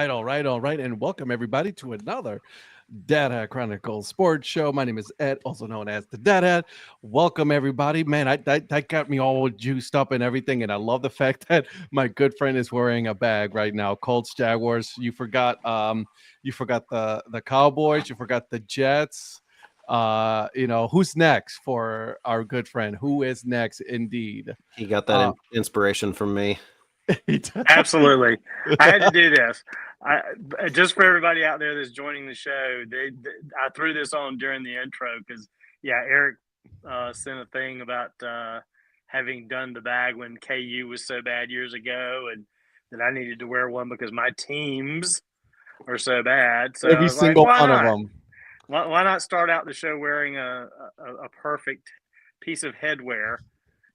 all right. And welcome everybody to another Dad Hat Chronicle sports show. My name is Ed, also known as the Dad Hat. Welcome everybody. Man, that got me all juiced up and everything. And I love the fact that my good friend is wearing a bag right now. Colts, Jaguars. You forgot the Cowboys, you forgot the Jets. Who's next for our good friend? Who is next indeed? He got that Uh, inspiration from me. Absolutely. I had to do this. Just for everybody out there that's joining the show, I threw this on during the intro because, Eric sent a thing about having done the bag when KU was so bad years ago and that I needed to wear one because my teams are so bad. So Every I was like, single why one not? of them. Why not start out the show wearing a perfect piece of headwear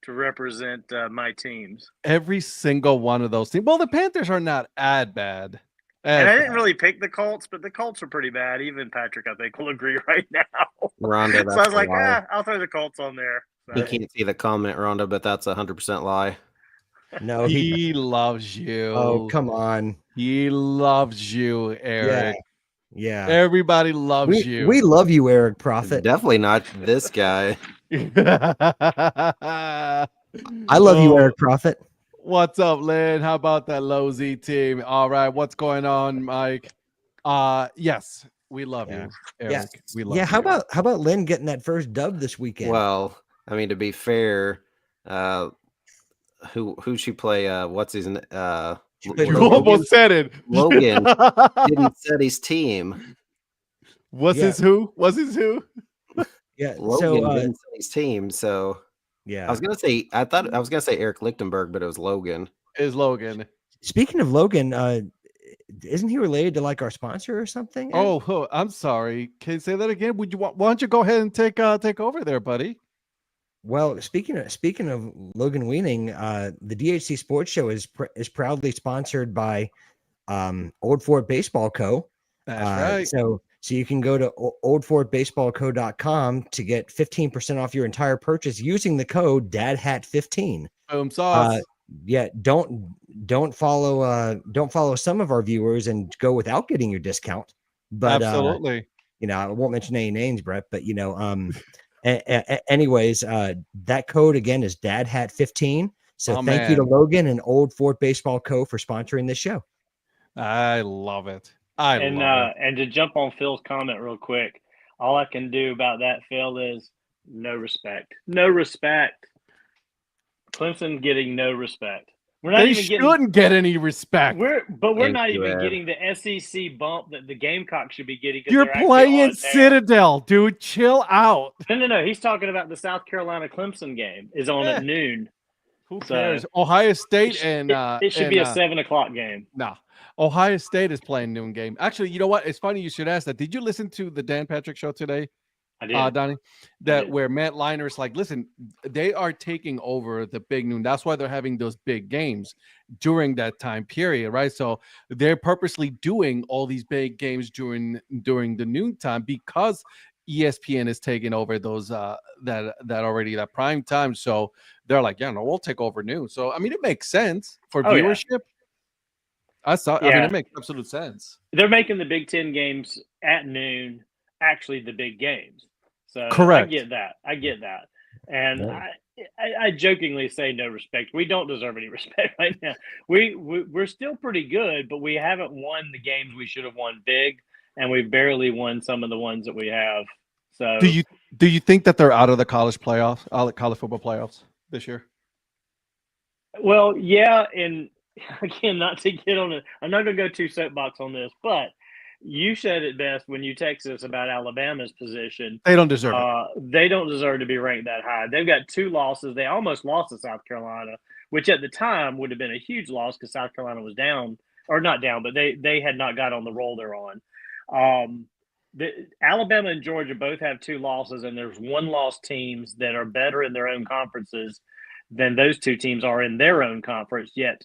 to represent my teams? Every single one of those teams. Well, the Panthers are not as bad. And I didn't really pick the Colts, but the Colts are pretty bad. Even Patrick, I think, will agree right now. Rhonda, So I was like, I'll throw the Colts on there. He So, can't see the comment, Rhonda, but that's 100% lie. No, He loves you. Oh, come on. He loves you, Eric. Yeah. Everybody loves you. We love you, Eric Prophet. Definitely not this guy. I love you, Eric Prophet. What's up, Lynn? How about that low Z team? All right, what's going on, Mike? Yes, we love you, Eric. Yeah. We love Yeah, you. how about Lynn getting that first dub this weekend? Well, I mean, to be fair, who she play? What's his name? You almost said it. Logan didn't set his team. Was his who? Yeah, Logan didn't set his team, so yeah. I was gonna say Eric Lichtenberg, but it was Logan. Is Logan. Speaking of Logan, isn't he related to like our sponsor or something? Ed? Oh, I'm sorry. Can you say that again? Why don't you go ahead and take over there, buddy? Well, speaking of Logan Wiening, the DHC Sports Show is proudly sponsored by Old Fort Baseball Co. That's right. So you can go to oldfortbaseballco.com to get 15% off your entire purchase using the code DADHAT15. Boom sauce. Don't follow some of our viewers and go without getting your discount. But absolutely. I won't mention any names, Brett, but anyways, that code again is DADHAT15. So thank you to Logan and Old Fort Baseball Co. for sponsoring this show. I love it. And to jump on Phil's comment real quick, all I can do about that, Phil, is no respect. No respect. Clemson getting no respect. They shouldn't get any respect. We're not even getting the SEC bump that the Gamecocks should be getting. You're playing Citadel, dude. Chill out. No. He's talking about the South Carolina Clemson game is on at noon. Who cares? Ohio State it should be a 7:00 game. Nah. Ohio State is playing noon game. Actually, you know what? It's funny you should ask that. Did you listen to the Dan Patrick show today? I did. Donnie, where Matt Leiner's like, listen, they are taking over the big noon. That's why they're having those big games during that time period, right? So they're purposely doing all these big games during the noon time because ESPN is taking over those that prime time. So they're like, we'll take over noon. So I mean, it makes sense for viewership. Yeah. I mean, it makes absolute sense. They're making the Big Ten games at noon actually the big games. So correct. I get that. And I jokingly say no respect. We don't deserve any respect right now. We're still pretty good, but we haven't won the games we should have won big, and we've barely won some of the ones that we have. So do you think that they're out of the college football playoffs this year? Well, yeah, and again, not to get on it, I'm not going to go too soapbox on this, but you said it best when you texted us about Alabama's position. They don't deserve it. They don't deserve to be ranked that high. They've got 2 losses. They almost lost to South Carolina, which at the time would have been a huge loss because South Carolina was down, or not down, but they had not got on the roll they're on. Alabama and Georgia both have 2 losses, and there's 1-loss teams that are better in their own conferences than those 2 teams are in their own conference, yet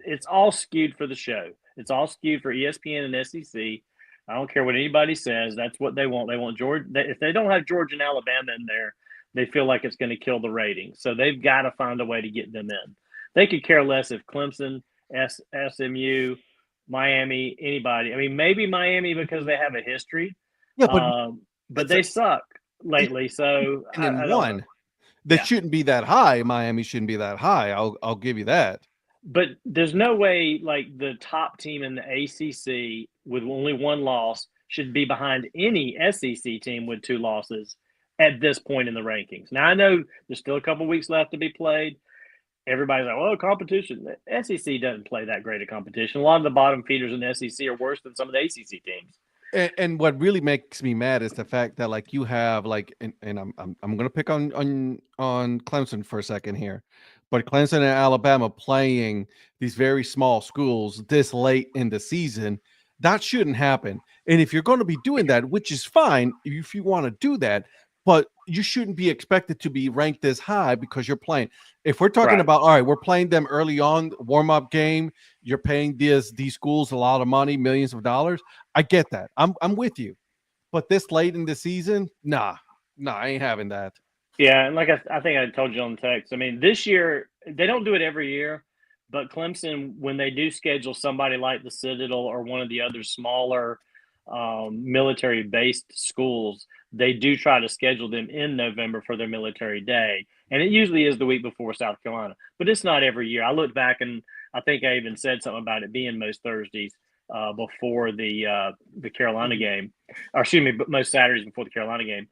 it's all skewed for the show. It's all skewed for ESPN and SEC. I don't care what anybody says. That's what they want. They want Georgia. If they don't have Georgia and Alabama in there, they feel like it's going to kill the ratings. So they've got to find a way to get them in. They could care less if Clemson, SMU, Miami, anybody. I mean, maybe Miami because they have a history. Yeah, but But they suck lately. So I don't know. one that Yeah. shouldn't be that high. Miami shouldn't be that high. I'll give you that. But there's no way like the top team in the ACC with only one loss should be behind any SEC team with 2 losses at this point in the rankings. Now I know there's still a couple weeks left to be played. Everybody's like, well, competition. The SEC doesn't play that great a competition. A lot of the bottom feeders in the SEC are worse than some of the ACC teams. And what really makes me mad is the fact that like you have like and I'm gonna pick on Clemson for a second here, but Clemson and Alabama playing these very small schools this late in the season, that shouldn't happen. And if you're going to be doing that, which is fine if you want to do that, but you shouldn't be expected to be ranked this high because you're playing. If we're talking Right. about, all right, we're playing them early on, warm-up game, you're paying these schools a lot of money, millions of dollars. I get that. I'm with you. But this late in the season, nah, I ain't having that. Yeah, and like I think I told you on text, I mean, this year, they don't do it every year, but Clemson, when they do schedule somebody like the Citadel or one of the other smaller military-based schools, they do try to schedule them in November for their military day. And it usually is the week before South Carolina, but it's not every year. I looked back and I think I even said something about it being most Thursdays before the Carolina game, or excuse me, most Saturdays before the Carolina game.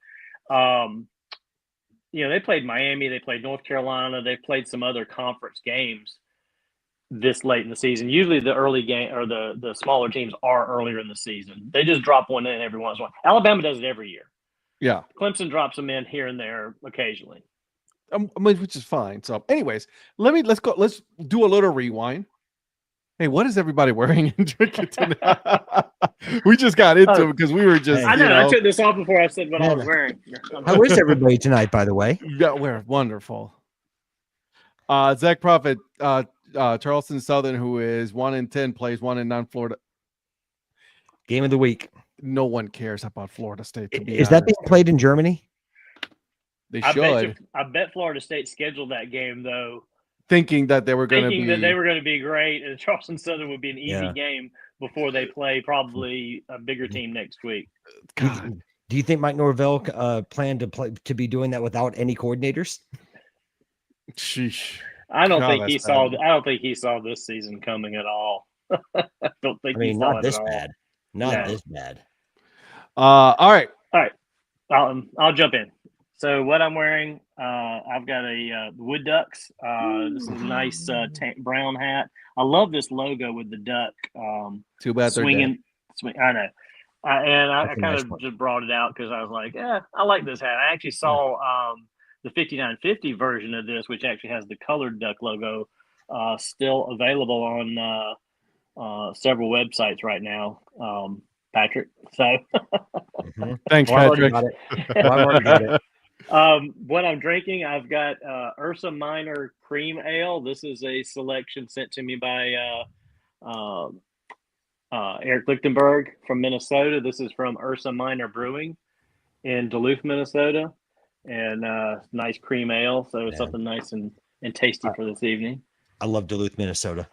They played Miami, they played North Carolina, they played some other conference games this late in the season. Usually the early game or the smaller teams are earlier in the season. They just drop one in every once in a while. Alabama does it every year. Yeah. Clemson drops them in here and there occasionally. Which is fine. So anyways, let's do a little rewind. Hey, what is everybody wearing and drinking tonight? We just got into it because we were just. I know. I took this off before I said what I was wearing. How is everybody tonight, by the way? We're wonderful. Zach Prophet, Charleston Southern, who is 1-10, plays 1-9 Florida. Game of the week. No one cares about Florida State. To be Is that being played in Germany? They should. I bet Florida State scheduled that game though, thinking that they were going to be great, and Charleston Southern would be an easy game before they play probably a bigger team next week. God. Do you think Mike Norvell planned to be doing that without any coordinators? Sheesh. I don't think he saw this season coming at all. I don't think. Not this bad. Not this bad. All right. I'll jump in. So what I'm wearing, I've got a Wood Ducks. This is a nice brown hat. I love this logo with the duck. Too bad swinging. I know. I kind of just brought it out because I was like, I like this hat. I actually saw the 5950 version of this, which actually has the colored duck logo, still available on several websites right now. Patrick. So thanks, Patrick. What I'm drinking, I've got Ursa Minor Cream Ale. This is a selection sent to me by Eric Lichtenberg from Minnesota. This is from Ursa Minor Brewing in Duluth, Minnesota, and nice cream ale. So it's something nice and tasty for this evening. I love Duluth, Minnesota.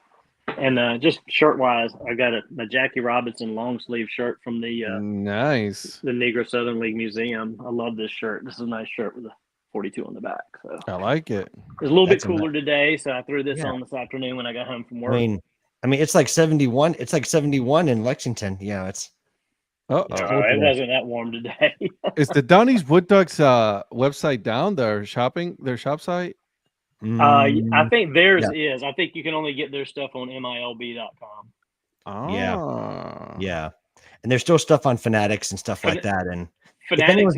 And just shirt-wise, I got a Jackie Robinson long-sleeve shirt from the nice the Negro Southern League Museum. I love this shirt. This is a nice shirt with a 42 on the back. So I like it. It's a little bit cooler today, so I threw this on this afternoon when I got home from work. I mean, it's like 71. It's like 71 in Lexington. Yeah, it's. It wasn't that warm today. Is the Donnie's Wood Ducks website down? Their shop site? I think theirs is. I think you can only get their stuff on milb.com. Oh. Yeah. And there's still stuff on Fanatics and stuff like that. And Fanatics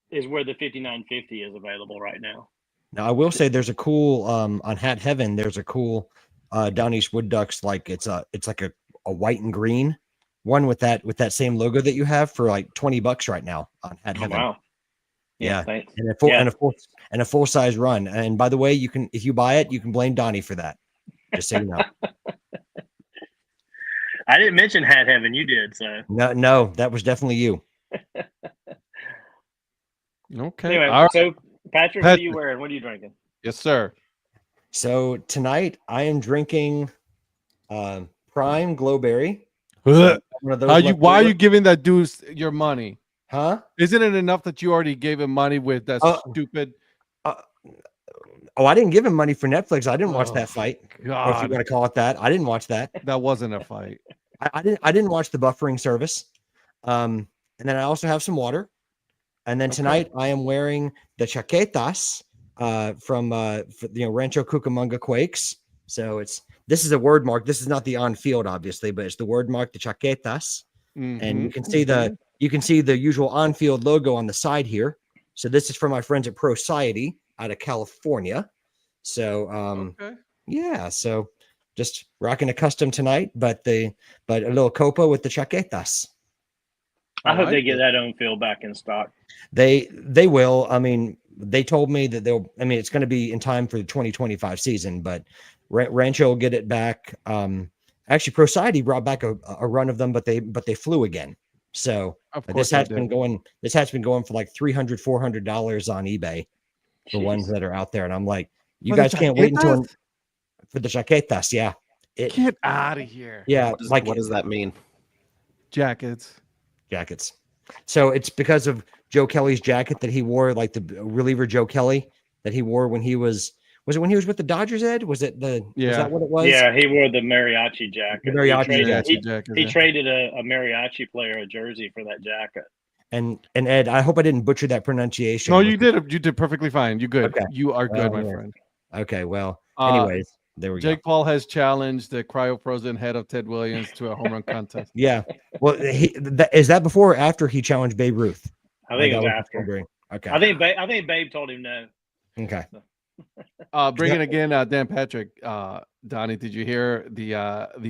is where the 5950 is available right now. Now I will say there's a cool on Hat Heaven. There's a cool Down East Wood Ducks, like it's like a white and green one with that same logo that you have for like $20 right now on Hat Heaven. Wow. Yeah. Thanks. And a full size run. And by the way, if you buy it, you can blame Donnie for that. Just so you know. I didn't mention Hat Heaven. You did, so. No, that was definitely you. Okay. Anyway, so Patrick, what are you wearing? What are you drinking? Yes, sir. So tonight I am drinking Prime Glowberry. Ugh. One of those. Why left are over. you giving that dude your money? Huh? Isn't it enough that you already gave him money with that stupid? Oh, I didn't give him money for Netflix. I didn't watch Oh, that fight. Or if you God, want to call it that, I didn't watch that. that wasn't a fight. I didn't watch the buffering service. And then I also have some water. And then tonight I am wearing the chaquetas from Rancho Cucamonga Quakes. So this is a word mark. This is not the on field, obviously, but it's the word mark, the chaquetas. And you can see the usual on field logo on the side here. So this is from my friends at Pro Society out of California. So yeah, so just rocking a custom tonight, but a little copa with the chaquetas. I hope they get that on field back in stock. They will. I mean, they told me that it's going to be in time for the 2025 season, but Rancho will get it back. Actually, Pro Society brought back a run of them, but they flew again. So this hat's been going for like $300, $400 on eBay for ones that are out there. And I'm like, you guys can't wait until for the chaquetas. Yeah. Get out of here. Yeah. What does that mean? Jackets. So it's because of Joe Kelly's jacket that he wore, like the reliever Joe Kelly that he wore when he was it when he was with the Dodgers, Ed? Was that what it was? Yeah, he wore the mariachi jacket. The mariachi jacket. He traded a mariachi player a jersey for that jacket. And Ed, I hope I didn't butcher that pronunciation. No, you did. You did perfectly fine. You're good. Okay. You are good, my friend. Okay, well, anyways, there we go. Jake Paul has challenged the cryo-frozen head of Ted Williams to a home run contest. Yeah. Well, is that before or after he challenged Babe Ruth? I think it was after. Okay. I think Babe told him no. Okay. Bringing again Dan Patrick. Donnie, did you hear the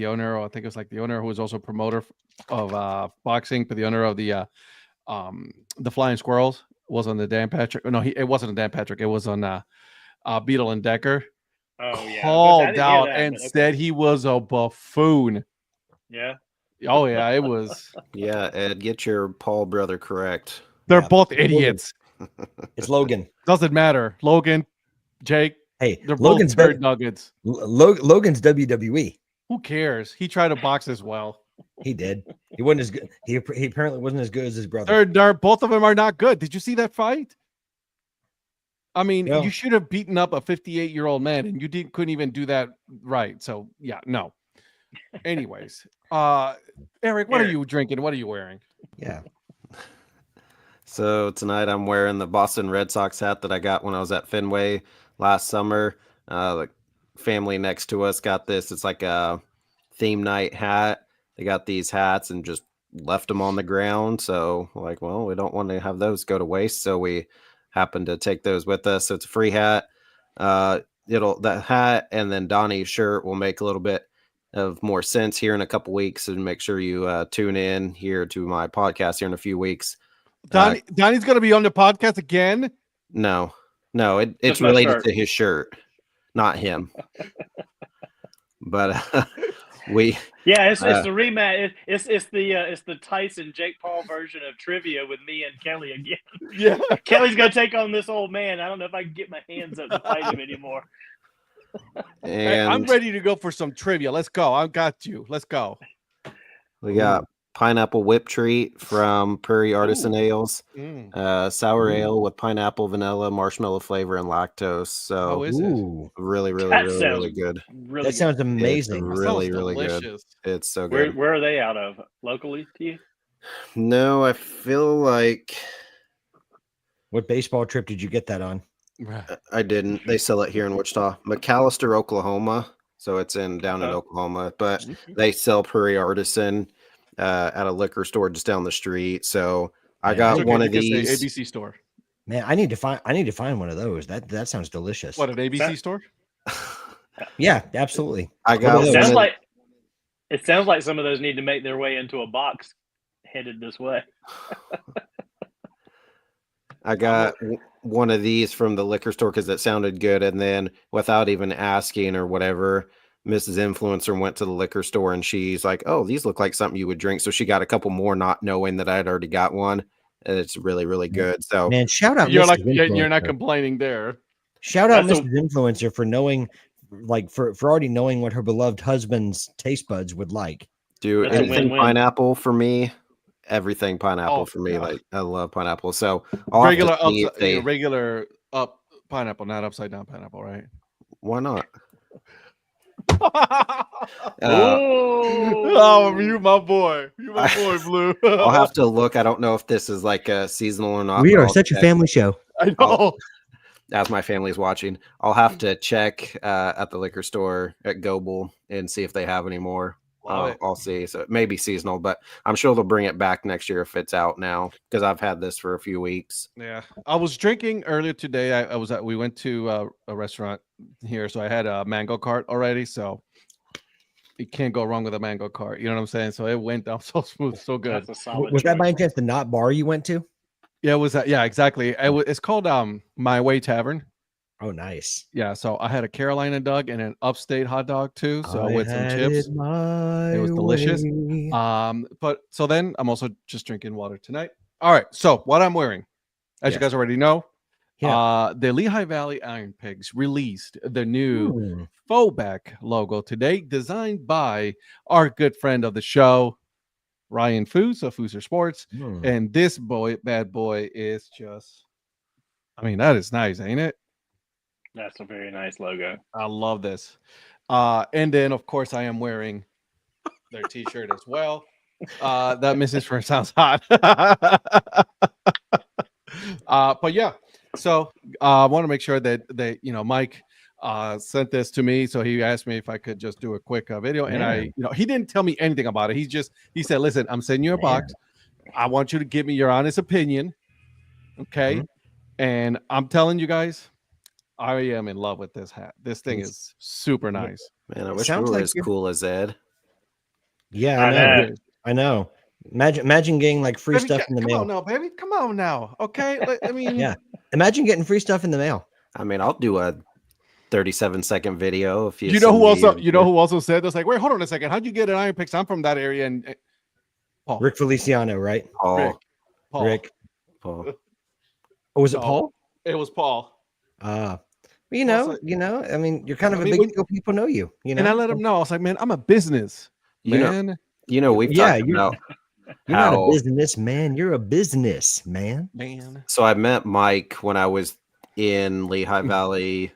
owner, or I think it was like the owner who was also promoter of boxing, but the owner of the Flying Squirrels was on the Dan Patrick. No, it wasn't on Dan Patrick. It was on Beetle and Decker. Oh yeah. Called out and said he was a buffoon. Yeah. Oh yeah, it was. Yeah, Ed, get your Paul brother correct. They're both idiots. It's Logan. Doesn't matter. Logan, Jake. Hey, they're Logan's both turd nuggets. Logan's WWE. Who cares? He tried to box as well. He did. He wasn't as good. He apparently wasn't as good as his brother. They're both of them are not good. Did you see that fight? I mean, you should have beaten up a 58-year-old man, and you couldn't even do that right. So yeah, no. Anyways, Eric, what are you drinking? What are you wearing? Yeah. So tonight I'm wearing the Boston Red Sox hat that I got when I was at Fenway last summer. The family next to us got this. It's like a theme night hat. They got these hats and just left them on the ground. So like, well, we don't want to have those go to waste. So we happened to take those with us. So it's a free hat. The hat and then Donnie's shirt will make a little bit of more sense here in a couple weeks, and make sure you tune in here to my podcast here in a few weeks. Donnie's going to be on the podcast again. No, it's related to his shirt, not him. But it's the rematch. It's the Tyson Jake Paul version of trivia with me and Kelly again. Yeah, Kelly's gonna take on this old man. I don't know if I can get my hands up to fight him anymore. And I'm ready to go for some trivia. Let's go. I got you. Let's go. We got pineapple whip treat from Prairie Artisan Ales, sour ale with pineapple, vanilla, marshmallow flavor, and lactose. So how is it? Really good. That sounds amazing. It's really good. It's so good. Where are they out of? Locally to you? No, I feel like. What baseball trip did you get that on? I didn't. They sell it here in Wichita, McAllister, Oklahoma. So it's down in Oklahoma, but they sell Prairie Artisan at a liquor store just down the street. So I got one of these. ABC store. Man, I need to find one of those. That sounds delicious. What, an ABC store? Yeah, absolutely. I got. It sounds like some of those need to make their way into a box headed this way. I got one of these from the liquor store because it sounded good. And then without even asking or whatever, Mrs. Influencer went to the liquor store and she's like, oh, these look like something you would drink. So she got a couple more, not knowing that I had already got one. And it's really good. So man, shout out. You're not complaining there. Shout out Mrs. Influencer for knowing like for already knowing what her beloved husband's taste buds would like. Dude, That's a anything win-win. pineapple for me. Everything pineapple Oh, for me. yeah. Like I love pineapple. So I'll have to Regular see if upside, they. regular up pineapple, not upside down pineapple, right? Why not? Oh, you my boy. You my boy, Blue. I'll have to look. I don't know if this is like a seasonal or not. We but are I'll such a check. family show. I know. As my family's watching, I'll have to check at the liquor store at Goble and see if they have any more. Love it. I'll see. So it may be seasonal, but I'm sure they'll bring it back next year if it's out now because I've had this for a few weeks. Yeah, I was drinking earlier today. We went to a restaurant here, so I had a mango cart already. So you can't go wrong with a mango cart. You know what I'm saying? So it went down so smooth, so good. That's a solid Was that by choice. any chance the not bar you went to? Yeah, it was that? Yeah, exactly. It's called My Way Tavern. Oh, nice. Yeah, so I had a Carolina dog and an upstate hot dog too. So I with some had chips, it my it was delicious. way. But so then I'm also just drinking water tonight. All right, so what I'm wearing, as you Yes. guys already know, Yeah. the Lehigh Valley Iron Pigs released the new Hmm. faux back logo today, designed by our good friend of the show, Ryan Foos of Fooser Sports. Hmm. And this bad boy is just, I mean, that is nice, ain't it? That's a very nice logo. I love this. And then of course I am wearing their t-shirt as well. That Mrs. Fern sounds hot. But yeah, so I want to make sure that Mike sent this to me, so he asked me if I could just do a quick video, and I, he didn't tell me anything about it. He said, listen, I'm sending you a box. I want you to give me your honest opinion. Okay. Mhm. And I'm telling you guys, I am in love with this hat. This thing is super nice. Man, I It wish we sounds were like as you're- cool as Ed. Yeah, I I know. know. I know. Imagine getting like free Baby, stuff in the come mail. on now, baby. Come on now. Okay. I mean, Yeah. Imagine getting free stuff in the mail. I mean, I'll do a 37-second video if you. You know send who me also a- you know who also said this? Like, wait, hold on a second. How'd you get an Iron Picks? I'm from that area, and Paul. Rick Feliciano, right? Paul. Paul. Rick. Paul. Oh, was it No. Paul? It was Paul. You Also- know, I mean, you're kind of I a mean, big when- deal. People know you, you know. And I let him know. I was like, man, I'm a business You know- man. We've Yeah, talked you're- about You're not a how. business man. You're a business man. Man. So I met Mike when I was in Lehigh Valley.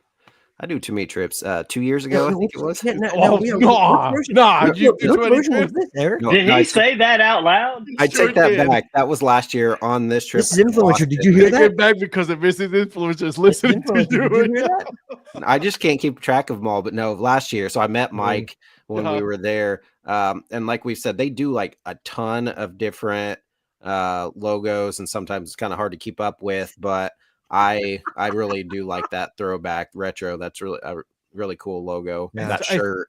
I do too many trips. 2 years ago, I think it was. Yeah, no, Oh, we don't- nah, which version- nah, which- you which did too many version was trips. this, Eric? No, Did no, he say that out loud? I Sure take that did. back. That was last year on this trip. This is to influencer. Did Boston. you hear Take that? it back because of Mrs. Influencers listening to Influencer, you. did you hear that? I just can't keep track of them all. But no, last year. So I met Mike when we Uh-huh. were there. And like we said, they do like a ton of different logos, and sometimes it's kind of hard to keep up with. But I really do like that throwback retro. That's really a really cool logo. Yeah. That shirt.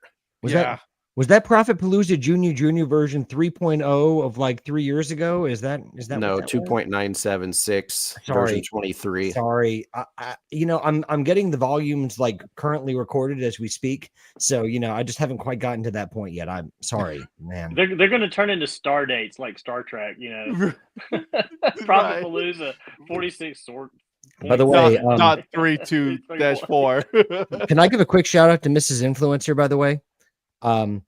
Was that Prophet Palooza Junior version 3.0 of like 3 years ago? Is that No, what that was? 2.976 Sorry. version 23. Sorry, I'm getting the volumes like currently recorded as we speak. So I just haven't quite gotten to that point yet. I'm sorry, man. They're going to turn into star dates like Star Trek, Prophet Palooza 46 sort. By the way, dot 32-4. Can I give a quick shout out to Mrs. Influencer? By the way, You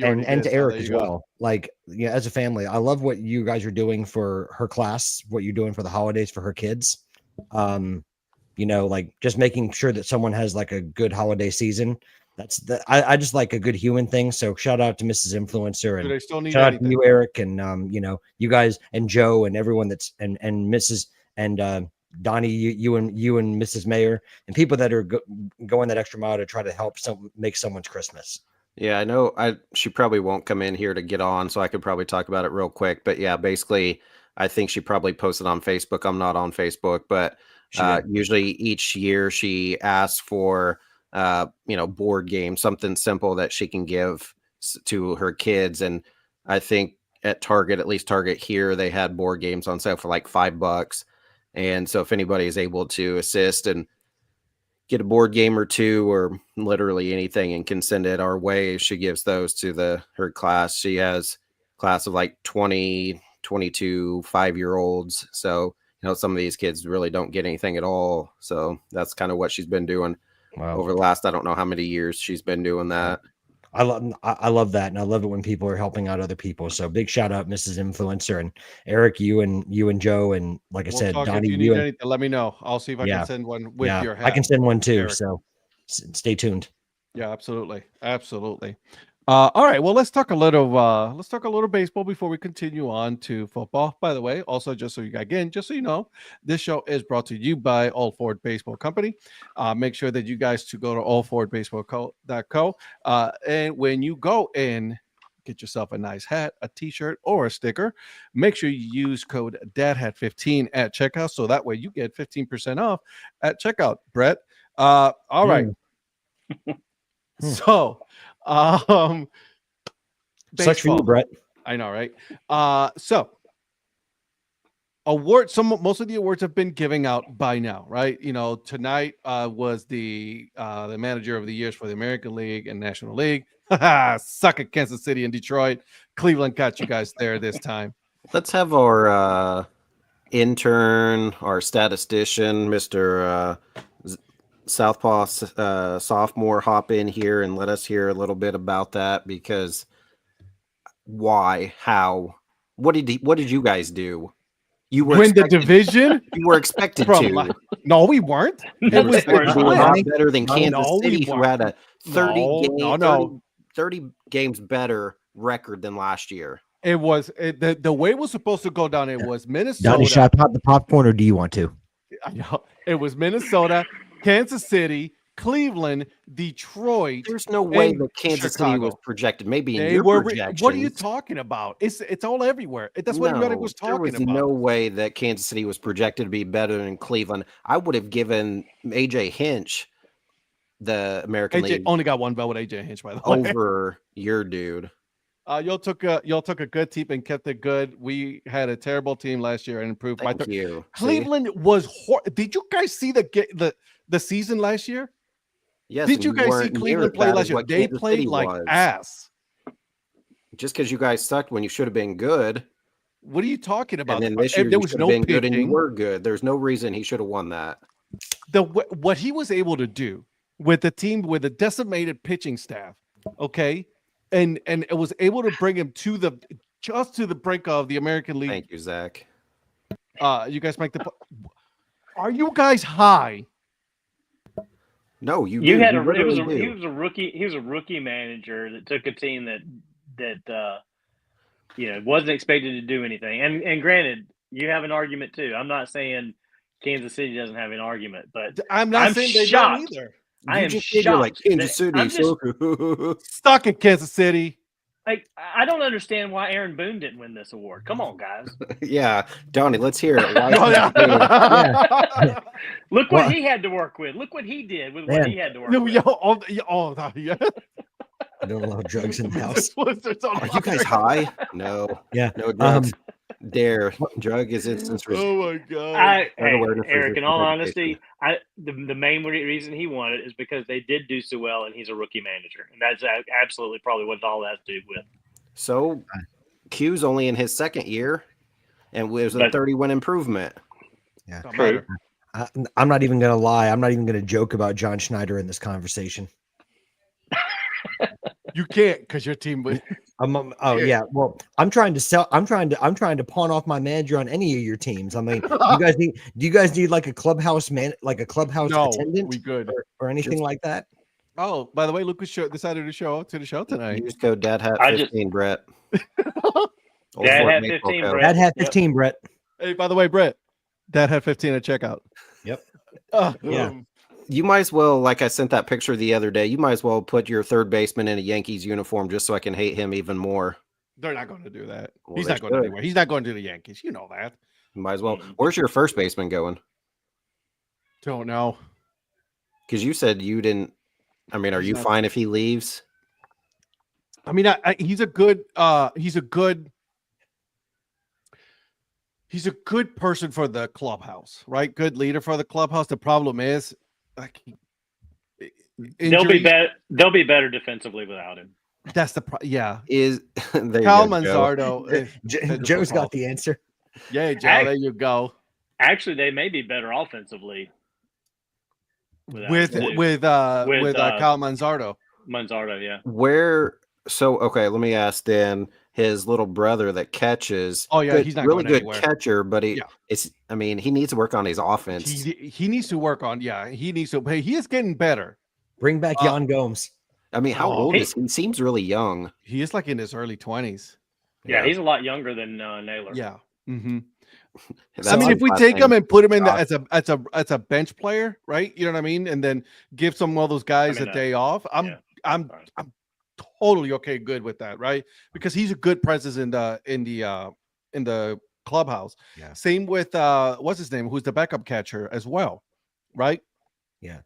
already and did, to so Eric there as you go. well. Like, as a family, I love what you guys are doing for her class, what you're doing for the holidays for her kids. Like just making sure that someone has like a good holiday season. I just like a good human thing. So shout out to Mrs. Influencer Do and they still need shout out to anything? you, Eric, and you guys and Joe and everyone that's and Mrs. and Donnie, you and Mrs. Mayor and people that are going that extra mile to try to help make someone's Christmas. Yeah, I know. She probably won't come in here to get on, so I could probably talk about it real quick. But yeah, basically, I think she probably posted on Facebook. I'm not on Facebook, but usually each year she asks for board game, something simple that she can give to her kids. And I think at least Target here, they had board games on sale for like $5. And so if anybody is able to assist and get a board game or two or literally anything and can send it our way, she gives those to her class. She has a class of like 20, 22 5-year-olds. So, some of these kids really don't get anything at all. So that's kind of what she's been doing. Wow. over the last, I don't know how many years she's been doing that. I love that, and I love it when people are helping out other people. So big shout out, Mrs. Influencer, and Eric, you and Joe, and like I We'll said, talk Donnie, if you need anything, let me know. I'll see if I Yeah. can send one with your hat. I can send one too. Eric. So stay tuned. Yeah, absolutely. All right, well, let's talk a little baseball before we continue on to football. By the way, also just so you know, this show is brought to you by All Forward Baseball Company. Make sure that you guys to go to allforwardbaseball.co, and when you go in, get yourself a nice hat, a t-shirt, or a sticker. Make sure you use code DADHAT15 at checkout, so that way you get 15% off at checkout. Brett, all right. So, Sucks for you, baseball. Brett. I know, right? So most of the awards have been giving out by now, right? You know, tonight was the manager of the years for the American League and National League. Suck at Kansas City and Detroit. Cleveland got you guys there this time. Let's have our intern, our statistician, Mr. Southpaw sophomore, hop in here and let us hear a little bit about that, because why, how, what did you guys do? You were win the division. You were expected to. No, we weren't. It was a lot better than Kansas No, City, who had a 30 games better record than last year. It was the way it was supposed to go down. It was Minnesota. Donnie, should I pop the popcorn, or do you want to? I know. It was Minnesota, Kansas City, Cleveland, Detroit. There's no way that Kansas City was projected. Maybe in your projections. What are you talking about? It's all everywhere. That's what everybody was talking about. There was no way that Kansas City was projected to be better than Cleveland. I would have given AJ Hinch the American League. Only got one vote with AJ Hinch, by the way. Over your dude. Y'all took a good team and kept it good. We had a terrible team last year and improved. Thank you. Cleveland was Did you guys see the season last year? Yes. Did you guys see Cleveland play last year? They played like ass. Just because you guys sucked when you should have been good. What are you talking about? And then this year there was no pitching. Good and you were good. There's no reason he should have won that. What he was able to do with the team with a decimated pitching staff, okay, and it was able to bring him to the brink of the American League. Thank you, Zach. You guys make the. Are you guys high? No, he was a rookie manager that took a team that wasn't expected to do anything. And granted, you have an argument too. I'm not saying Kansas City doesn't have an argument, but I'm saying they don't either. I am shocked. Like Kansas City, stuck at Kansas City. I don't understand why Aaron Boone didn't win this award. Come on, guys. Yeah, Donnie, let's hear it. Look what he had to work with. Look what he did with what he had to work with. Yeah. I don't allow drugs in the house. Are you guys high? No. Yeah. No drugs. Drug is instance. Oh my god. Eric, in all honesty, the main reason he won it is because they did do so well, and he's a rookie manager, and that's absolutely probably what all that has to do with. So, Q's only in his second year, and it was a 30-win improvement. Yeah, true. I'm not even gonna lie. I'm not even gonna joke about John Schneider in this conversation. You can't, because your team would. Yeah. Well, I'm trying to pawn off my manager on any of your teams. I mean, do you guys need like a clubhouse attendant? We good or anything like that? Oh, by the way, Lucas decided to show up to the show tonight. Use code Dad Hat 15, Brett. Dad Hat 15, Brett. Dad Hat 15, Brett. Hey, by the way, Brett, Dad Hat 15 at checkout. Yep. Yeah. You might as well, like I sent that picture the other day, you might as well put your third baseman in a Yankees uniform just so I can hate him even more. They're not going to do that. Well, he's not going anywhere. He's not going to the Yankees. You know that. You might as well. Where's your first baseman going? Don't know. Because you said you didn't. I mean, are you fine if he leaves? I mean, he's a good person for the clubhouse, right? Good leader for the clubhouse. The problem is, like, they'll be better defensively without him. That's the yeah. Is Cal Manzardo? Joe's got the answer. Yeah, Joe. There you go. Actually, they may be better offensively. with Kyle Manzardo. Manzardo, yeah. Okay, let me ask then. His little brother that catches. Oh yeah, good, he's not really going good anywhere. catcher, but he needs to work on his offense. He needs to work on. Yeah, he needs to. Hey, he is getting better. Bring back Jan Gomes. I mean, how old is he? He seems really young. He is like in his early 20s. Yeah, he's a lot younger than Naylor. Yeah. Mm-hmm. That's I mean, if we take him and put him in as a bench player, right? You know what I mean, and then give some of those guys a day off. I'm totally good with that, right? Because he's a good presence in the clubhouse. Yeah. Same with what's his name, who's the backup catcher as well, right? Yeah.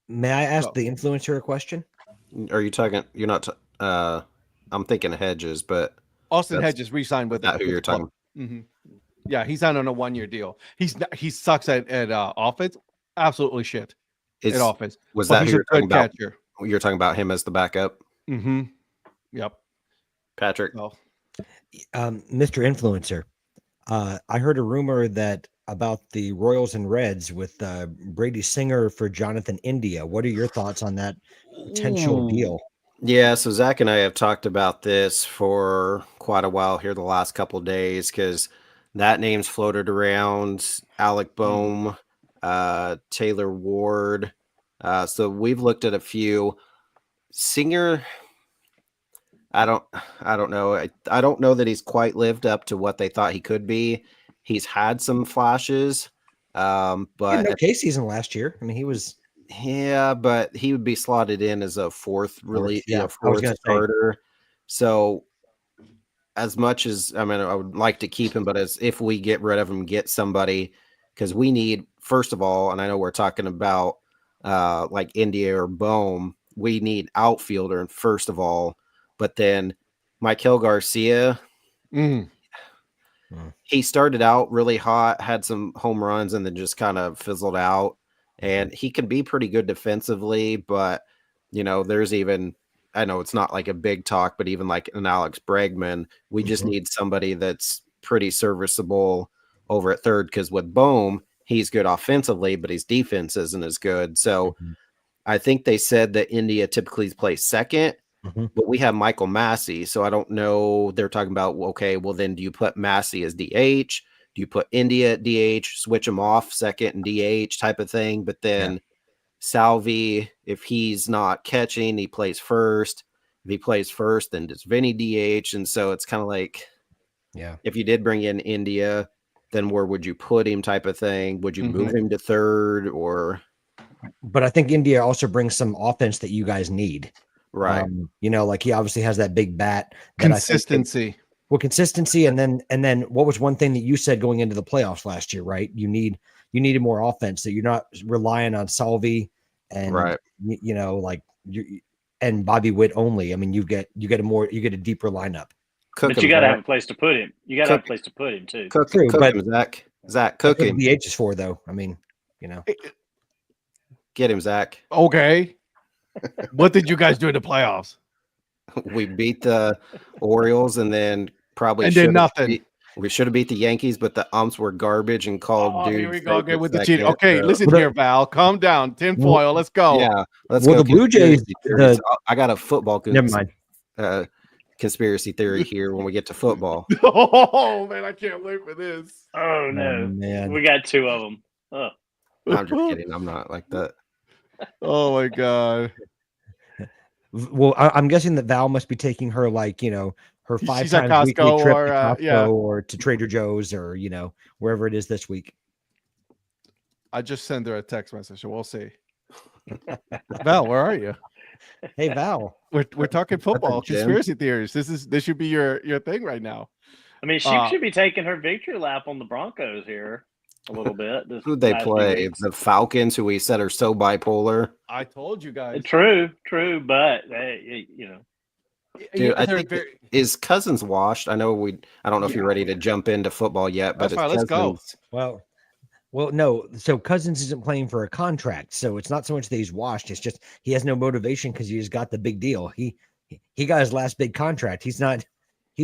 May I ask the influencer a question? Are you talking? You're not. I'm thinking Hedges, but Austin Hedges re-signed with that. Who you're talking? Mm-hmm. Yeah, he's not on a 1-year deal. He sucks at offense. Absolutely shit at offense. Was that who you're talking about? Catcher. You're talking about him as the backup. Mm-hmm. Yep. Patrick. Mr. Influencer, I heard a rumor that about the Royals and Reds with Brady Singer for Jonathan India. What are your thoughts on that potential deal? Yeah, so Zach and I have talked about this for quite a while here the last couple of days because that name's floated around. Alec Boehm, Taylor Ward. So we've looked at a few. Singer, I don't know. I don't know that he's quite lived up to what they thought he could be. He's had some flashes, but he had no K season last year. I mean, he was. Yeah, but he would be slotted in as a fourth starter. So as much as I would like to keep him, but as if we get rid of him, get somebody, because we need, first of all, and I know we're talking about like India or Boehm, we need outfielder, first of all, but then Michael Garcia, he started out really hot, had some home runs, and then just kind of fizzled out. And he can be pretty good defensively, but, there's even, I know it's not like a big talk, but even like an Alex Bregman, we just need somebody that's pretty serviceable over at third, because with Boehm, he's good offensively, but his defense isn't as good. So I think they said that India typically plays second, but we have Michael Massey. So I don't know. They're talking about, okay, well, then do you put Massey as DH? Do you put India at DH, switch him off second and DH type of thing? But then Salvi, if he's not catching, he plays first. If he plays first, then does Vinny DH? And so it's kind of like, if you did bring in India, then where would you put him type of thing? Would you move him to third or? But I think India also brings some offense that you guys need. Right. Like he obviously has that big bat. Consistency. Consistency, and then what was one thing that you said going into the playoffs last year, right? You needed more offense, that you're not relying on Salvi and and Bobby Witt only. I mean, you get a deeper lineup. But you got to have a place to put him. You got to have a place to put him too. Cook him, Zach. Cook him. The H is for though. I mean, get him, Zach. Okay. What did you guys do in the playoffs? We beat the Orioles and then probably did nothing. We should have beat the Yankees, but the umps were garbage and called dudes. Here we go again with the cheating. Okay, listen here, Val. Calm down. Tinfoil. Let's go. Yeah, let's go. The Blue Jays. I got a football. Never mind. Conspiracy theory here when we get to football. Oh man, I can't wait for this. Oh no, man. We got two of them. Oh. I'm just kidding. I'm not like that. Oh my god. Well, I'm guessing that Val must be taking her her 5 She's at times weekly Costco trip or, to Costco or to Trader Joe's or wherever it is this week. I just sent her a text message, so we'll see. Val, where are you? Hey Val, we're talking football conspiracy theories. This should be your thing right now. I mean, she should be taking her victory lap on the Broncos here a little bit. Who'd they play? The Falcons, who we said are so bipolar. I told you guys. True, but they, Dude, I think is Cousins washed? I know I don't know if you're ready to jump into football yet, but let's go. Well, no. So Cousins isn't playing for a contract, so it's not so much that he's washed. It's just he has no motivation because he's got the big deal. He got his last big contract. He's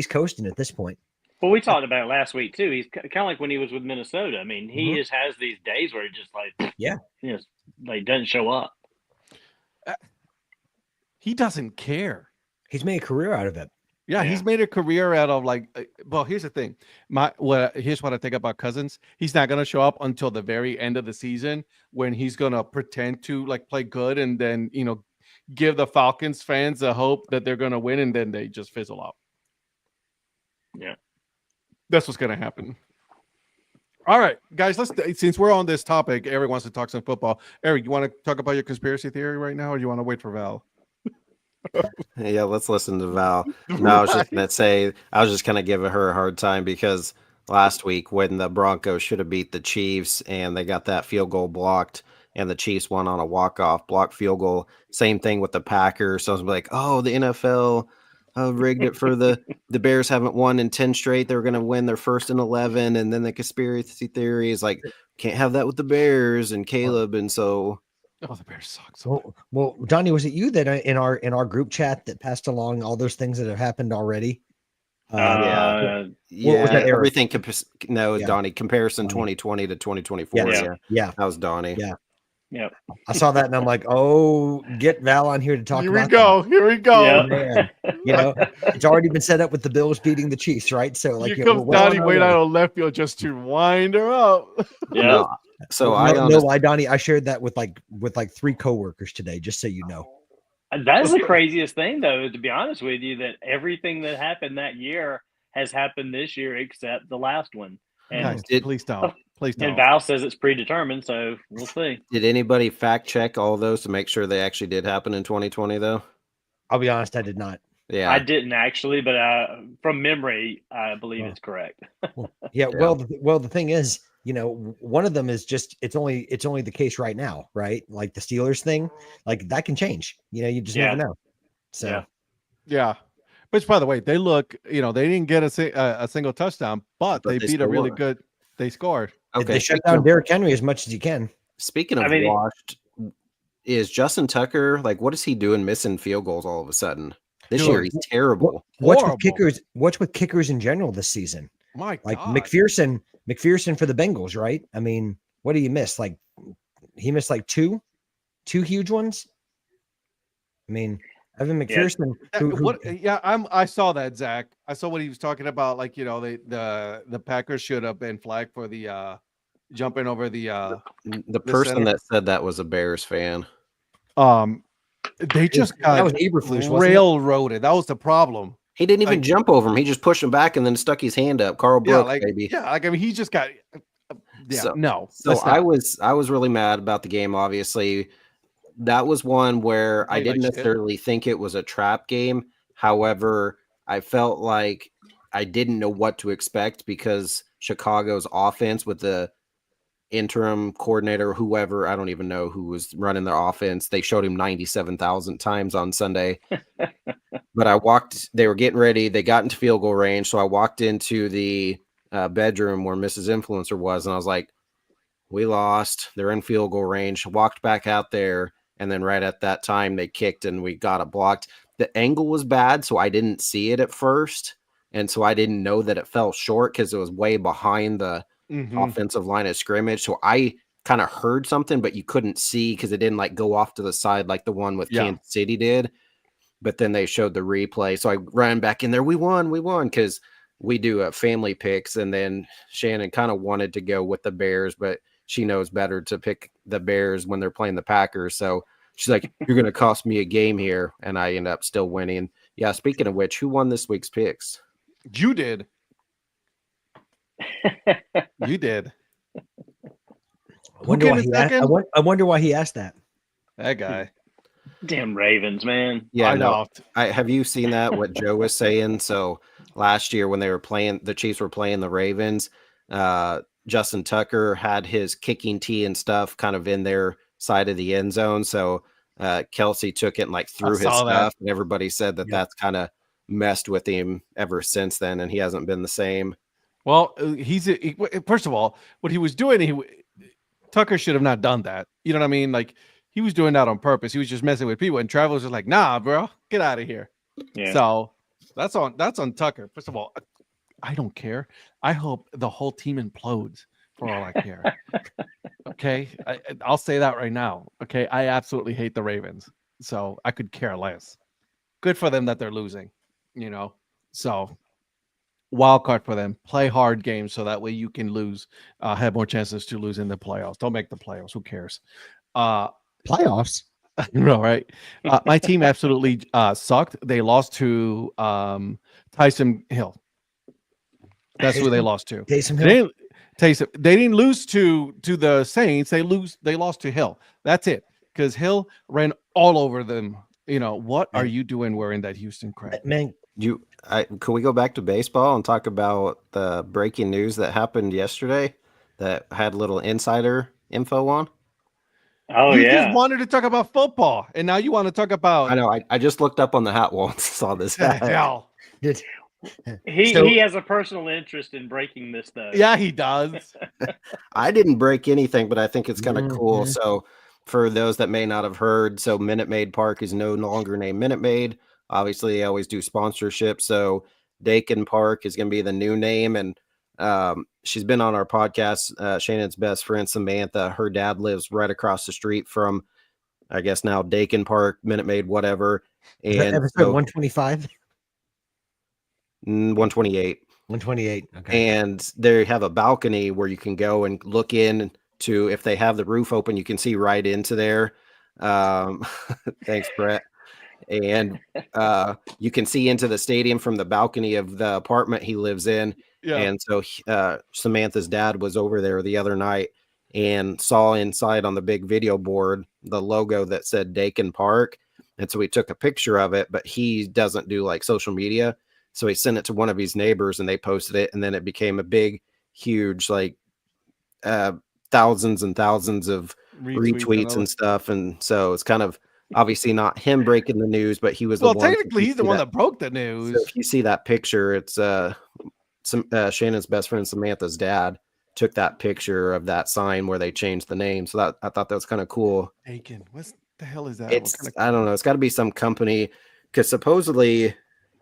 coasting at this point. Well, we talked about it last week too. He's kind of like when he was with Minnesota. I mean, he just has these days where he just like, like doesn't show up. He doesn't care. He's made a career out of it. Yeah, Yeah. he's made a career out of like. Well, here's the thing. Here's what I think about Cousins. He's not gonna show up until the very end of the season when he's gonna pretend to like play good and then give the Falcons fans the hope that they're gonna win and then they just fizzle out. Yeah, that's what's gonna happen. All right, guys. Since we're on this topic, Eric wants to talk some football. Eric, you want to talk about your conspiracy theory right now, or do you want to wait for Val? Yeah, let's listen to Val. No, I was just gonna say, I was just kind of giving her a hard time because last week when the Broncos should have beat the Chiefs and they got that field goal blocked and the Chiefs won on a walk-off block field goal. Same thing with the Packers. So I was like, oh, the NFL rigged it for the Bears haven't won in 10 straight. They're going to win their first in 11. And then the conspiracy theory is like, can't have that with the Bears and Caleb. And so... Oh, the Bears suck. Well, Donnie, was it you that in our group chat that passed along all those things that have happened already? Yeah, everything. Donnie. Comparison 2020 to 2024. Yeah, that was Donnie. Yeah. I saw that and I'm like, oh, get Val on here to talk Here about we go. that. Here we go. Yeah. Man, it's already been set up with the Bills beating the Chiefs, right? So like, here comes Donnie way out of left field just to wind her up. Yeah. No, so I don't know why, Donnie. I shared that with like 3 coworkers today, just so you know. That's the craziest thing, though, to be honest with you, that everything that happened that year has happened this year except the last one. And, Guys, please don't. Please don't. And Val says it's predetermined, so we'll see. Did anybody fact check all those to make sure they actually did happen in 2020, though? I'll be honest, I did not. Yeah, I didn't actually, but from memory, I believe it's correct. Well, the thing is, one of them is just it's only the case right now, right? Like the Steelers thing, like that can change. You just never know. So yeah. Which, by the way, they look. They didn't get a single touchdown, but they beat a really good. They scored. Okay, they shut down Derrick Henry as much as you can. Speaking of washed, is Justin Tucker like? What is he doing missing field goals all of a sudden? This year he's terrible. What's with kickers in general this season? My God. Like McPherson for the Bengals, right? I mean, what do you miss? Like he missed like two huge ones. I mean, Evan McPherson. I saw that, Zach. I saw what he was talking about. Like, the Packers should have been flagged for the jumping over the person that said that was a Bears fan. They just got that was Eberflus, railroaded. That was the problem. He didn't even jump over him. He just pushed him back and then stuck his hand up. Carl Brooks, baby. Yeah, I mean, he just got. Yeah, So I was really mad about the game. Obviously, that was one where I didn't necessarily think it was a trap game. However, I felt like I didn't know what to expect because Chicago's offense with the interim coordinator, whoever, I don't even know who was running their offense. They showed him 97,000 times on Sunday. But they were getting ready. They got into field goal range. So I walked into the bedroom where Mrs. Influencer was. And I was like, we lost. They're in field goal range. Walked back out there. And then right at that time, they kicked and we got it blocked. The angle was bad. So I didn't see it at first. And so I didn't know that it fell short because it was way behind the offensive line of scrimmage. So I kind of heard something, but you couldn't see because it didn't like go off to the side like the one with Kansas City did. But then they showed the replay. So I ran back in there. We won because we do family picks. And then Shannon kind of wanted to go with the Bears, but she knows better to pick the Bears when they're playing the Packers. So she's like, you're going to cost me a game here. And I end up still winning. Yeah. Speaking of which, who won this week's picks? You did. You did. I wonder why he asked that. That guy. Damn Ravens, man. Yeah, I know. Have you seen that? What Joe was saying? So last year when they were playing, the Chiefs were playing the Ravens. Justin Tucker had his kicking tee and stuff kind of in their side of the end zone. So Kelsey took it and like threw his stuff, and everybody said that's kind of messed with him ever since then, and he hasn't been the same. Well, first of all, what he was doing, Tucker should have not done that. You know what I mean? Like he was doing that on purpose. He was just messing with people, and Travelers was like, "Nah, bro, get out of here." Yeah. So that's on Tucker. First of all, I don't care. I hope the whole team implodes for all I care. Okay, I'll say that right now. Okay, I absolutely hate the Ravens, so I could care less. Good for them that they're losing, So wild card for them. Play hard games so that way you can lose, have more chances to lose in the playoffs. Don't make the playoffs. Who cares? Playoffs. No, right? My team absolutely sucked. They lost to Tyson Hill. That's who they lost to. Taysom They Hill. they didn't lose to the Saints. They lost to Hill. That's it. Because Hill ran all over them. What are you doing wearing that Houston crap? Man, Could we go back to baseball and talk about the breaking news that happened yesterday that had little insider info on? Oh, You yeah. just wanted to talk about football, and now you want to talk about I know. I just looked up on the hat wall and saw this the hat. hell. did He has a personal interest in breaking this, though. Yeah, he does. I didn't break anything, but I think it's kind of cool. Mhm. So for those that may not have heard, so Minute Maid Park is no longer named Minute Maid. Obviously, they always do sponsorship. So Dakin Park is going to be the new name. And she's been on our podcast. Shannon's best friend, Samantha, her dad lives right across the street from, I guess now Dakin Park, Minute Maid, whatever. Is that And episode 125? 128. 128. Okay. And they have a balcony where you can go and look in to, if they have the roof open, you can see right into there. Thanks, Brett. And you can see into the stadium from the balcony of the apartment he lives in. Yeah. And so Samantha's dad was over there the other night and saw inside on the big video board the logo that said Dakin Park. And so he took a picture of it, but he doesn't do like social media. So he sent it to one of his neighbors and they posted it. And then it became a big, huge, like thousands and thousands of retweets and stuff. And so it's kind of obviously not him breaking the news, but he was Well, the one. technically, he's the one that broke the news. So if you see that picture, it's Shannon's best friend Samantha's dad took that picture of that sign where they changed the name. So that I thought that was kind of cool. Dakin, what the hell is that? It's I don't know. It's got to be some company because supposedly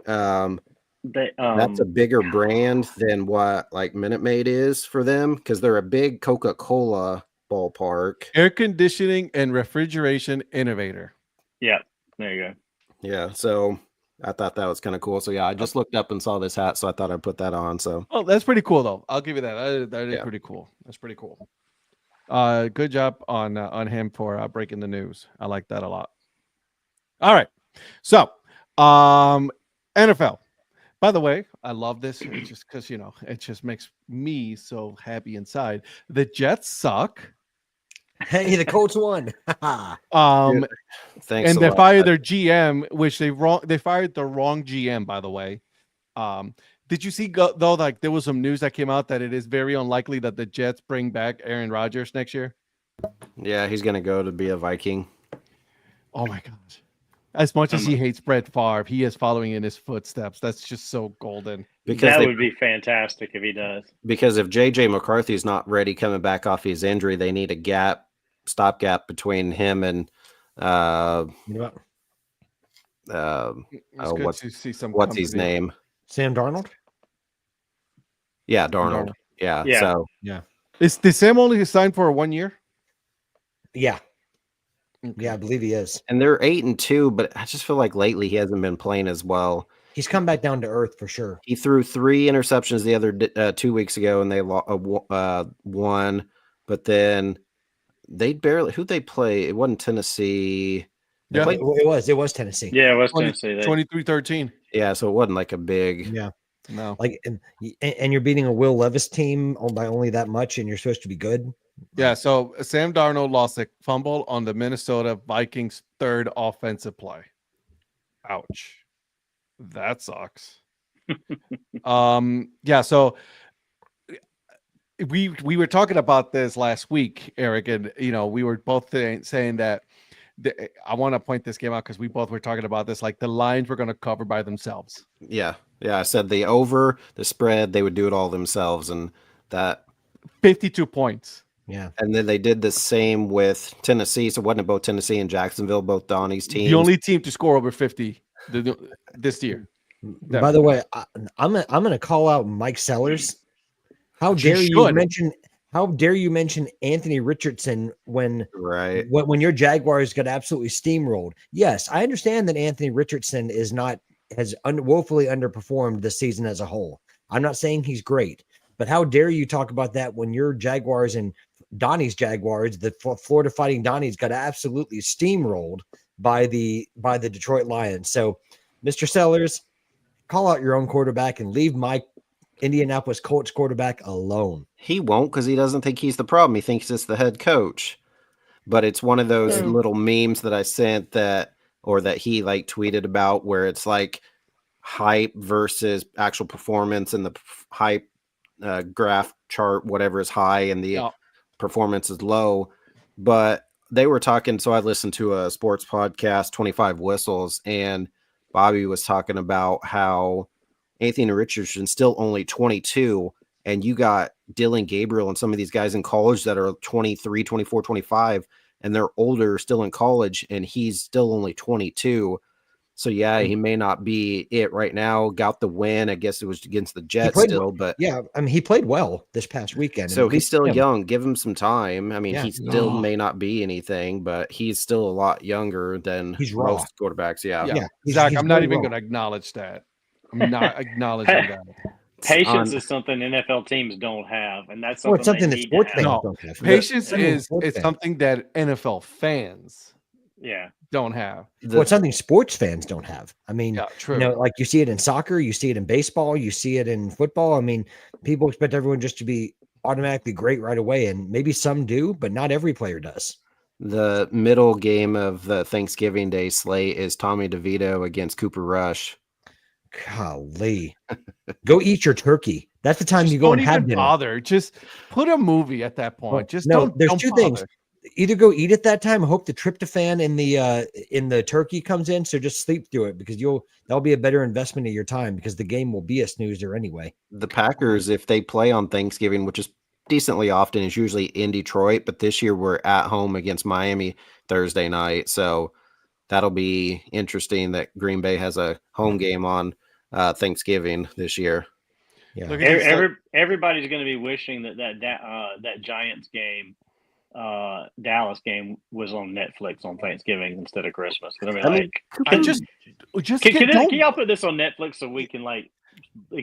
that's a bigger brand than what like Minute Maid is for them because they're a big Coca-Cola ballpark. Air conditioning and refrigeration innovator. Yeah, there you go. Yeah, so I thought that was kind of cool. So yeah, I just looked up and saw this hat, so I thought I'd put that on. So that's pretty cool, though. I'll give you that. That is pretty cool. That's pretty cool. Good job on him for breaking the news. I like that a lot. All right, so NFL. By the way, I love this just because it just makes me so happy inside. The Jets suck. Hey, the Colts won. Thanks. And they fired their GM, which they fired the wrong GM, by the way. Did you see though? Like there was some news that came out that it is very unlikely that the Jets bring back Aaron Rodgers next year. Yeah, he's gonna go to be a Viking. Oh my gosh! As much as he hates Brett Favre, he is following in his footsteps. That's just so golden. Because that would be fantastic if he does. Because if JJ McCarthy's not ready coming back off his injury, they need a stopgap between him and what's his name? Sam Darnold? Yeah, Darnold. Yeah. So yeah. Is Sam only signed for 1 year? Yeah. Okay. Yeah, I believe he is. And they're 8-2, but I just feel like lately he hasn't been playing as well. He's come back down to earth for sure. He threw 3 interceptions the other 2 weeks ago, and they won. But then they barely. Who'd they play? It wasn't Tennessee. Yeah, it was Tennessee. Yeah, it was Tennessee. 23-13. Yeah, so it wasn't like a big. Yeah. No. Like, and you're beating a Will Levis team by only that much, and you're supposed to be good. Yeah, so Sam Darnold lost a fumble on the Minnesota Vikings' third offensive play. Ouch. That sucks. Yeah, so we were talking about this last week, Eric, and we were both saying that I want to point this game out because we both were talking about this, like the lines were going to cover by themselves. Yeah. I said the over, the spread, they would do it all themselves, and that 52 points. Yeah. And then they did the same with Tennessee. So wasn't it both Tennessee and Jacksonville, both Donnie's teams? The only team to score over 50 this year. Definitely. By the way, I'm going to call out Mike Sellers. How dare you mention How dare you mention Anthony Richardson when Right. when your Jaguars got absolutely steamrolled? Yes, I understand that Anthony Richardson has woefully underperformed this season as a whole. I'm not saying he's great, but how dare you talk about that when your Jaguars and Donnie's Jaguars, the Florida Fighting Donnies, got absolutely steamrolled by the Detroit Lions. So, Mr. Sellers, call out your own quarterback and leave my Indianapolis Colts quarterback alone. He won't because he doesn't think he's the problem. He thinks it's the head coach. But it's one of those little memes that I sent that he like tweeted about where it's like hype versus actual performance, and the hype graph chart, whatever, is high and the performance is low. But they were talking, so I listened to a sports podcast, 25 Whistles, and Bobby was talking about how Anthony Richardson's still only 22, and you got Dylan Gabriel and some of these guys in college that are 23, 24, 25, and they're older, still in college, and he's still only 22. So, yeah, he may not be it right now. Got the win. I guess it was against the Jets still. But yeah, I mean, he played well this past weekend. So he's still young. Give him some time. I mean, he still may not be anything, but he's still a lot younger than most quarterbacks. Yeah. Zach, I'm not even going to acknowledge that. I'm not acknowledging that. Patience is something NFL teams don't have, and that's something that sports fans don't have. Patience is something that NFL fans don't have. Well, it's something sports fans don't have. I mean, true. Like you see it in soccer, you see it in baseball, you see it in football. I mean, people expect everyone just to be automatically great right away, and maybe some do, but not every player does. The middle game of the Thanksgiving Day slate is Tommy DeVito against Cooper Rush. Golly, go eat your turkey. That's the time you go and have dinner. Bother. Just put a movie at that point. There's two things. Either go eat at that time. Hope the tryptophan in the turkey comes in. So just sleep through it because that'll be a better investment of your time because the game will be a snoozer anyway. The Packers, if they play on Thanksgiving, which is decently often, is usually in Detroit, but this year we're at home against Miami Thursday night. So that'll be interesting that Green Bay has a home game on Thanksgiving this year. Yeah. Everybody's going to be wishing that Giants game, Dallas game, was on Netflix on Thanksgiving instead of Christmas. Can y'all put this on Netflix so we can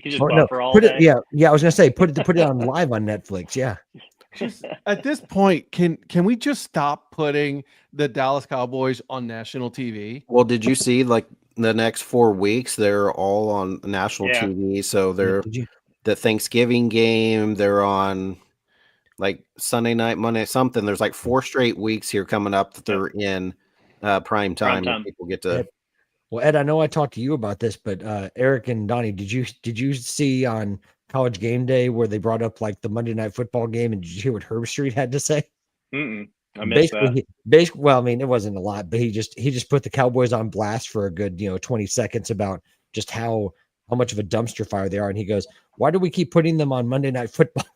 just buffer all day? Yeah. I was going to say put it on live on Netflix. Yeah. Just at this point, can we just stop putting the Dallas Cowboys on national TV? Well, did you see the next 4 weeks they're all on national TV? So they're the Thanksgiving game, they're on Sunday night, Monday, something. There's 4 straight weeks here coming up that they're in prime time. People get to. Well, Ed, I know I talked to you about this, but Eric and Donnie, did you see on College Game Day where they brought up the Monday Night Football game, and did you hear what Herb Street had to say? I missed that. Well, I mean, it wasn't a lot, but he just put the Cowboys on blast for a good 20 seconds about just how much of a dumpster fire they are, and he goes, "Why do we keep putting them on Monday Night Football?"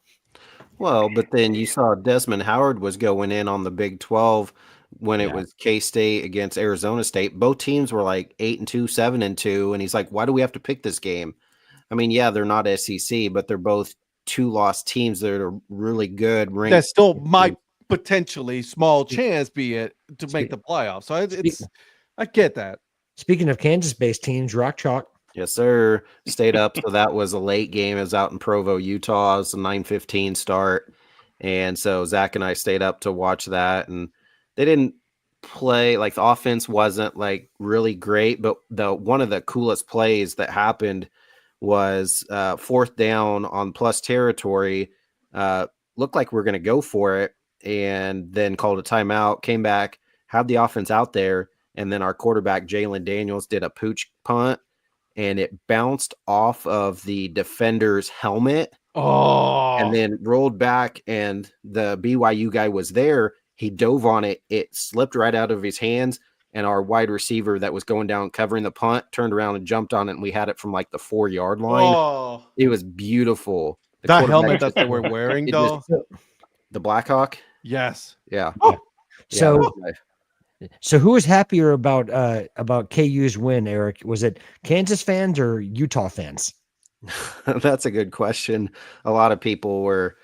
Well, but then you saw Desmond Howard was going in on the Big 12 when it was K-State against Arizona State. Both teams were 8-2, 7-2, and he's like, "Why do we have to pick this game?" I mean, yeah, they're not SEC, but they're both 2-loss teams that are really good. That still might potentially small chance be it to make the playoffs. So I get that. Speaking of Kansas-based teams, Rock Chalk. Yes, sir. Stayed up. So that was a late game. It was out in Provo, Utah. It's a 9:15 start. And so Zach and I stayed up to watch that. And they didn't play, the offense wasn't really great. But one of the coolest plays that happened was 4th down on plus territory. Looked like we're going to go for it. And then called a timeout, came back, had the offense out there. And then our quarterback, Jalen Daniels, did a pooch punt. And it bounced off of the defender's helmet and then rolled back, and the BYU guy was there. He dove on it. It slipped right out of his hands, and our wide receiver that was going down covering the punt turned around and jumped on it, and we had it from the 4-yard line. It was beautiful. That helmet that they were wearing, though? The Blackhawk? Yes. Yeah. So who was happier about KU's win, Eric? Was it Kansas fans or Utah fans? That's a good question. A lot of people were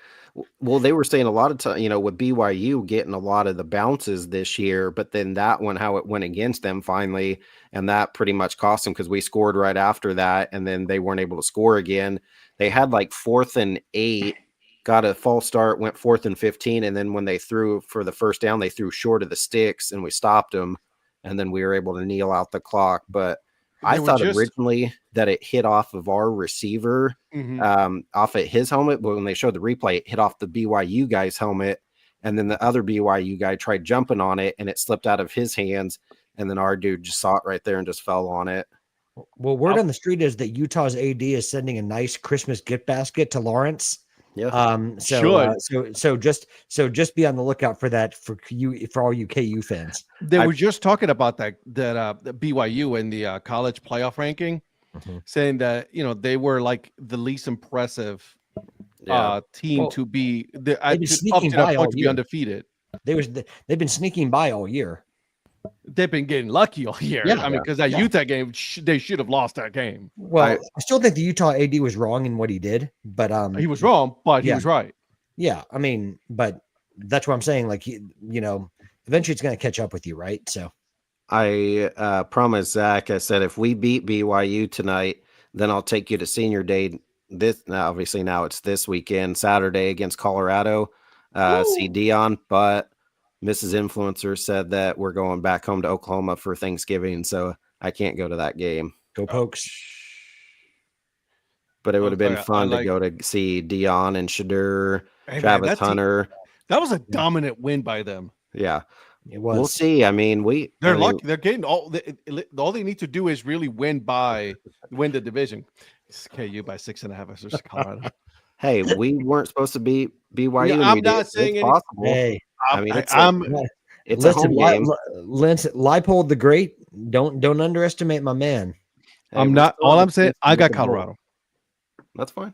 Well, they were saying a lot of time, with BYU getting a lot of the bounces this year, but then that one, how it went against them finally, and that pretty much cost them because we scored right after that, and then they weren't able to score again. They had like 4th and 8, got a false start, went 4th and 15, and then when they threw for the first down, they threw short of the sticks, and we stopped them, and then we were able to kneel out the clock. But I thought originally that it hit off of our receiver, off at his helmet, but when they showed the replay, it hit off the BYU guy's helmet, and then the other BYU guy tried jumping on it, and it slipped out of his hands, and then our dude just saw it right there and just fell on it. Well, word on the street is that Utah's AD is sending a nice Christmas gift basket to Lawrence. Yeah. So just be on the lookout for that for all you KU fans. They were just talking about that the BYU in the college playoff ranking, saying that they were like the least impressive team to be up to that point to be undefeated. They've been sneaking by all year. They've been getting lucky all year. I mean, because that Utah game, they should have lost that game. Well, I still think the Utah AD was wrong in what he did, but he was wrong, but he was right. Yeah, I mean, but that's what I'm saying. Like, eventually it's going to catch up with you, right? So, I promised Zach. I said if we beat BYU tonight, then I'll take you to senior day. Obviously now it's this weekend, Saturday against Colorado. See Dion, but Mrs. Influencer said that we're going back home to Oklahoma for Thanksgiving, so I can't go to that game. Go Pokes. But it would have been fun to go to see Dion and Shadur, Travis Hunter. That was a dominant win by them. Yeah. It was. We'll see. I mean, they're lucky. They're getting all they need to do is really win the division. It's KU by 6.5 versus Colorado. Hey, we weren't supposed to beat BYU. I'm not saying it's possible. Hey, I mean, it's a home game. Leipold the Great. Don't underestimate my man. Hey, I'm not. All I'm saying, I got Colorado. That's fine.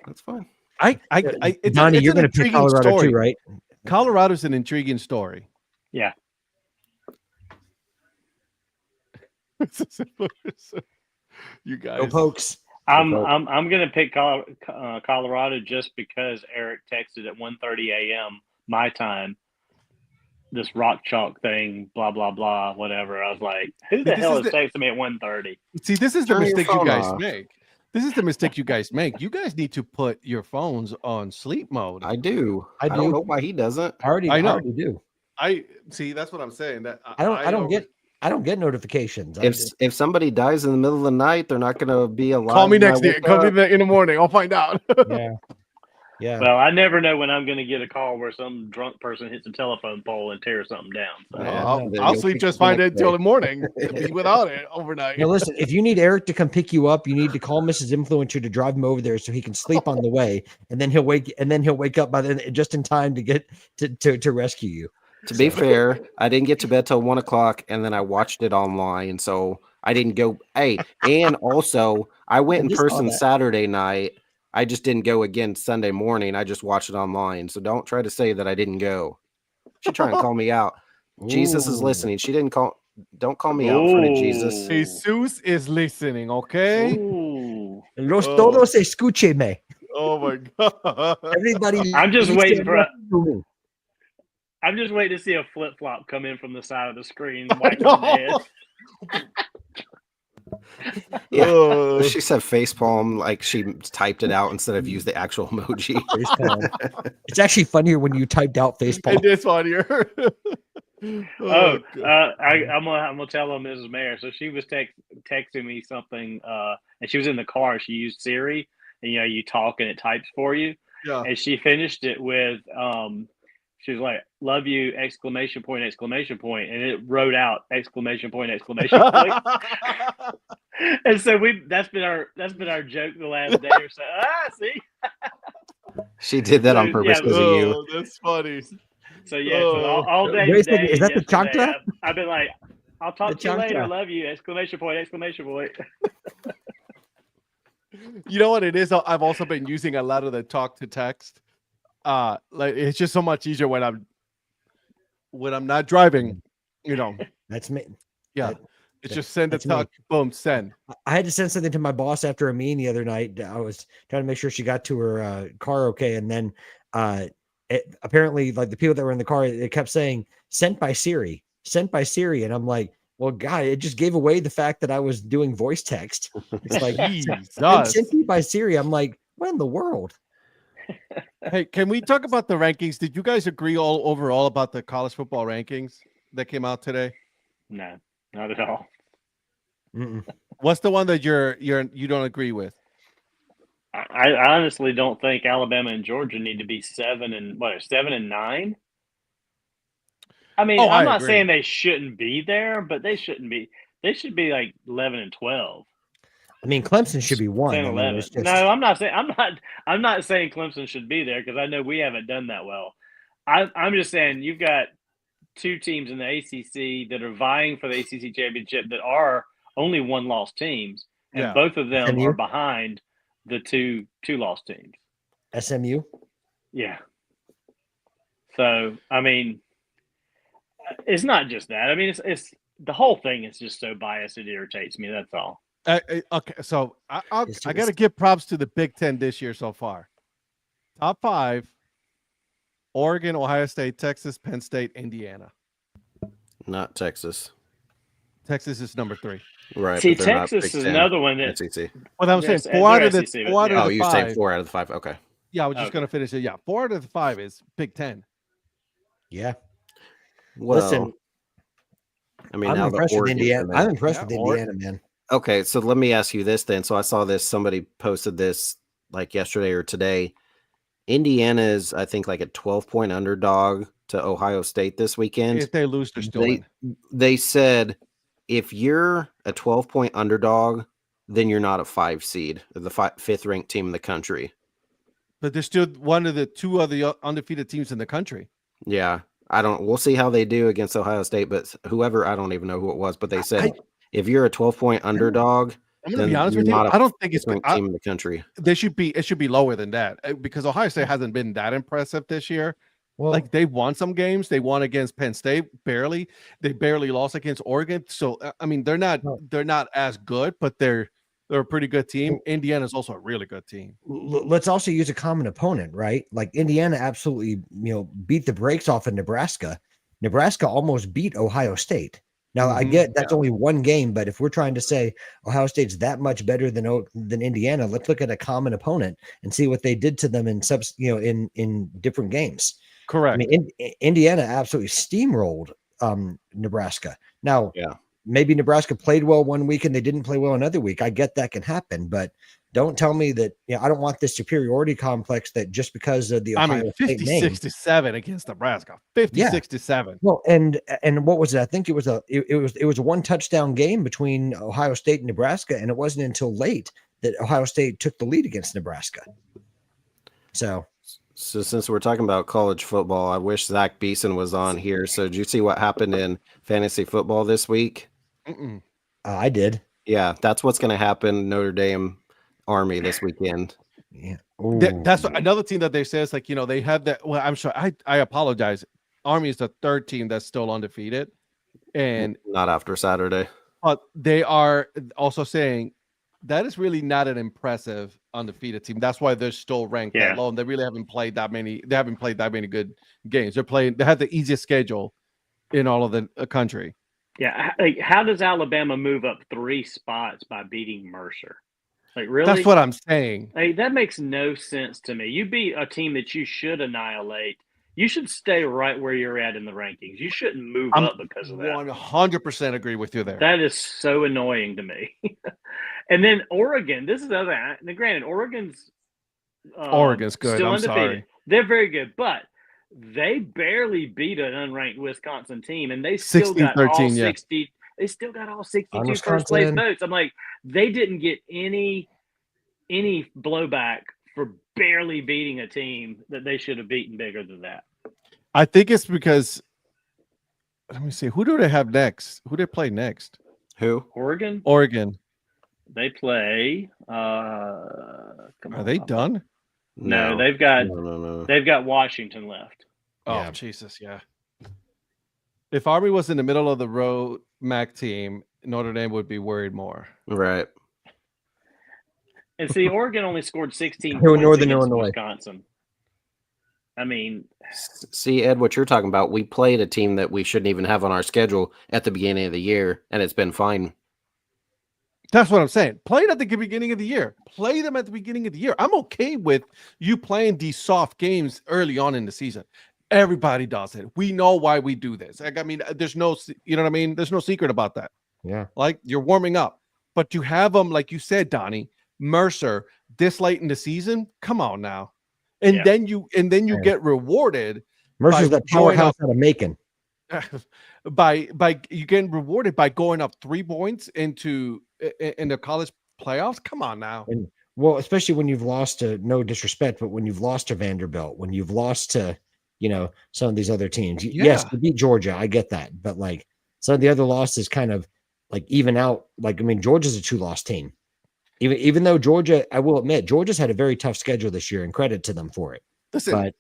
That's fine. Donnie, you're going to pick Colorado too, right? Colorado's an intriguing story. Yeah. You guys. Go Pokes. I'm going to pick Colorado just because Eric texted at 1:30 a.m. my time. This rock chalk thing, blah blah blah, whatever. I was like, "Who the hell is texting me at 1:30?" See, this is the mistake you guys make. This is the mistake you guys make. You guys need to put your phones on sleep mode. I do. I don't know why he doesn't. I already do. I see. That's what I'm saying. That I don't get notifications. If somebody dies in the middle of the night, they're not going to be alive. Call me next day. Call me in the morning. I'll find out. Yeah. Well, I never know when I'm going to get a call where some drunk person hits a telephone pole and tears something down. So. I'll sleep just fine until the morning without it overnight. Now listen, if you need Eric to come pick you up, you need to call Mrs. Influencer to drive him over there so he can sleep on the way, and then he'll wake up by then just in time to get to rescue you. To be fair, I didn't get to bed till 1 o'clock, and then I watched it online, so I didn't go. Hey, and also I went in person Saturday night. I just didn't go again Sunday morning. I just watched it online. So don't try to say that I didn't go. She trying to call me out. Jesus is listening. She didn't call. Don't call me out for Jesus. Jesus is listening. Okay. Los todos escúcheme. Oh my God. Everybody. I'm just waiting to see a flip flop come in from the side of the screen. Yeah, she said facepalm like she typed it out instead of use the actual emoji. It's actually funnier when you typed out facepalm. It is funnier. I'm gonna tell her, Mrs. Mayor. So she was texting me something, and she was in the car. She used Siri, and you talk and it types for you. Yeah. And she finished it with she was like, "Love you!" ! And it wrote out ! And so that's been our joke the last day or so. See, she did that on purpose because of you. That's funny. So all day. Wait, today, is that the chancla? I've been like, "I'll talk to you later. Love you!" ! You know what it is? I've also been using a lot of the talk to text. Like it's just so much easier when I'm not driving, That's me. Yeah. It's just send a That's me. tuck, boom, send. I had to send something to my boss after a meeting the other night. I was trying to make sure she got to her car okay, and then apparently, like the people that were in the car, they kept saying "sent by Siri," and I'm like, "Well, God, it just gave away the fact that I was doing voice text." It's like Jesus. sent me by Siri. I'm like, what in the world? Hey, can we talk about the rankings? Did you guys agree all overall about the college football rankings that came out today? No, not at all. Mm-mm. What's the one that you don't agree with? I honestly don't think Alabama and Georgia need to be 7 and 9. I mean, I'm I not agree. saying they shouldn't be there, but they shouldn't be. They should be like 11 and 12. I mean, Clemson should be 1. 10, I mean, 11. it's just, No, I'm not saying Clemson should be there because I know we haven't done that well. I'm just saying you've got 2 teams in the ACC that are vying for the ACC championship that are only 1-loss teams, and Yeah. both of them SMU? are behind the two-loss teams. SMU. Yeah. So I mean, it's not just that. I mean, it's the whole thing is just so biased it irritates me. That's all. Okay, so I got to just- give props to the Big Ten this year so far. Top 5: Oregon, Ohio State, Texas, Penn State, Indiana. Not Texas. Texas is number 3. Right. See, but they're not Texas Big is 10 another one that SEC. Well, I'm saying Yes, 4 out they're of the SEC, but 4 out yeah. of Oh, the you're 5. saying 4 out of the 5. Okay. Yeah, I was just Okay. going to finish it. Yeah, 4 out of the 5 is Big Ten. Yeah. Well, Listen, I mean, I'm now impressed the with Oregon's Indiana. in there. I'm impressed Yeah, with Indiana, man. Okay, so let me ask you this then. So I saw this, somebody posted this like yesterday or today. Indiana is, I think, like a 12-point underdog to Ohio State this weekend. If they lose, they're still in. They said if you're a 12-point underdog, then you're not a 5 seed, the 5th ranked team in the country. But they're still one of the 2 of the undefeated teams in the country. Yeah, we'll see how they do against Ohio State, but whoever, I don't even know who it was, but they said if you're a 12-point underdog, I'm going to then be honest you're with you. not a I don't think it's 5th ranked team in the country. it should be lower than that because Ohio State hasn't been that impressive this year. Well, Like they won some games. They won against Penn State barely. They barely lost against Oregon. So I mean, they're not as good, but they're a pretty good team. Indiana's also a really good team. let's also use a common opponent, right? Like Indiana absolutely, beat the brakes off of Nebraska. Nebraska almost beat Ohio State. Now I get that's only one game, but if we're trying to say Ohio State's that much better than Indiana, let's look at a common opponent and see what they did to them in different games. Correct. I mean, Indiana absolutely steamrolled Nebraska. Now, maybe Nebraska played well one week and they didn't play well another week. I get that can happen, but don't tell me that. I don't want this superiority complex that just because of the Ohio State name. 56-7 against Nebraska. 56-7. Well, and what was it? I think it was a 1 touchdown game between Ohio State and Nebraska, and it wasn't until late that Ohio State took the lead against Nebraska. So since we're talking about college football, I wish Zach Beeson was on here. So did you see what happened in fantasy football this week? I did. Yeah, that's what's going to happen. Notre Dame Army this weekend. Yeah, that's another team that they say is like they have that. Well, I'm sure. I apologize. Army is the 3rd team that's still undefeated, and not after Saturday. But they are also saying that is really not an impressive undefeated team. That's why they're still ranked that low, and they really haven't played that many. They haven't played that many good games. They have the easiest schedule in all of the country. Yeah, like how does Alabama move up 3 spots by beating Mercer? Like really? That's what I'm saying. Like that makes no sense to me. You beat a team that you should annihilate. You should stay right where you're at in the rankings. You shouldn't move up because of that. 100% agree with you there. That is so annoying to me. And then Oregon. This is the other. Now, granted, Oregon's good. Still I'm undefeated. sorry. They're very good, but they barely beat an unranked Wisconsin team, and they still got all 60. They still got all 62 first place votes. I'm like, they didn't get any blowback for barely beating a team that they should have beaten bigger than that. I think it's because, let me see, who do they have next? Who do they play next? Who? Oregon. They play. Are they done? No, they've got Washington left. Oh, yeah. Jesus, yeah. If Army was in the middle of the road MAC team Notre Dame would be worried more. Right. And see, Oregon only scored 16 Who, points Northern against Illinois. Wisconsin. I mean, See, Ed, what you're talking about, we played a team that we shouldn't even have on our schedule at the beginning of the year, and it's been fine. That's what I'm saying. Play it at the beginning of the year. Play them at the beginning of the year. I'm okay with you playing these soft games early on in the season. Everybody does it. We know why we do this. Like, I mean, there's no, you know what I mean? There's no secret about that. Yeah. Like, you're warming up, but you have them, like you said, Donnie, Mercer, this late in the season. Come on now. And Yeah. then you get rewarded Mercer's by that powerhouse out of Macon. by you getting rewarded by going up 3 points in the college playoffs. Come on now. And well, especially when you've lost to, no disrespect, but when you've lost to Vanderbilt, when you've lost to, some of these other teams. Yes, you beat Georgia. I get that. But like some of the other losses kind of like even out. Like, I mean, Georgia's a 2-loss team. Even though Georgia, I will admit, Georgia's had a very tough schedule this year, and credit to them for it. Listen,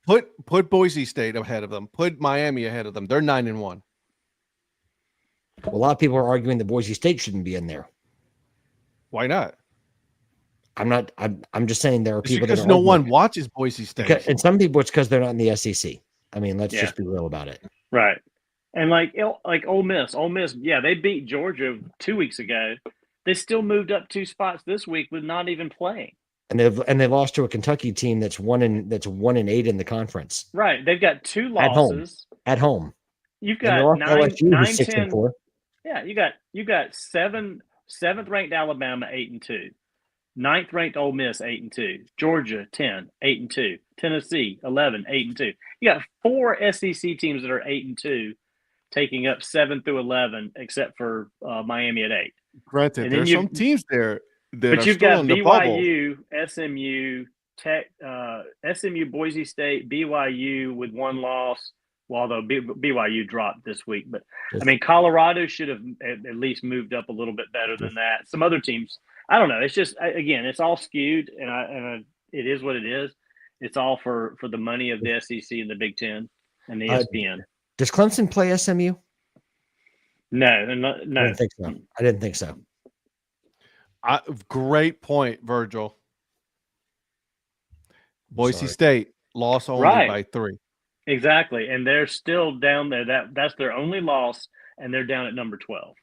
but put Boise State ahead of them. Put Miami ahead of them. They're 9-1. a lot of people are arguing that Boise State shouldn't be in there. Why not? I'm not. I'm just saying there are It's people because that no one watches Boise State. and some people it's because they're not in the SEC. I mean, let's just be real about it. right. And like Ole Miss, yeah, they beat Georgia 2 weeks ago. They still moved up 2 spots this week with not even playing. And they lost to a Kentucky team that's 1-8 in the conference. Right. They've got 2 losses At home. You've And got LSU, nine, who's 10. 6-4. Yeah, you got seventh ranked Alabama 8-2, 9th ranked Ole Miss 8-2, Georgia 10 8-2, Tennessee 11 8-2. You got 4 SEC teams that are 8-2, taking up 7 through 11, except for Miami at 8. Granted, And then there's some teams there that But are you've still got in the bubble. BYU, SMU, Tech, SMU, Boise State, BYU with 1 loss. Well, although BYU dropped this week, but I mean, Colorado should have at least moved up a little bit better than that. Some other teams, I don't know. It's just, again, it's all skewed, and it is what it is. It's all for the money of the SEC and the Big Ten and the ESPN. Does Clemson play SMU? No. I didn't think so. Great point, Virgil. Boise Sorry. State lost only by 3. Exactly, and they're still down there. That's their only loss, and they're down at number 12.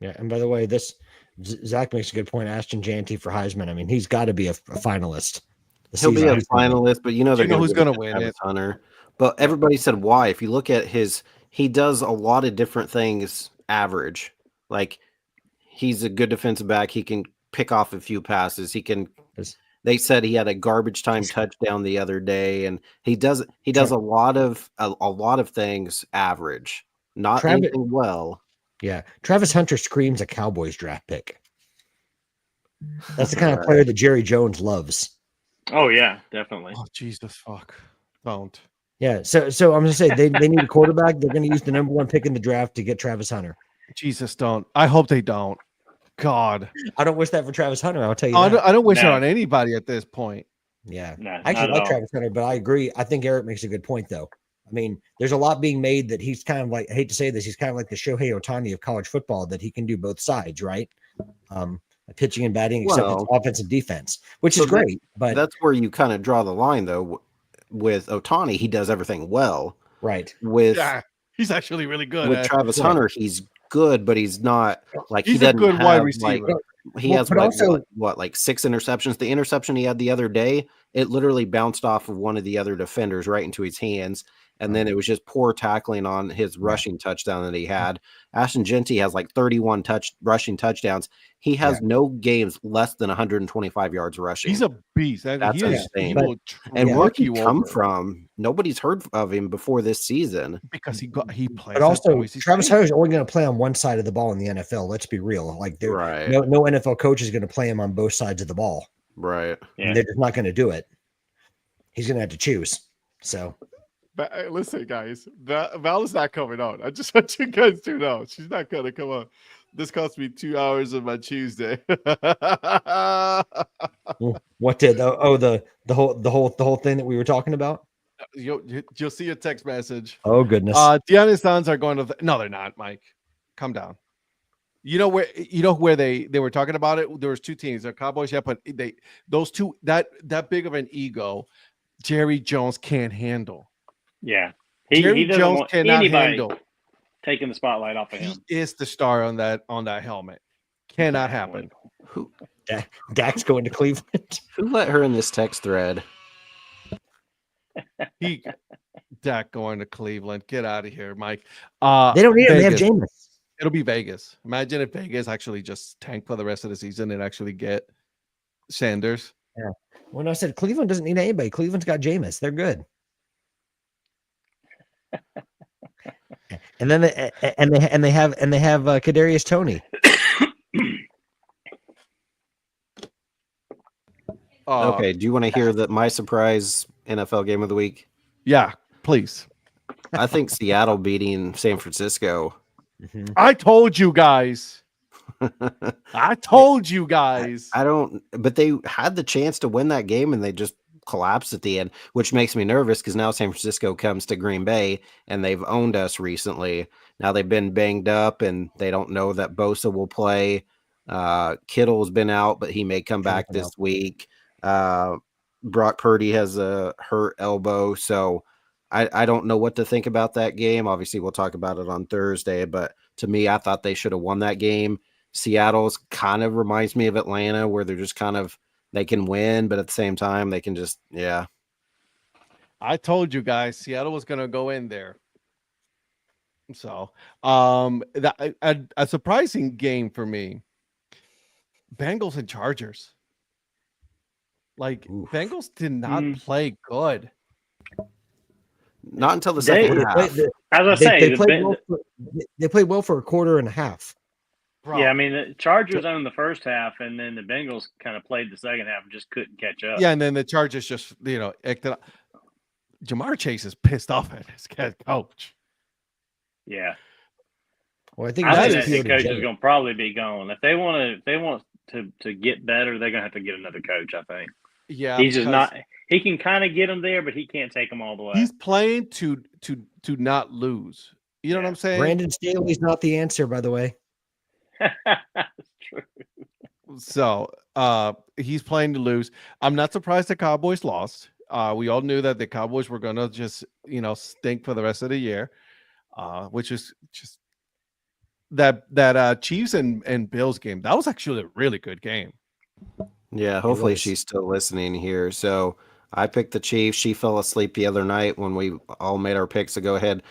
Yeah, and by the way, Zach makes a good point. Ashton Janty for Heisman. I mean, he's got to be a finalist. He'll be a finalist, but they're who's going to win it? Hunter. But everybody said why. If you look at he does a lot of different things average. Like, he's a good defensive back. He can pick off a few passes. He can. They said he had a garbage time touchdown the other day, and he does a lot of things average, not anything well. Yeah, Travis Hunter screams a Cowboys draft pick. That's the kind of player that Jerry Jones loves. Oh yeah, definitely. Oh Jesus, fuck! Don't. Yeah, so I'm gonna say they need a quarterback. They're gonna use the number 1 pick in the draft to get Travis Hunter. Jesus, don't. I hope they don't. God, I don't wish that for Travis Hunter. I'll tell you. I don't wish it on anybody at this point. Yeah, no, I actually like Travis Hunter, but I agree. I think Eric makes a good point, though. I mean, there's a lot being made that he's kind of like. I hate to say this, he's kind of like the Shohei Ohtani of college football, that he can do both sides, right? Pitching and batting, except it's offense and defense, which is great. But that's where you kind of draw the line, though. With Ohtani, he does everything well, right? He's actually really good. With Travis Hunter, he's good, but he's not like he's a good wide receiver. He has like 6 interceptions. The interception he had the other day, it literally bounced off of one of the other defenders right into his hands. And then it was just poor tackling on his rushing touchdown that he had. Ashton Genty has like 31 rushing touchdowns. He has no games less than 125 yards rushing. He's a beast. That's insane. And where he come from, nobody's heard of him before this season. Because he plays. But also, Travis Hunter is only going to play on one side of the ball in the NFL. Let's be real. Like, no NFL coach is going to play him on both sides of the ball. Right. Yeah. They're just not going to do it. He's going to have to choose. So. But listen, guys, Val is not coming on. I just want you guys to know she's not going to come on. This cost me 2 hours of my Tuesday. What did the whole thing that we were talking about? You'll see a text message. Oh goodness. Deanna's sons are going to. No, they're not, Mike. Calm down. You know where they were talking about it. There was two teams, the Cowboys. Yeah, but those two that big of an ego, Jerry Jones can't handle. Yeah, Jerry he doesn't Jones want cannot anybody handle. taking the spotlight off of He him. is the star on that helmet. Cannot happen. Who Dak's going to Cleveland. who let her in this text thread? Dak going to Cleveland. Get out of here, Mike. They don't need him. They have Vegas. Jameis. It'll be Vegas. Imagine if Vegas actually just tank for the rest of the season and actually get Sanders. Yeah. When I said Cleveland doesn't need anybody, Cleveland's got Jameis. They're good. And then they have Kadarius Toney. Okay, do you want to hear my surprise NFL game of the week? Yeah, please. I think Seattle beating San Francisco. Mm-hmm. I told you guys. I told you guys. But they had the chance to win that game and they just collapsed at the end, which makes me nervous because now San Francisco comes to Green Bay and they've owned us recently. Now they've been banged up and they don't know that Bosa will play. Kittle's been out, but he may come back this week. Brock Purdy has a hurt elbow, so I don't know what to think about that game. Obviously, we'll talk about it on Thursday, but to me, I thought they should have won that game. Seattle's kind of reminds me of Atlanta, where they're just kind of, they can win, but at the same time, they can just, yeah. I told you guys Seattle was going to go in there. So, a surprising game for me. Bengals and Chargers. Like, Oof. Bengals did not play good. Not until the second half. They played well for a quarter and a half. Bro. Yeah, I mean, the Chargers owned the first half, and then the Bengals kind of played the second half and just couldn't catch up. Yeah, and then the Chargers just, acted up. Jamar Chase is pissed off at his head coach. Yeah. Well, I think that head coach is going to probably be gone. If they want to get better, they're going to have to get another coach, I think. Yeah. He's just not – he can kind of get them there, but he can't take them all the way. He's playing to not lose. You know what I'm saying? Brandon Staley's not the answer, by the way. That's true. So he's playing to lose. I'm not surprised the Cowboys lost. We all knew that the Cowboys were gonna just stink for the rest of the year, which is just that Chiefs and Bills game. That was actually a really good game. Yeah, hopefully she's still listening here. So I picked the Chiefs. She fell asleep the other night when we all made our picks. So go ahead.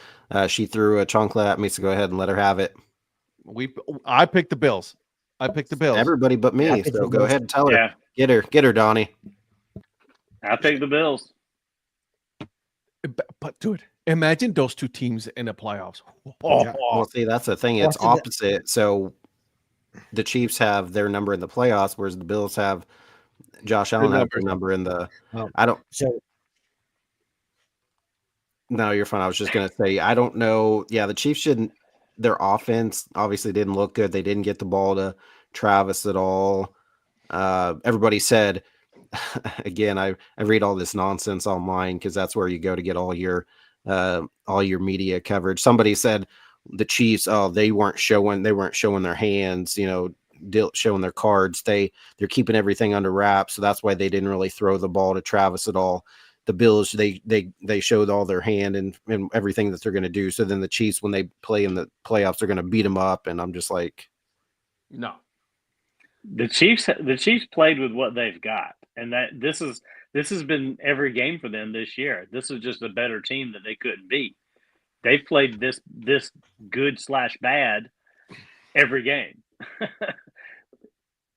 She threw a chancla at me, so go ahead and let her have it. I picked the Bills. Everybody but me. So go ahead and tell her. Yeah. Get her, Donnie. I picked the Bills. But dude, imagine those two teams in the playoffs. Well, see, that's the thing. It's opposite. So the Chiefs have their number in the playoffs, whereas the Bills have Josh Allen have their number in the. No, you're fine. I was just gonna say I don't know. Yeah, the Chiefs shouldn't. Their offense obviously didn't look good. They didn't get the ball to Travis at all. Everybody said, again, I read all this nonsense online because that's where you go to get all your media coverage. Somebody said the Chiefs, they weren't showing their hands, showing their cards. They're keeping everything under wraps, so that's why they didn't really throw the ball to Travis at all. The Bills, they showed all their hand and everything that they're going to do. So then the Chiefs, when they play in the playoffs, they're going to beat them up. And I'm just like, no. The Chiefs played with what they've got, and that this has been every game for them this year. This is just a better team that they couldn't beat. They've played this good/bad every game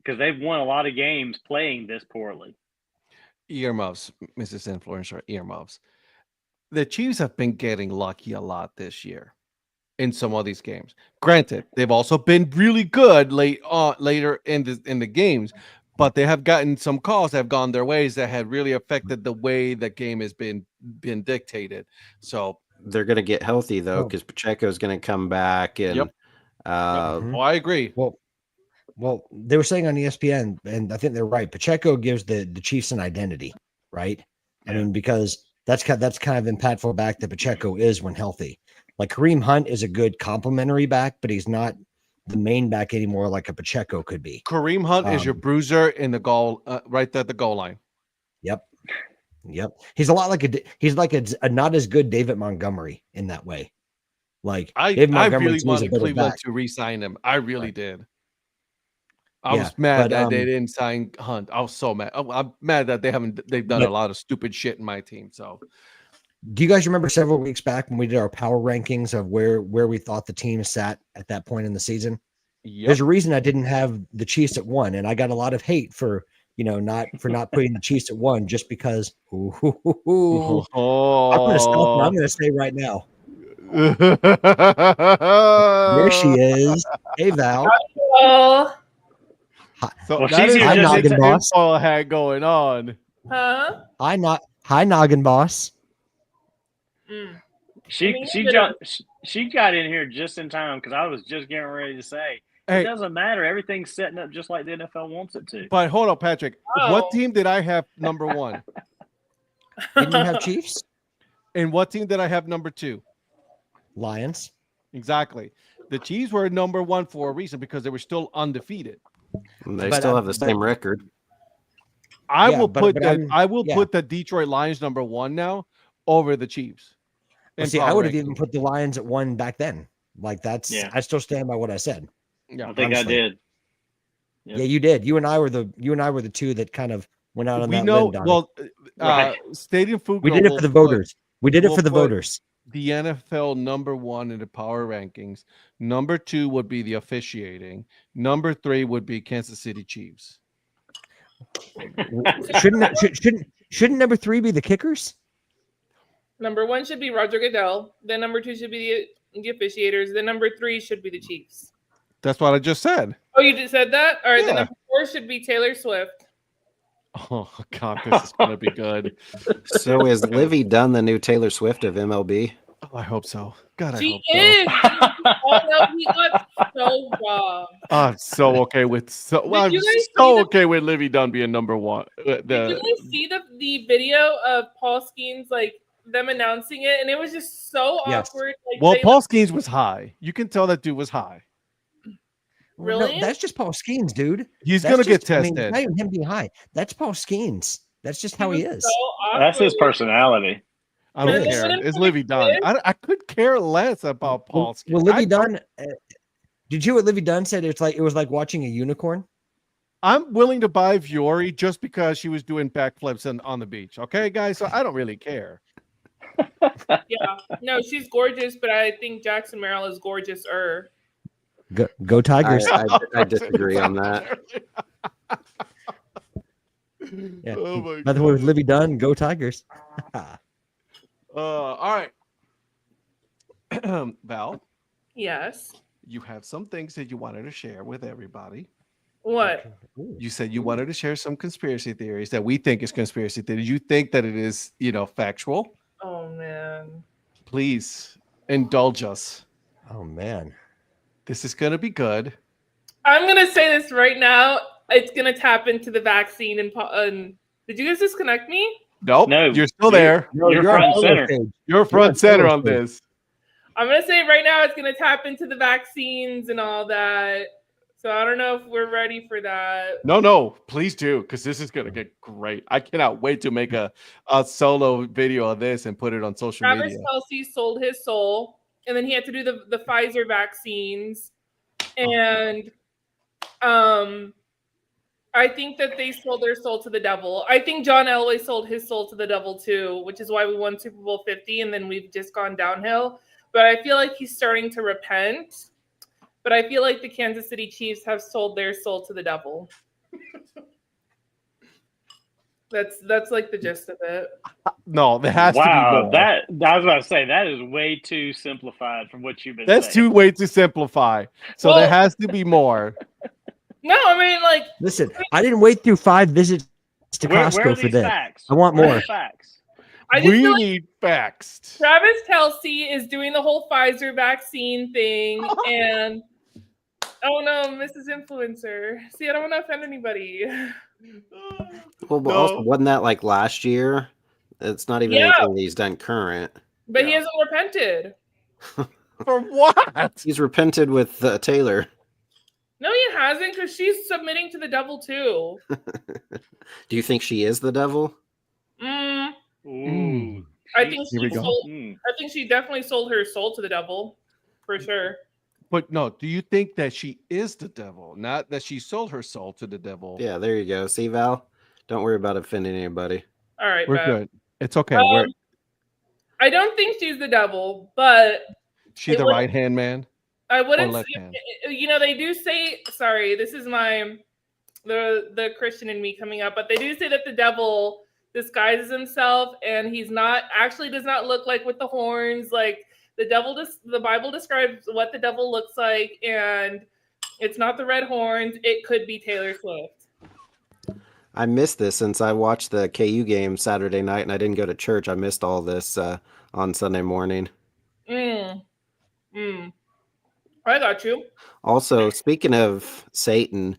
because they've won a lot of games playing this poorly. Earmuffs, Mrs. Influencer, earmuffs. The Chiefs have been getting lucky a lot this year in some of these games. Granted, they've also been really good later in the games, but they have gotten some calls that have gone their ways that had really affected the way the game has been dictated. So they're going to get healthy though, because Pacheco is going to come back, and I agree. Well, they were saying on ESPN, and I think they're right. Pacheco gives the Chiefs an identity, right? I mean, because that's kind of impactful back that Pacheco is when healthy. Like Kareem Hunt is a good complementary back, but he's not the main back anymore, like a Pacheco could be. Kareem Hunt is your bruiser in the goal, right at the goal line. Yep. He's a lot like a not as good David Montgomery in that way. Like I really wanted Cleveland to re-sign him. I really did. I was mad that they didn't sign Hunt. I was so mad. I'm mad that they've done a lot of stupid shit in my team. So, do you guys remember several weeks back when we did our power rankings of where we thought the team sat at that point in the season? Yep. There's a reason I didn't have the Chiefs at 1, and I got a lot of hate for not putting the Chiefs at 1 just because. I'm gonna stop. I'm gonna say right now. There she is. Hey, Val. Oh. So well, she's here just Noggin Boss. I had going on. Huh? Hi, Noggin Boss. She got in here just in time because I was just getting ready to say it doesn't matter. Everything's setting up just like the NFL wants it to. But hold on, Patrick. What team did I have number 1? Didn't you have Chiefs? And what team did I have number 2? Lions. Exactly. The Chiefs were number 1 for a reason because they were still undefeated. And they still have the same record. I will put the Detroit Lions number 1 now over the Chiefs. Well, see, I would have even put the Lions at 1 back then. Like I still stand by what I said. Yeah, I think honestly. I did. Yep. Yeah, you did. You and I were the two that kind of went out on that limb, Donnie. Well, Stadium Food. We did it for the voters. We did it for the voters. The NFL number 1 in the power rankings. Number 2 would be the officiating. Number 3 would be Kansas City Chiefs. Shouldn't number 3 be the kickers? Number 1 should be Roger Goodell. Then number 2 should be the officiators. Then number 3 should be the Chiefs. That's what I just said. Oh, you just said that? All right. Then number 4 should be Taylor Swift. Oh God, this is gonna be good. So is Livy Dunn the new Taylor Swift of MLB? Oh, I hope so. God, I she hope is. so. Oh no, he got so wrong. I'm so okay with okay with Livy Dunn being number 1. Did you guys see the video of Paul Skeens like them announcing it, and it was just so awkward. Like, Paul Skeens was high. You can tell that dude was high. Really? No, that's just Paul Skeens, dude. He's going to get tested. Not even him being high. That's Paul Skeens. That's just how he is. So that's his personality. I don't care. It's Livy Dunn. I could care less about Paul Skeens. Well, Livy Dunn. Did you hear what Livy Dunn said? It was like watching a unicorn. I'm willing to buy Fiore just because she was doing backflips on the beach. Okay, guys. So I don't really care. Yeah. No, she's gorgeous, but I think Jackson Merrill is gorgeous-er. Go Tigers. I disagree on that. Yeah. Oh by the way, with Livy Dunn, go Tigers. All right. Val? Yes. You have some things that you wanted to share with everybody. What? You said you wanted to share some conspiracy theories that we think is conspiracy theories. You think that it is, factual? Oh, man. Please indulge us. Oh, man. This is going to be good. I'm going to say this right now. It's going to tap into the vaccine. And did you guys disconnect me? Nope. No. You're still there. You're front and center. You're front center on this. I'm going to say right now it's going to tap into the vaccines and all that. So I don't know if we're ready for that. No, please do, because this is going to get great. I cannot wait to make a solo video of this and put it on social media. Travis Kelce sold his soul, and then he had to do the Pfizer vaccines. And I think that they sold their soul to the devil. I think John Elway sold his soul to the devil too, which is why we won Super Bowl 50, and then we've just gone downhill. But I feel like he's starting to repent. But I feel like the Kansas City Chiefs have sold their soul to the devil. That's like the gist of it. No, there has to be more. That I was about to say that is way too simplified from what you've been saying. That's too way to simplify. So there has to be more. No, I mean, like, listen, I didn't wait through 5 visits to Costco for that. Facts? I want more. Facts. We need facts. Travis Kelce is doing the whole Pfizer vaccine thing, and oh no, Mrs. Influencer. See, I don't want to offend anybody. Well, but also, wasn't that like last year? It's not even anything he's done current. But he hasn't repented. For what? He's repented with Taylor. No, he hasn't, because she's submitting to the devil too. Do you think she is the devil? Ooh. I think Here we go. I think she definitely sold her soul to the devil, for sure. But no, do you think that she is the devil, not that she sold her soul to the devil? Yeah, there you go. See, Val? Don't worry about offending anybody. All right, We're bet. good. It's okay. We're I don't think she's the devil, but she the right hand man. I wouldn't. left hand? You know, they do say. Sorry, this is the Christian in me coming up, but they do say that the devil disguises himself, and he's not actually does not look like with the horns. Like the Bible describes what the devil looks like, and it's not the red horns. It could be Taylor Swift. I missed this since I watched the KU game Saturday night and I didn't go to church. I missed all this on Sunday morning. I got you. Also, speaking of Satan,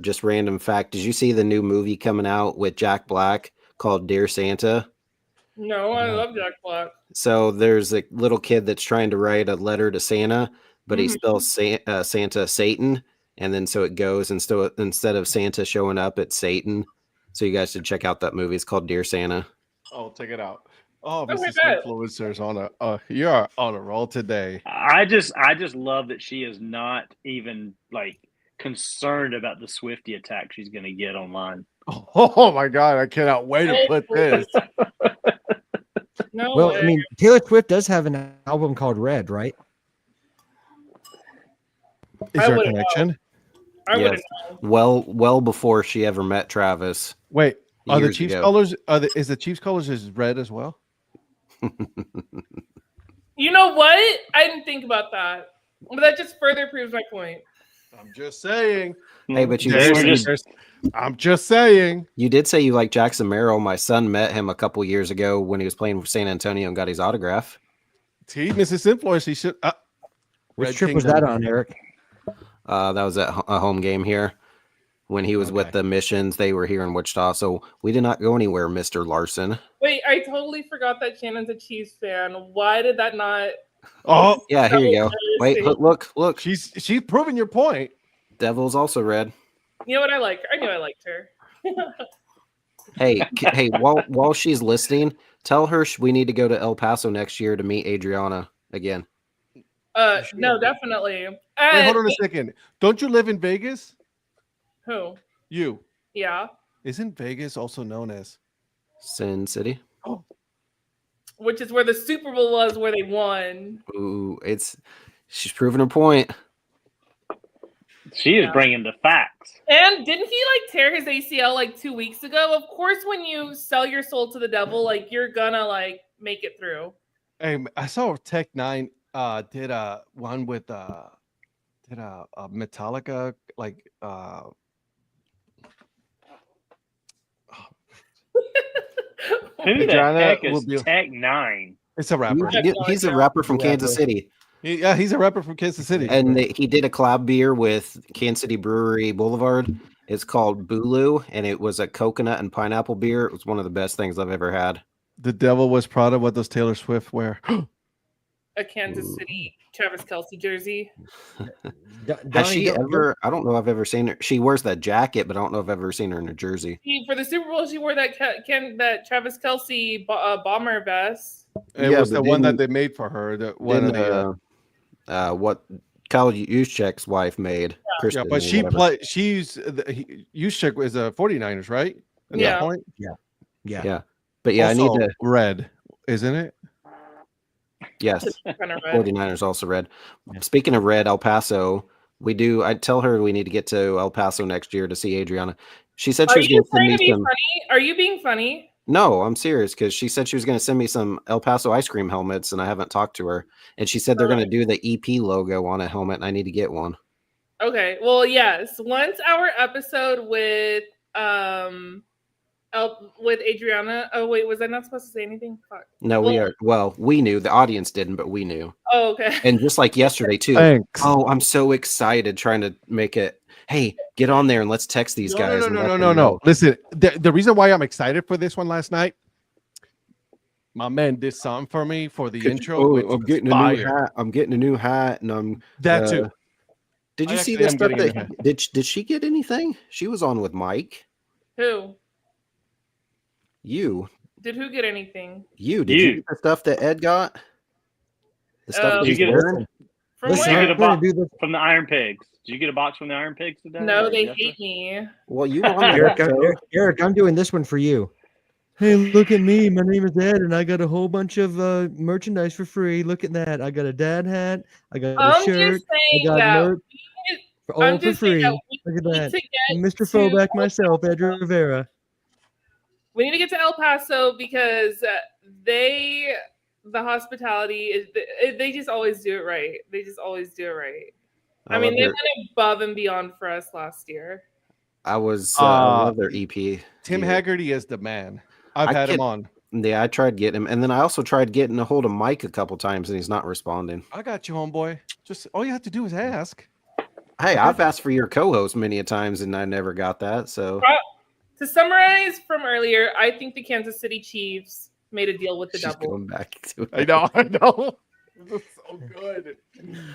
just random fact, did you see the new movie coming out with Jack Black called Dear Santa? No, I love Jack Black. So there's a little kid that's trying to write a letter to Santa, but he spells Santa Satan. And then so it goes, and so instead of Santa showing up, it's Satan. So you guys should check out that movie. It's called Dear Santa. Oh, check it out. Oh, my Mrs. God. Influencers on a you're on a roll today. I just love that she is not even like concerned about the Swiftie attack she's going to get online. Oh my God, I cannot wait to put this. No Well, way. I mean, Taylor Swift does have an album called Red, right? Is I there a wouldn't connection? I Yes. wouldn't know. Well before she ever met Travis. Wait, are the Years Chiefs ago. colors? Is the Chiefs colors is red as well? You know what? I didn't think about that. But that just further proves my point. I'm just saying. Hey, but you They did, were say, just- I'm just saying. you did say you like Jackson Merrill. My son met him a couple years ago when he was playing for San Antonio and got his autograph. See, Mrs. Influence, he should. Which Red trip was Kingdom. that on, Eric? That was at a home game here. When he was with Okay. the Missions, they were here in Wichita. So we did not go anywhere, Mr. Larson. Wait, I totally forgot that Shannon's a Chiefs fan. Why did that not? Oh, Yeah, here you go. Wait, look. she's proving your point. Devil's also red. You know what? I like her. I knew I liked her. Hey, while she's listening, tell her we need to go to El Paso next year to meet Adriana again. No, definitely. Wait, hold on a second. Don't you live in Vegas? Who? You. Yeah. Isn't Vegas also known as? Sin City. Which is where the Super Bowl was, where they won. Ooh, she's proving her point. She is bringing the facts. And didn't he like tear his ACL like 2 weeks ago? Of course, when you sell your soul to the devil, like you're gonna like make it through. Hey, I saw Tech Nine did a one with did a Metallica like Who the Adriana heck will is be- Tech 9? it's a rapper. He's a rapper from Kansas City. Yeah, he's a rapper from Kansas City. And he did a collab beer with Kansas City Brewery Boulevard. It's called Bulu, and it was a coconut and pineapple beer. It was one of the best things I've ever had. The devil was proud of what does Taylor Swift wear? A Kansas City Travis Kelce jersey. Has she ever? I don't know if I've ever seen her. She wears that jacket, but I don't know if I've ever seen her in a jersey. For the Super Bowl, she wore that Travis Kelce bomber vest. It Yeah, was but the one that didn't- they made for her. The one of the What Kyle Juszczyk's wife made. yeah, Kristen but or she whatever. play. She's Juszczyk is a 49ers, right? At Yeah. that point? Yeah. But yeah, Also, I need to. red, isn't it? Yes. Kind of red. 49ers also red. Speaking of red, El Paso, I tell her we need to get to El Paso next year to see Adriana. She said she Are was you going to trying to send me be some. funny? Are you being funny? No, I'm serious because she said she was going to send me some El Paso ice cream helmets, and I haven't talked to her. And she said they're going to do the EP logo on a helmet, and I need to get one. Okay. Well, yes. Once our episode with Adriana. Oh wait, was I not supposed to say anything? Fuck. No, we are. Well, we knew. The audience didn't, but we knew. Oh, okay. And just like yesterday too. Thanks. Oh, I'm so excited trying to make it. Hey, get on there and let's text these guys. and let them No. know. Listen, the reason why I'm excited for this one last night, my man did something for me for the intro. which I'm was getting a new fire. hat. I'm getting a new hat, and I'm That uh, too. Did I you see actually this am stuff? getting That, into did she get anything? She was on with Mike. Who? You. Did who get anything? Did You. you get the stuff that Ed got? The stuff that Did you he's get it? wearing? From Listen, Did you where? get a I'm gonna box do this. from the Iron Pigs? Did you get a box from the Iron Pigs today? No, or they yesterday? hate me. Well, you were on the Eric, episode. Eric, I'm doing this one for you. Hey, look at me. My name is Ed, and I got a whole bunch of merchandise for free. Look at that. I got a dad hat. I got a I'm shirt. just I saying got that. merch all I'm for just saying free. that we Look at need that. to get Mr. to Fallback, El myself, Ed Paso. Rivera. We need to get to El Paso because the hospitality is they just always do it right. They just always do it right. I mean, they went above and beyond for us last year. I love their EP. Tim gear. Haggerty is the man. I've I had him can't- on. Yeah, I tried getting him, and then I also tried getting a hold of Mike a couple times, and he's not responding. I got you, homeboy. Just all you have to do is ask. Hey, I've asked for your co-host many a times, and I never got that. So To summarize from earlier, I think the Kansas City Chiefs made a deal with the she's devil. going back to it. I know. This is so good.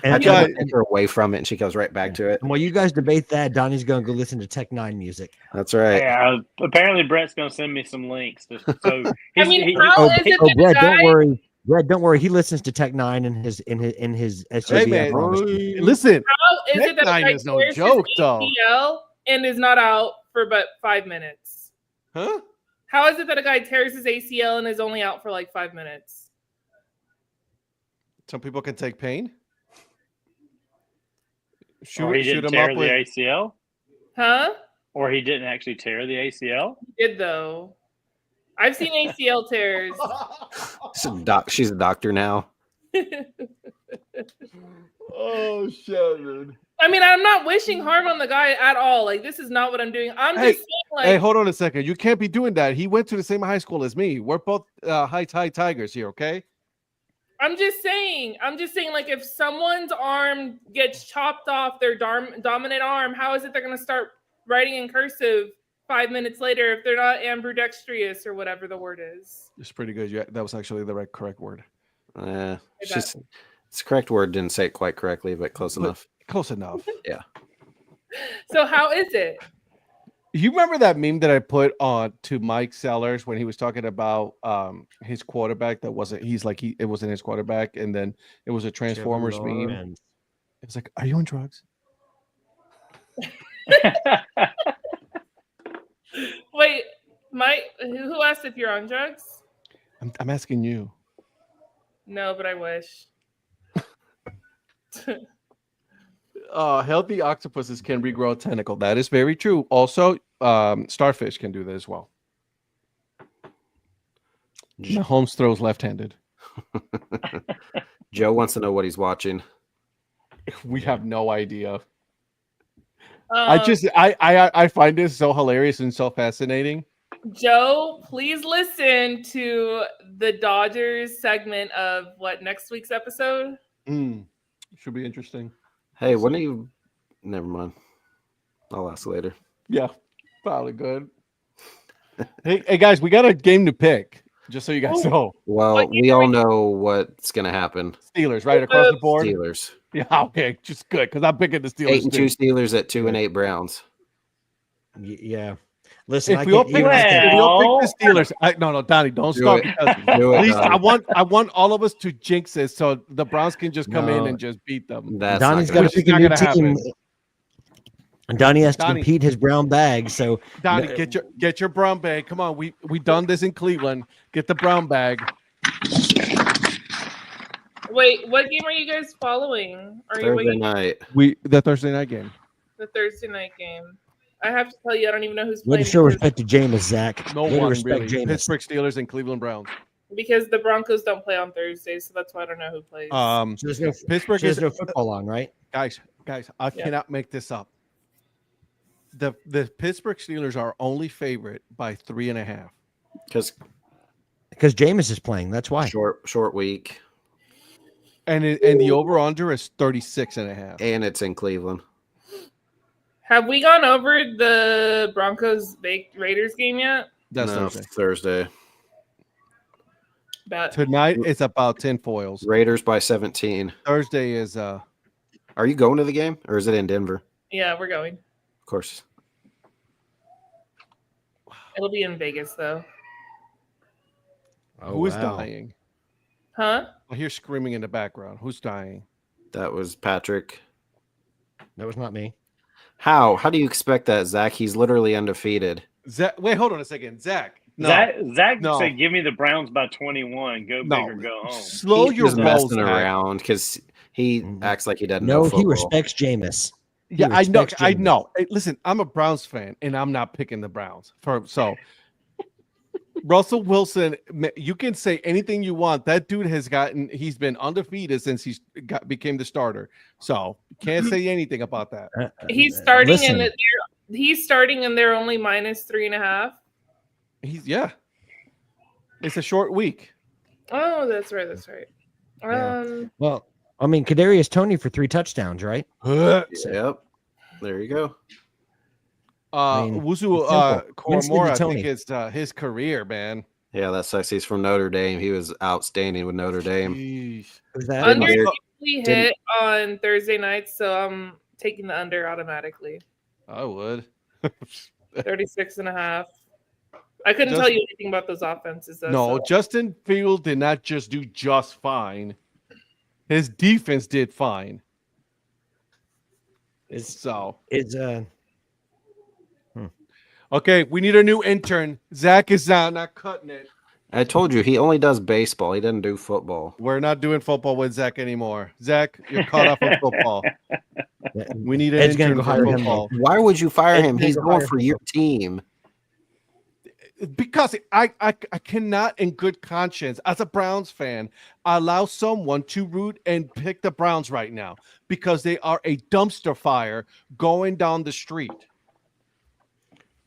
I And, try and, to take her away from it, and she goes right back to it. while you guys debate that, Donnie's going to go listen to Tech Nine music. That's right. Yeah, apparently Brett's gonna send me some links. So I mean, how how is it Oh, that Brad, a don't guy? worry. Brad, don't worry. He listens to Tech Nine in his SUV. Hey, I man. promise you. Listen, How is Tech it that a Nine guy is no tears his joke, though. ACL and is not out for but 5 minutes? huh? How is it that a guy tears his ACL and is only out for like 5 minutes? Some people can take pain. or he Shoot didn't him tear up the with. ACL, Huh? or he didn't actually tear the ACL. He did though. I've seen ACL tears. She's a doctor now. Oh shit, dude. I mean, I'm not wishing harm on the guy at all. Like, this is not what I'm doing. I'm Hey, just saying, like, Hey, hold on a second. You can't be doing that. He went to the same high school as me. We're both high Tigers here, okay? I'm just saying, like, if someone's arm gets chopped off their dominant arm, how is it they're going to start writing in cursive 5 minutes later if they're not ambidextrous or whatever the word is? It's pretty good. Yeah, that was actually the correct word. It's the correct word. Didn't say it quite correctly, but close enough. Close enough. So how is it? You remember that meme that I put on to Mike Sellers when he was talking about his quarterback that wasn't it wasn't his quarterback, and then it was a Transformers meme. It was like, are you on drugs? Wait, who asked if you're on drugs? I'm asking you. No, but I wish. Healthy octopuses can regrow a tentacle. That is very true. Also, starfish can do that as well. Mahomes throws left-handed. Joe wants to know what he's watching. We have no idea. I find this so hilarious and so fascinating. Joe, please listen to the Dodgers segment of next week's episode? Should be interesting. Hey, when are you? Never mind. I'll ask later. Yeah, probably good. Hey guys, we got a game to pick. Just so you guys know. Well, we all know what's gonna happen. Steelers, right across the board. Steelers. Yeah, okay, just good because I'm picking the Steelers. 8-2 Steelers at 2-8 Browns. Yeah. Listen, If we all pick the Steelers, no, Donnie, don't stop. Do it, At least Donnie. I want all of us to jinx it so the Browns can just come in and just beat them. Donnie's got to pick a new team. And Donnie has to compete his brown bag. So Donnie, get your brown bag. Come on, we done this in Cleveland. Get the brown bag. Wait, what game are you guys following? Thursday night. The Thursday night game. The Thursday night game. I have to tell you, I don't even know who's way playing. to show respect to Jameis, Zach. No way to one respect really. Jameis. Pittsburgh Steelers and Cleveland Browns. Because the Broncos don't play on Thursdays, so that's why I don't know who plays. So there's no Pittsburgh there's no football on, right? Guys, I cannot make this up. The Pittsburgh Steelers are only favorite by 3.5. Because Jameis is playing. That's why. Short week. And the over-under is 36.5. And it's in Cleveland. Have we gone over the Broncos Raiders game yet? That's No, Thursday. Bet. Tonight it's about 10 foils. Raiders by 17. Thursday is Are you going to the game, or is it in Denver? Yeah, we're going. Of course. It'll be in Vegas though. Oh, Who is wow. dying? Huh? I hear screaming in the background. Who's dying? That was Patrick. That was not me. How do you expect that, Zach? He's literally undefeated. Zach, wait, hold on a second. Zach. No, Zach no. said, "Give me the Browns by 21. Go big no. or go home." Slow He's your just roll, messing Zach. around because he Mhm. acts like he doesn't know No, football. he respects Jameis. He Yeah, I know. respects I Jameis. know. Hey, listen, I'm a Browns fan, and I'm not picking the Browns. So, Russell Wilson, you can say anything you want. That dude he's been undefeated since became the starter. So, can't say anything about that. He's starting Listen, he's starting and they're only minus 3.5. Yeah. It's a short week. Oh, that's right. That's right. Yeah. Well, I mean, Kadarius Toney for 3 touchdowns, right? Yep. There you go. I mean, Wusu it's simple. Winston Koromora, to I think Toney. it's his career, man. Yeah, that sucks. He's from Notre Dame. He was outstanding with Notre Dame. Jeez. Who's that? Under Didn't- usually didn't- hit on Thursday nights, so I'm taking the under automatically. I would. 36.5. I couldn't tell you anything about those offenses though. No, so. Justin Fields did not just do just fine. His defense did fine. So okay, we need a new intern. Zach is not cutting it. I told you he only does baseball. He doesn't do football. We're not doing football with Zach anymore. Zach, you're caught up on football. We need an Ed's gonna intern go for hire him. football. Why would you fire Ed's him? gonna He's go going hire for him. your team. Because I cannot in good conscience as a Browns fan allow someone to root and pick the Browns right now because they are a dumpster fire going down the street.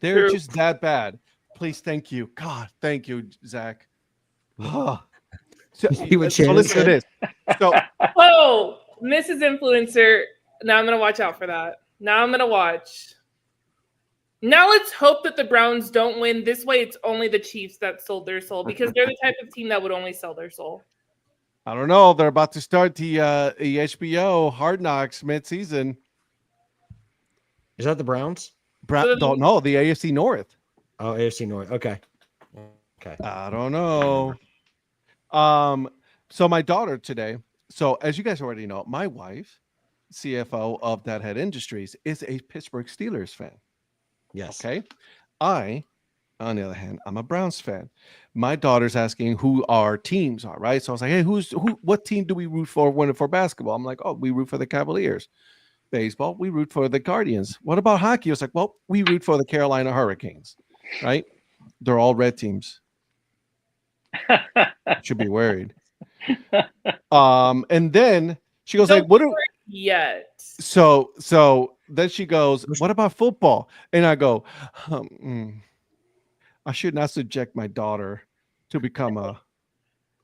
They're True. just that bad. Please, thank you. God, thank you, Zach. So, See what so Shannon listen to said? this. So Oh, Mrs. Influencer. Now I'm gonna watch out for that. Now I'm gonna watch. Now let's hope that the Browns don't win. This way, it's only the Chiefs that sold their soul because they're the type of team that would only sell their soul. I don't know. They're about to start the HBO Hard Knocks midseason. Is that the Browns? Don't know the AFC North. Oh, AFC North. Okay. I don't know. So my daughter today. So as you guys already know, my wife, CFO of Dad Hat Industries, is a Pittsburgh Steelers fan. Yes. Okay. I, on the other hand, I'm a Browns fan. My daughter's asking who our teams are, right? So I was like, hey, what team do we root for when for basketball? I'm like, oh, we root for the Cavaliers. Baseball, we root for the Guardians. What about hockey? I was like, well, we root for the Carolina Hurricanes, right? They're all red teams. Should be worried. And then she goes Don't like, what are yet? so then she goes, what about football? And I go, I should not subject my daughter to become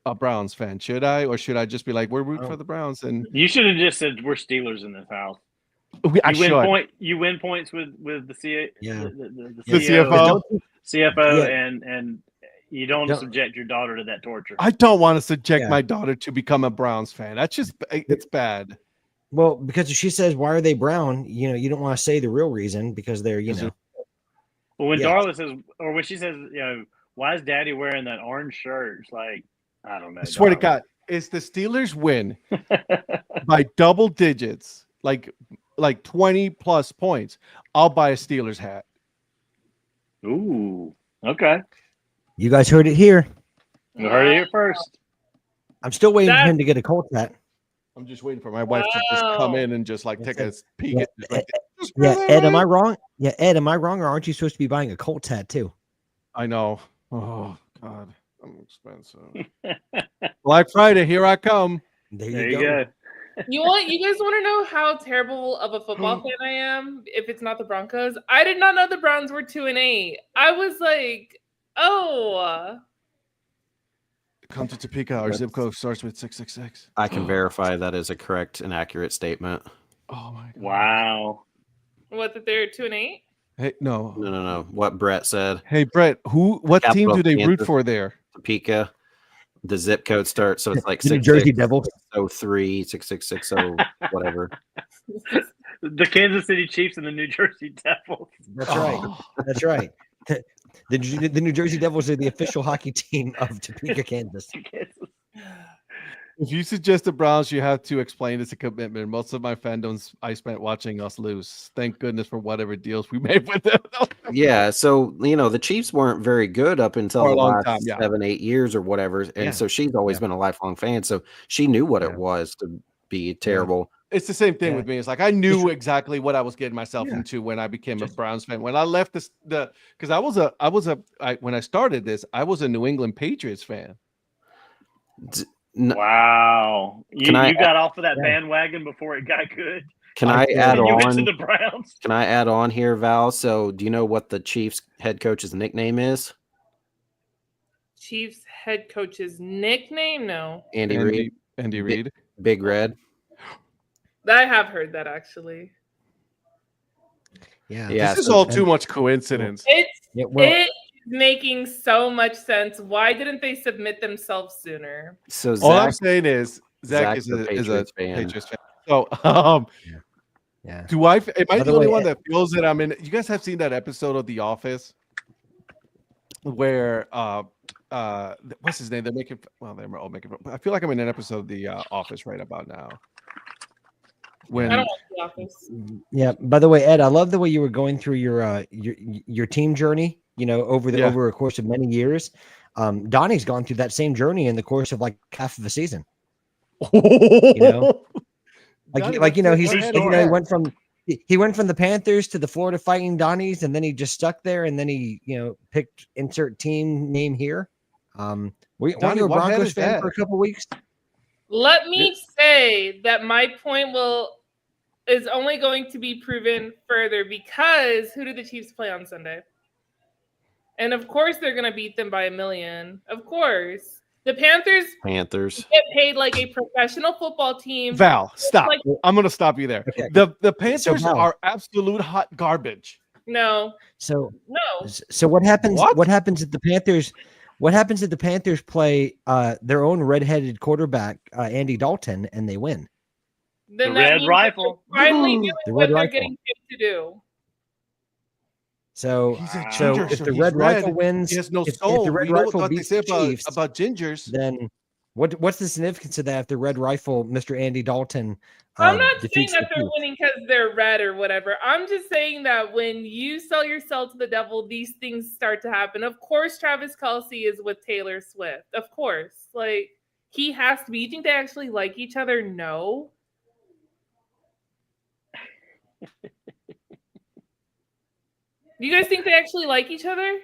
a Browns fan, should I? Or should I just be like, we're rooting for the Browns? And You should have just said we're Steelers in this house. You win points with the CFO. CFO and you don't subject your daughter to that torture. I don't want to subject my daughter to become a Browns fan. That's just it's bad. Well, because if she says, why are they brown? You don't want to say the real reason because they're, Well, when Yeah. Darla says, or when she says, why is Daddy wearing that orange shirt? It's like, I don't know. I swear to Darla. God, it's the Steelers win by double digits, like 20 plus points. I'll buy a Steelers hat. Ooh, okay. You guys heard it here. You heard it here first. I'm still waiting for him to get a Colt hat. I'm just waiting for my wife to just come in and just like take a peek Yeah, at it. Like, Yeah, Ed, am I wrong? Yeah, Ed, am I wrong? Or aren't you supposed to be buying a Colt hat too? I know. Oh God, I'm expensive. Black Friday, here I come. There you go. You guys want to know how terrible of a football fan I am? If it's not the Broncos, I did not know the Browns were 2-8. I was like, oh. Come to Topeka. Our zip code starts with 666. I can verify that is a correct and accurate statement. Oh my God. Wow. What, that they're 2-8? Hey, no. What Brett said. Hey, Brett, what team Capital do they root Kansas. for there? Topeka. The zip code starts, so it's like The New Jersey Devils. 603, 6660, whatever. The Kansas City Chiefs and the New Jersey Devils. That's right. That's right. The New Jersey Devils are the official hockey team of Topeka, Kansas. If you suggest the Browns, you have to explain it's a commitment. Most of my fandoms I spent watching us lose. Thank goodness for whatever deals we made with them. Yeah, so the Chiefs weren't very good up until For a the long last time, yeah. 7-8 years or whatever, and Yeah. so she's always been a lifelong fan. So she knew what it was to be terrible. It's the same thing Yeah. with me. It's like I knew exactly what I was getting myself Yeah. into when I became a Browns fan. When I left because when I started this, I was a New England Patriots fan. Wow. You I got off of that Yeah. bandwagon before it got good. Can I did. add And you went on? to the Browns. Can I add on here, Val? So, do you know what the Chiefs head coach's nickname is? Chiefs head coach's nickname? No. Andy Reid, Andy Reid. Big Red. I have heard that actually. Yeah. Yeah, This is so- all too much coincidence. It's making so much sense. Why didn't they submit themselves sooner? So All I'm Zach, saying is Zach Zach's is a a Patriots fan. Patriots fan. So Yeah. am I By the the only way, one that feels that I'm in? You guys have seen that episode of The Office where what's his name? They're all making. I feel like I'm in an episode of The Office right about now. When I don't watch The Office. Yeah. By the way, Ed, I love the way you were going through your team journey. Over a course of many years. Donnie's gone through that same journey in the course of like half of a season. He went from the Panthers to the Florida Fighting Donnies, and then he just stuck there, and then he picked insert team name here. Weren't you a what head Broncos is fan that? for a couple weeks? Let me say that my point is only going to be proven further because who did the Chiefs play on Sunday? And of course they're going to beat them by 1 million. Of course. The Panthers get paid like a professional football team. Val, stop. I'm going to stop you there. Okay. The Panthers Val, are absolute hot garbage. No. So No. what happens? What? What happens if the Panthers? What happens if the Panthers play their own redheaded quarterback, Andy Dalton, and they win? Then The that Red means Rifle. they're finally doing The what Red they're Rifle. getting paid to do. So, He's a so ginger, if so the he's Red Rifle red. wins, He has no if soul. the Red We know Rifle what they beats say the Chiefs, about gingers. then what's the significance of that? If the Red Rifle, Mr. Andy Dalton, I'm not saying defeats that the they're Chiefs? winning because they're red or whatever. I'm just saying that when you sell your soul to the devil, these things start to happen. Of course, Travis Kelce is with Taylor Swift. Of course. Like, he has to be. You think they actually like each other? No. Do you guys think they actually like each other?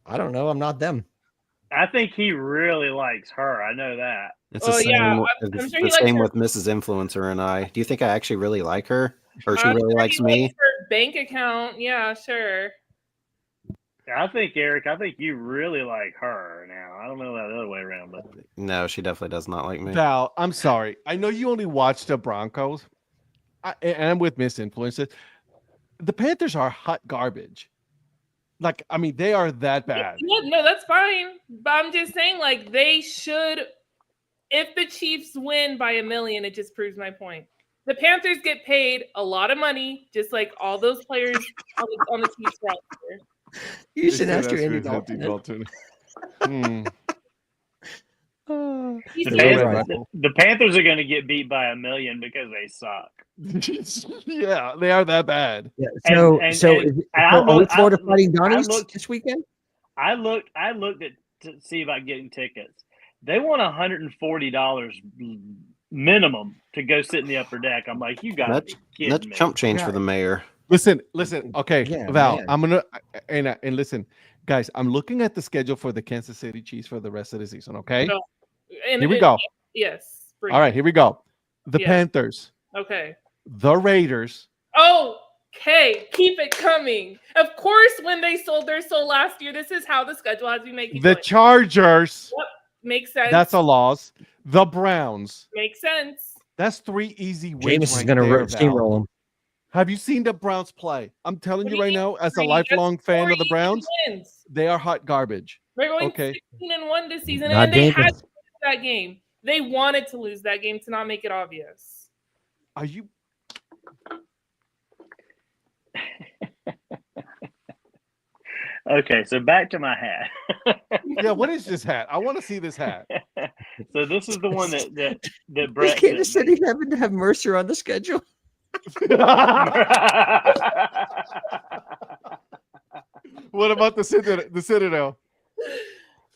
I don't know. I'm not them. I think he really likes her. I know that. It's Oh, the same, yeah, it's I'm sure the he likes same her. with Mrs. Influencer and I. Do you think I actually really like her? Or she I'm really sure likes he me? likes her bank account. Yeah, sure. I think, Eric, you really like her now. I don't know that other way around, but No, she definitely does not like me. Val, I'm sorry. I know you only watch the Broncos, and I'm with Misinfluences. The Panthers are hot garbage. Like, I mean, they are that bad. Yeah, no, that's fine. But I'm just saying, like, they should. If the Chiefs win by 1 million, it just proves my point. The Panthers get paid a lot of money, just like all those players on the Chiefs roster. You should ask your Andy Dalton. He's the, The paid- Red Panthers, Rifle. the Panthers are going to get beat by 1 million because they suck. Yeah, they are that bad. Yeah. And- So, and- so, and is it- I so are we look- Florida I- Fighting I Donnies looked- this weekend? I looked to see about getting tickets. They want $140 minimum to go sit in the upper deck. I'm like, you got to be kidding That's me. chump change for the mayor. Listen. Okay, Yeah, Val, man. I'm gonna and listen, guys. I'm looking at the schedule for the Kansas City Chiefs for the rest of the season. Okay, No. And here we go. Yes. bring All it. right, here we go. The Yeah. Panthers, Okay. the Raiders, Okay. Keep it coming. Of course, when they sold their soul last year, this is how the schedule has been making. the Chargers. Makes sense. That's a loss. The Browns. Makes sense. That's 3 easy wins. James is right going to there, Val. steamroll him. Have you seen the Browns play? I'm telling What you do right you now, mean as a three? lifelong That's fan of the 4 Browns, wins. they are hot garbage. They're going Okay. 16-1 this season, Not and they had dangerous. to lose that game. They wanted to lose that game to not make it obvious. Are you Okay, so back to my hat. Yeah, what is this hat? I want to see this hat. So this is the one that Does Brett Kansas sent me. City happen to have Mercer on the schedule? What about the Citadel?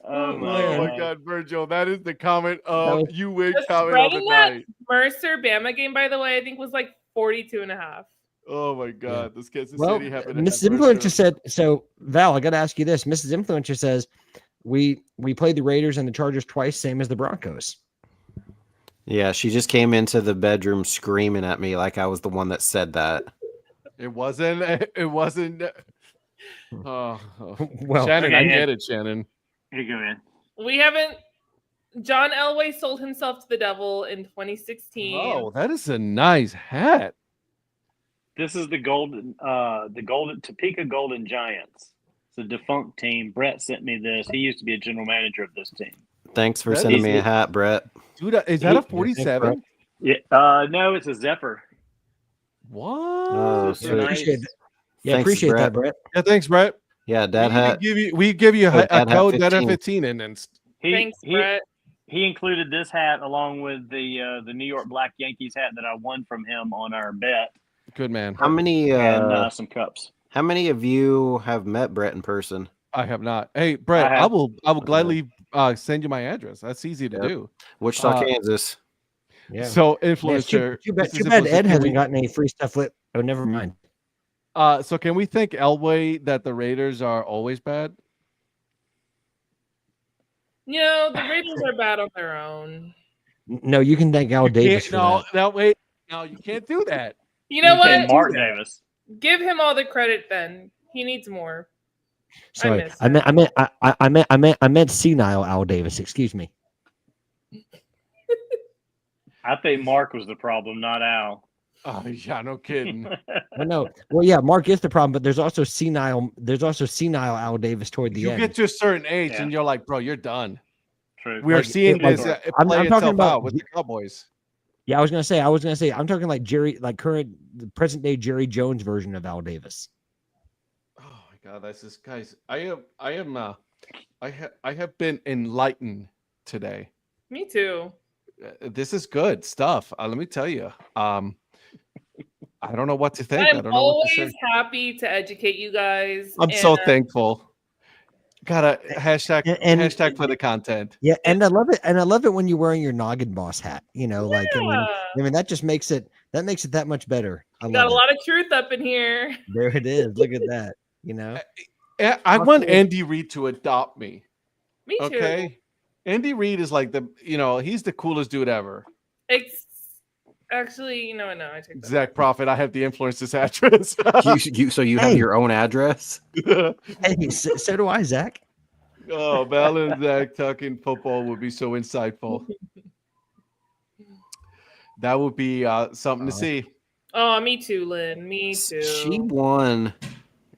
Oh Oh my God, Virgil, that is the comment of was- you win The comment spread of the in that night. Mercer Bama game, by the way, I think was like 42.5. Oh my God, this Kansas Well, City happened to Mrs. have Influencer Mercer. said, so Val, I got to ask you this. Mrs. Influencer says, we played the Raiders and the Chargers twice, same as the Broncos. Yeah, she just came into the bedroom screaming at me like I was the one that said that. It wasn't. It wasn't. Oh, Well, Shannon, I Okay, get it, Shannon. Here you go, man. We haven't. John Elway sold himself to the devil in 2016. Oh, that is a nice hat. This is the golden Topeka Golden Giants. It's a defunct team. Brett sent me this. He used to be a general manager of this team. Thanks for That sending is me a it. hat, Brett. Dude, is that a Yeah, 47? Yeah. No, it's a Zephyr. What? Oh, Super so nice. appreciate it. Yeah, Thanks, appreciate Brett. that, Brett. Yeah, thanks, Brett. Yeah, Dad Hat. We give you Oh, a Dad Hat code 15. that 15 and then Thanks, Brett. He included this hat along with the New York Black Yankees hat that I won from him on our bet, good man. How many and some cups. how many of you have met Brett in person? I have not. Hey, Brett, I I have. will gladly send you my address. That's easy to Yep. do. Wichita, Kansas. Yeah. So Man, it's influencer. too bad, this is Ed influencer, can hasn't we- gotten any free stuff lit. Oh, never mind. So can we thank Elway that the Raiders are always bad? You know, the Raiders are bad on their own. No, you can thank Al Davis for No, that. that way. No, you can't do that. You know And what? Mark Davis. Give him all the credit then. He needs more. Sorry, miss I meant senile Al Davis. Excuse me. I think Mark was the problem, not Al. Oh yeah, no kidding. Well, no. Well, yeah, Mark is the problem, but there's also senile. There's also senile Al Davis toward the You end. get to a certain age Yeah. and you're like, bro, you're done. True. We are Like, seeing like, this I'm play talking itself about- out with the Cowboys. Yeah, I was gonna say. I'm talking like Jerry, like the present day Jerry Jones version of Al Davis. Oh my God, that's this guys. I have been enlightened today. Me too. This is good stuff. Let me tell you. I don't know what to think. I I'm don't know what to always say. happy to educate you guys. I'm so and, thankful. Got a hashtag And- hashtag for the content. Yeah, and I love it. And I love it when you're wearing your noggin boss hat. You know, like I mean, that just makes it that much better. I got love a it. lot of truth up in here. There it is. Look at that. You know. I want Andy Reid to adopt me. Me too. Okay. Andy Reid is like he's the coolest dude ever. Actually, no, I take that. Zach Prophet, I have the influencer's address. So you have Hey. your own address? Hey, so do I, Zach. Oh, Val and Zach talking football would be so insightful. That would be something to see. Oh, me too, Lynn. Me too. She won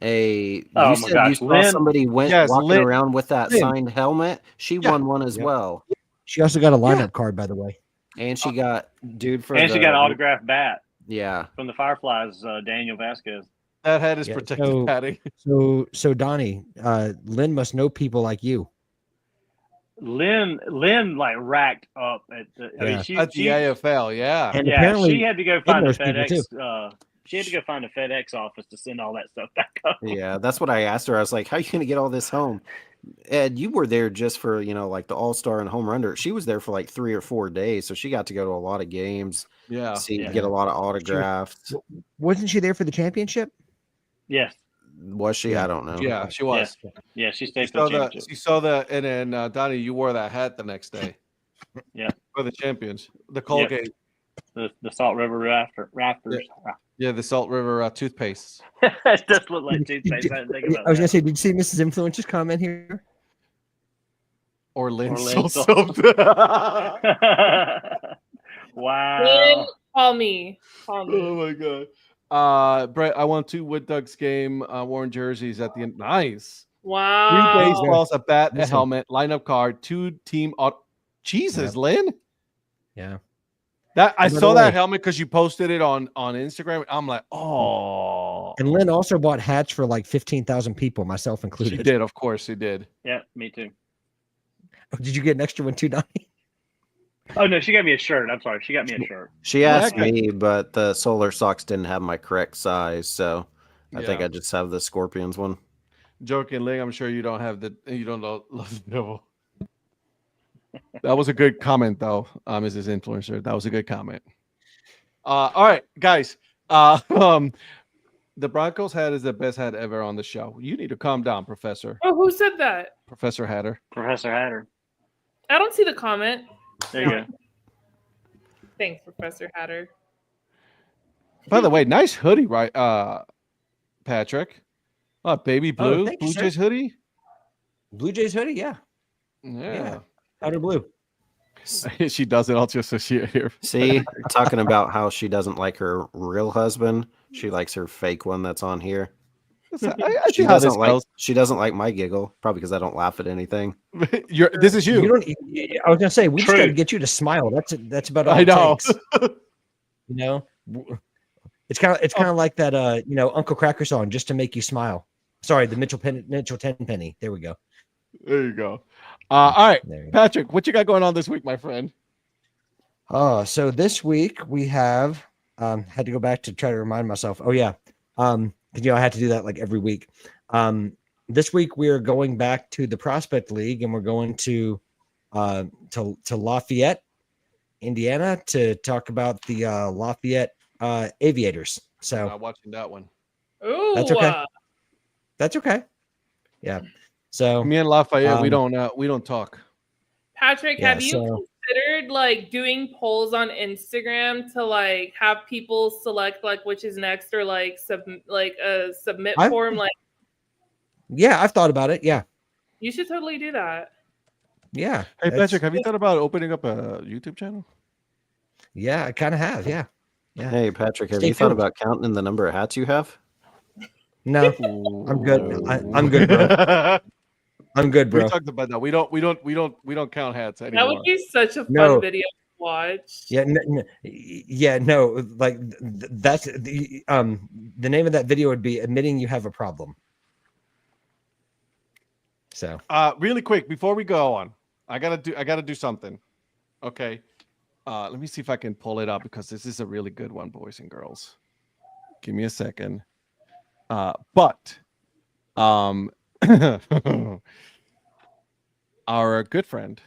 a. Oh You my said gosh, you saw Lynn- somebody walking Lynn- around with that Lynn. signed helmet. She Yeah. won one as Yep. well, She also got a lineup card, by the way. and she got dude for And she the- got an autographed bat Yeah, from the Fireflies, Daniel Vasquez. That hat is Yeah, protected so- padding. So Donnie, Lynn must know people like you. Lynn like racked up at the. I mean, Yeah. At the AFL, yeah. And yeah, apparently, she had to go find a knows people FedEx. She had to go find a FedEx office to send all that stuff back up. yeah. That's what I asked her. I was like, "How are you going to get all this home?" Ed, you were there just for like the All Star and home runner. She was there for like 3 or 4 days, so she got to go to a lot of games, Yeah. get a lot of autographs. wasn't she there for the championship? Yes, Was she? Yeah. I don't know. Yeah, she was. yeah, she She stayed for saw the the championship. she saw the and then Donnie, you wore that hat the next day. Yeah. For the champions. The Colgate. The Salt River Rafters. Yeah, the Salt River toothpaste. It does look like toothpaste. I didn't think about I was gonna that. say, did you see Mrs. Influencer's comment here? Or Lynn Or Lynn sold sold- something. Wow. Lynn, call me. Call me. Oh my god. Brett, I won 2 Wood Ducks game worn jerseys at the end. Nice. 3 Wow. baseballs, a bat, a Listen. helmet, lineup card, 2 team. Jesus, Lynn. Yeah. That I And by saw the that way- helmet because you posted it on Instagram. I'm like, oh, And Lynn also bought hats for like 15,000 people, myself she included. did. Of course, she did. Yeah, me too. Did you get an extra one too, Donnie? Oh no, she got me a shirt. I'm sorry, she got me a shirt. She Well, asked that guy- me, but the solar socks didn't have my correct size, so I think Yeah. I just have the Scorpions one. Jokingly, I'm sure you don't have you don't love the devil. That was a good comment, though, Mrs. Influencer. That was a good comment. All right, guys. The Broncos hat is the best hat ever on the show. You need to calm down, Professor. Oh, who said that? Professor Hatter. Professor Hatter. I don't see the comment. There you go. Thanks, Professor Hatter. By the way, nice hoodie, right, Patrick? Baby blue, thank you, Blue sir. Jays hoodie. Blue Jays hoodie, yeah. Yeah, Powder blue. she does it all just so she here. See, talking about how she doesn't like her real husband, she likes her fake one that's on here. I see She how this doesn't like goes. she doesn't like my giggle, probably because I don't laugh at anything. This is you. You don't. I was gonna say we just got to True. get you to smile. That's about all I it know. takes. You know, it's kind of like that. Uncle Cracker song, just to make you smile. Sorry, the Mitchell Tenpenny. There we go. There you go. All right, There you go. Patrick, what you got going on this week, my friend? So this week we have had to go back to try to remind myself. Oh yeah, because I had to do that like every week. This week we are going back to the Prospect League and we're going to Lafayette, Indiana, to talk about the Lafayette Aviators. So Not watching that one. Ooh, That's okay. that's okay. Yeah. So Me and Lafayette, we Um, don't talk. Patrick, Yeah, have you so- considered like doing polls on Instagram to like have people select like which is next or like a submit I've- form? Like yeah, I've thought about it. Yeah. you should totally do that. Yeah. Hey, that's- Patrick, have you thought about opening up a YouTube channel? Yeah, I kind of have. Yeah. Yeah. Hey Patrick, have Stay you thought tuned. about counting the number of hats you have? No, I'm good. I'm good, bro. I'm good, We bro. talked about that. We don't count hats That anymore. would be such a fun No. video to watch. Yeah, no, like that's the name of that video would be admitting you have a problem. So Really quick before we go on, I gotta do something. Okay. Let me see if I can pull it up because this is a really good one, boys and girls. Give me a second. But our good friend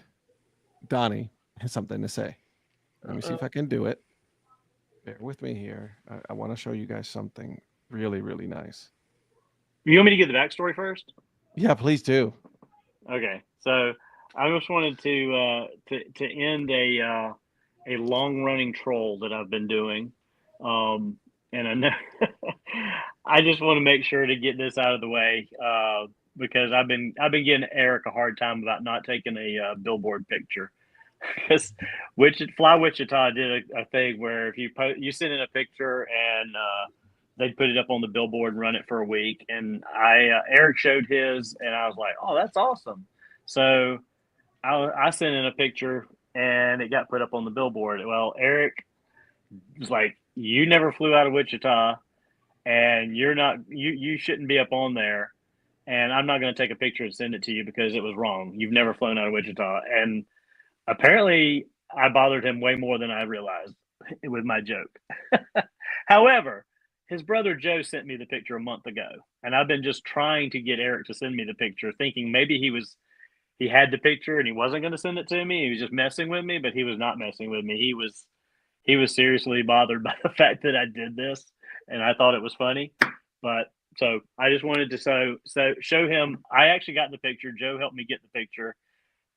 Donnie has something to say. Let me see if I can do it. Bear with me here. I want to show you guys something really, really nice. You want me to get the backstory first? Yeah, please do. Okay, so I just wanted to end a long running troll that I've been doing, and I know I just want to make sure to get this out of the way because I've been giving Eric a hard time about not taking a billboard picture because Fly Wichita did a thing where if you send in a picture and they'd put it up on the billboard and run it for a week. And Eric showed his, and I was like, "Oh, that's awesome!" So I sent in a picture, and it got put up on the billboard. Well, Eric was like, "You never flew out of Wichita, and you shouldn't be up on there. And I'm not going to take a picture and send it to you because it was wrong. You've never flown out of Wichita." And apparently, I bothered him way more than I realized with my joke. However, his brother Joe sent me the picture a month ago, and I've been just trying to get Eric to send me the picture, thinking maybe he had the picture and he wasn't going to send it to me. He was just messing with me, but he was not messing with me. He was seriously bothered by the fact that I did this, and I thought it was funny. But so I just wanted to show him. I actually got the picture. Joe helped me get the picture,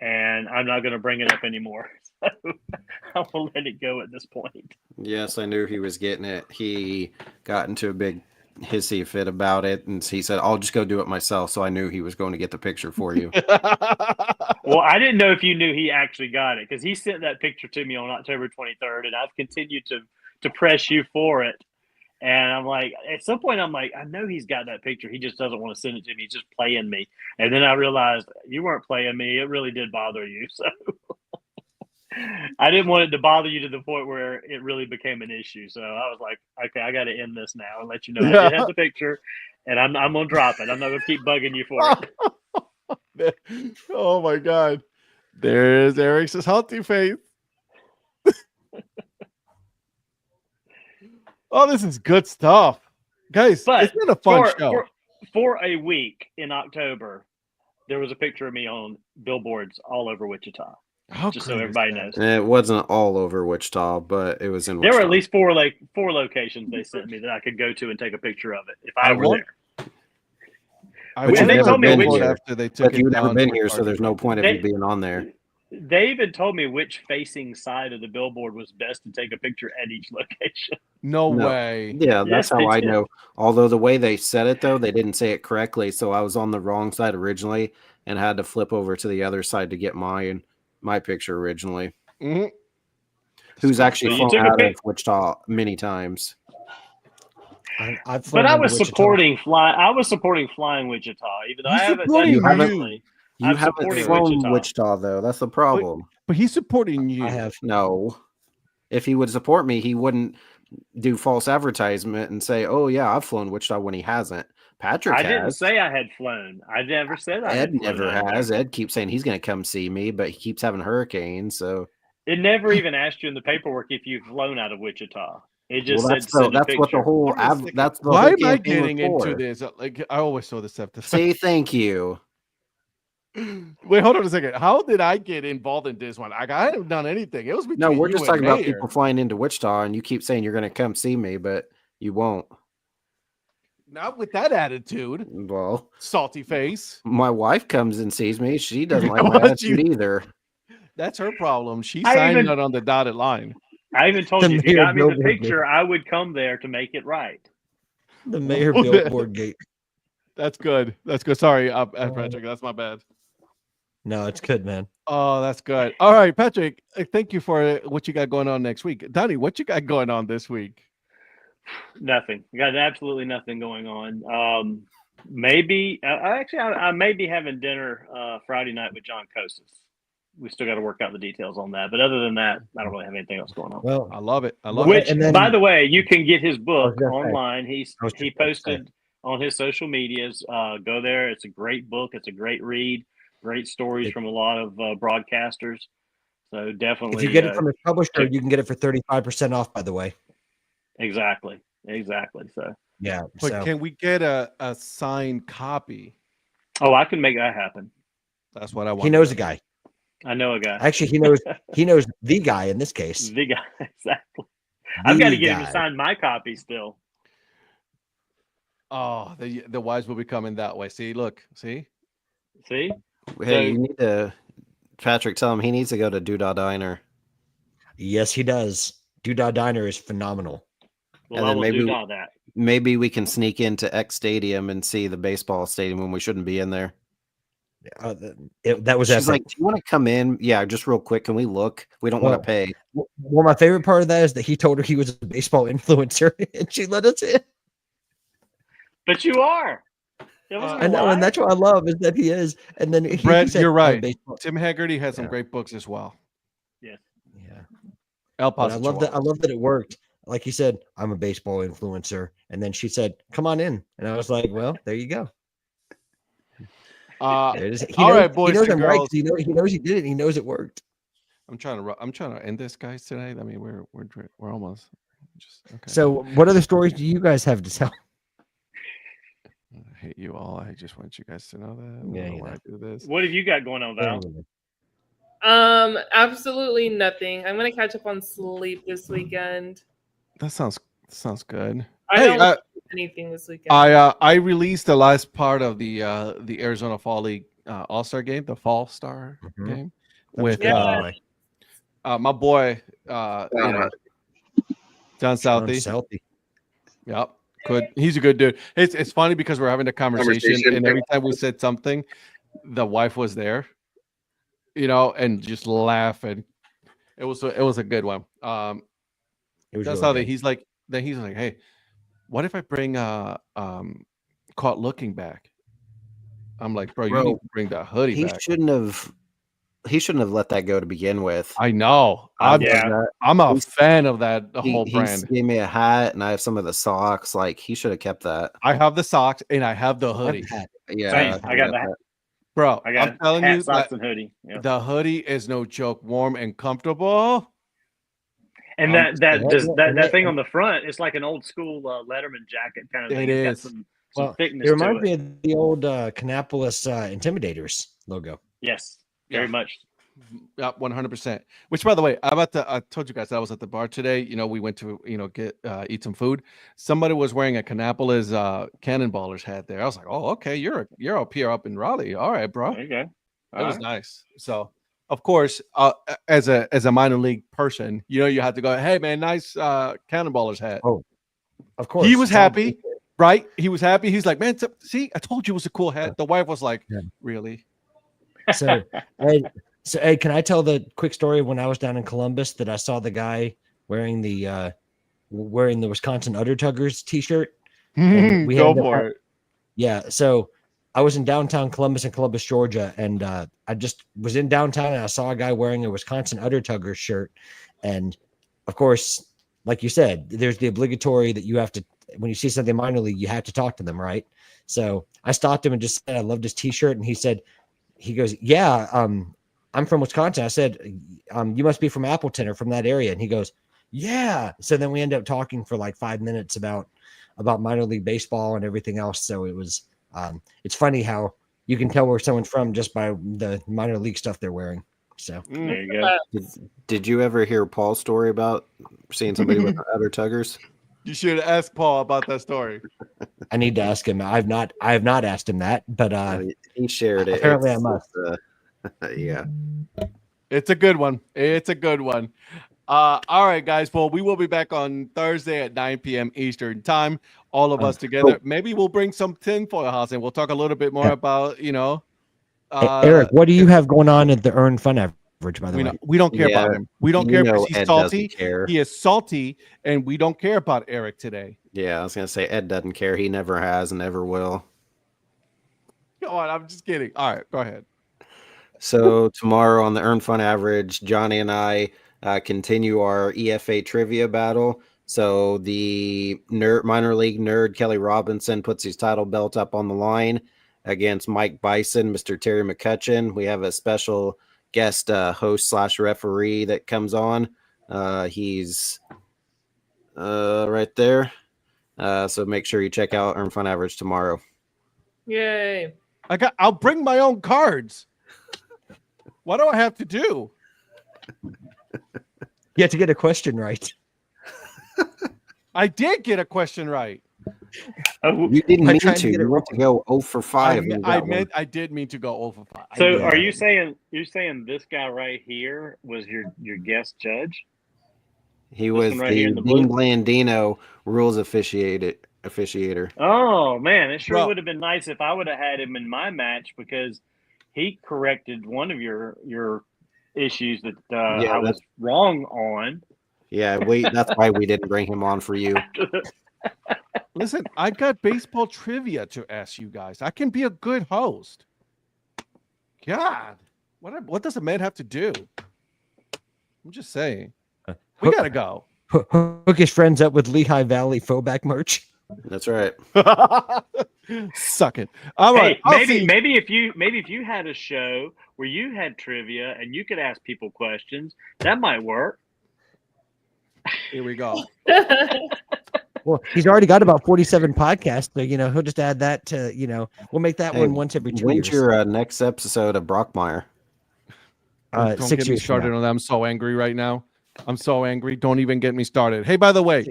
and I'm not going to bring it up anymore. So I will let it go at this point. Yes, I knew he was getting it. He got into a big hissy fit about it, and he said, "I'll just go do it myself." So I knew he was going to get the picture for you. Well, I didn't know if you knew he actually got it because he sent that picture to me on October 23rd, and I've continued to press you for it. And I'm like, at some point, I'm like, I know he's got that picture. He just doesn't want to send it to me. He's just playing me. And then I realized you weren't playing me. It really did bother you. So I didn't want it to bother you to the point where it really became an issue. So I was like, okay, I got to end this now and let you know I did have the picture, and I'm gonna drop it. I'm not gonna keep bugging you for it. Oh my God. There's Eric's healthy face. Oh, this is good stuff. Guys, But it's been a fun show. For a week in October, there was a picture of me on billboards all over Wichita. How Just so great is everybody that? knows. And it wasn't all over Wichita, but it was in There Wichita. were at least four locations they sent me that I could go to and take a picture of it if I were want- there. I But want you've they to never told me been which- here. after they took But it you've never down been to here, so there's no point of They- you being on there. They even told me which facing side of the billboard was best to take a picture at each location. No No. way. Yeah, Yes, that's how they I did. know. Although the way they said it, though, they didn't say it correctly. So I was on the wrong side originally and had to flip over to the other side to get my picture originally. Mhm. Who's actually So you flown took a out pic- of Wichita many times. I've flown But I into was Wichita. supporting flying Wichita, even though He's I haven't done supporting it you. personally. You I'm haven't supporting flown Wichita. Wichita, though. That's the problem. But he's supporting you. I have. No. If he would support me, he wouldn't do false advertisement and say, "Oh yeah, I've flown Wichita," when he hasn't. Patrick I has. didn't say I had flown. I never said I had Ed flown never out has. there. Ed keeps saying he's going to come see me, but he keeps having hurricanes. So It never even asked you in the paperwork if you've flown out of Wichita. It just well, said send a that's what the picture. whole Hold on a second. that's the Why whole am I campaign was getting into for. this? Like, I always saw this stuff. Say thank you. Wait, hold on a second. How did I get involved in this one? I haven't done anything. It was between No, we're you just and talking about Mayor. people flying into Wichita, and you keep saying you're going to come see me, but you won't. Not with that attitude, Well, salty face. my wife comes and sees me. She doesn't like my What attitude you- either. That's her problem. She I signed even- it on the dotted line. I even told The you if you mayor got me the billboard picture, I would come there to make it right. The mayor Well, billboard gate. That's good. That's good. Sorry, Patrick. That's my bad. No, it's good, man. Oh, that's good. All right, Patrick. Thank you for what you got going on next week. Donnie, what you got going on this week? Nothing. Got absolutely nothing going on. Maybe I may be having dinner Friday night with John Kosis. We still got to work out the details on that. But other than that, I don't really have anything else going on. Well, I love it. I love Which- it. Which, and then- by the way, you can get his book gonna say. online. He I was just gonna say. posted on his social medias. Go there. It's a great book. It's a great read. Great stories from a lot of broadcasters. So definitely, if you get it from a publisher, check- you can get it for 35% off, by the way. exactly. So, Yeah. But So can we get a signed copy? I can make that happen. That's what I want. he knows a guy. I know a guy. Actually, he knows the guy in this case. The guy, exactly. I've got to The get him to guy. sign my copy still. Oh, the wise will be coming that way. See, look, see. See? Hey, So- you need to, Patrick, tell him he needs to go to Doodah Diner. Yes, he does. Doodah Diner is phenomenal. Well, And I then will maybe- do all that. Maybe we can sneak into X Stadium and see the baseball stadium when we shouldn't be in there. That was She's epic. like, "Do you want to come in? Yeah, just real quick. Can we look? We don't want Well, to pay." Well, my favorite part of that is that he told her he was a baseball influencer, and she let us in. But you are. That wasn't I a know, lie. and that's what I love is that he is. And then he Brett, said, you're "I'm a right. baseball-" Tim Haggerty has some Yeah. great books as well. Yeah, El but Paso. I love that. I love that it worked. Like he said, I'm a baseball influencer, and then she said, "Come on in," and I was like, "Well, there you go." There it is. He All knows, right, boys he knows and I'm right. 'cause girls. He knows he did it. He knows it worked. I'm trying to end this, guys, today. I mean, we're almost. Just okay. So, what other stories do you guys have to tell? I hate you all. I just want you guys to know that. I don't Yeah, know you why know. I do this. What have you got going on, Val? Absolutely nothing. I'm gonna catch up on sleep this weekend. That sounds good. I Hey, don't do anything this weekend. I released the last part of the Arizona Fall League All-Star game, the Fall Star Mhm. game, That was with good, by the way. my boy John Southey. Southey. Yep. Good. He's a good dude. It's funny because we're having a conversation and every time we said something, the wife was there, and just laugh, and it was a good one. It was That's really how good. he's like, hey, what if I bring Caught Looking back? I'm like, bro, you Bro, need to bring that hoodie He back. shouldn't have he shouldn't have let that go to begin with. I know. I love Yeah. that. I'm a He's- fan of that He whole brand. gave me a hat, and I have some of the socks. Like, he should have kept that. I have the socks and I have the I have hoodie. the hat. Yeah, Same. I got that. Bro, I got I'm telling hat, you socks, that and hoodie. Yeah. the hoodie is no joke, warm and comfortable. And I'm that thing on the front, it's like an old school Letterman jacket kind of It thing. It's got is. some Well, thickness it reminds to me it. of the old Kannapolis Intimidators logo. Yes, very Yeah. much. Yeah, 100%. Which, by the way, I told you guys I was at the bar today. We went to get eat some food. Somebody was wearing a Kannapolis Cannonballers hat there. I was like, oh, okay, you're up here up in Raleigh. All right, bro. There you go. It was nice. So, of course, as a minor league person, you have to go, hey man, nice Cannonballers hat. Oh, of course. He was It's all- happy, right? He was happy. He's like, man, see, I told you it was a cool hat. The wife was like, Yeah. really? So, Ed, can I tell the quick story of when I was down in Columbus that I saw the guy wearing the Wisconsin Udder Tuggers T-shirt? And we Go ended up for ha- it. Yeah, so I was in downtown Columbus in Columbus, Georgia, and I just was in downtown and I saw a guy wearing a Wisconsin Udder Tuggers shirt, and of course, like you said, there's the obligatory that you have to, when you see something minor league, you have to talk to them, right? So I stopped him and just said I loved his T-shirt, and he goes, yeah, I'm from Wisconsin. I said, you must be from Appleton or from that area. And he goes, yeah. So then we end up talking for like 5 minutes about minor league baseball and everything else. So it was, it's funny how you can tell where someone's from just by the minor league stuff they're wearing. So There you go. Did you ever hear Paul's story about seeing somebody with other tuggers? You should ask Paul about that story. I need to ask him. I have not asked him that, but He shared it. apparently I must. Yeah. It's a good one. It's a good one. All right, guys. Well, we will be back on Thursday at 9 p.m. Eastern time. All of us together. Maybe we'll bring some tinfoil house and we'll talk a little bit more about, Eric, what do you have going on at the earned fun average, by the way? we don't care about him. We don't care because Ed he's salty. doesn't care. He is salty, and we don't care about Eric today. Yeah, I was gonna say Ed doesn't care. He never has and never will. Come on, I'm just kidding. All right, go ahead. So tomorrow on the Earn Fun Average, Johnny and I continue our EFA trivia battle. So the minor league nerd Kelly Robinson puts his title belt up on the line against Mike Bison, Mr. Terry McCutcheon. We have a special guest host / referee that comes on. He's right there. So make sure you check out Earn Fun Average tomorrow. Yay. I'll bring my own cards. What do I have to do? You have to get a question right. I did get a question right. Oh, You didn't I mean tried to to. get it You want to go 0 for 5. I did mean to go over 5. so are you saying this guy right here was your guest judge? He was one right here the in the blue? Dean Blandino rules officiator. Oh man, it sure Bro. would have been nice if I would have had him in my match because he corrected one of your issues that Yeah, I was wrong on. Yeah, that's why we didn't bring him on for you. Listen, I got baseball trivia to ask you guys. I can be a good host. God, what does a man have to do? I'm just saying. We gotta go. Hook his friends up with Lehigh Valley Fauxback merch. That's right. Suck it. All right. Hey, maybe if you had a show where you had trivia and you could ask people questions, that might work. Here we go. Well, he's already got about 47 podcasts, so he'll just add that to we'll make that Hey, one once every 2 When's years. your next episode of Brockmire? Don't 6 get me years from started now. on that. I'm so angry right now. I'm so angry. Don't even get me started. Hey, by the way,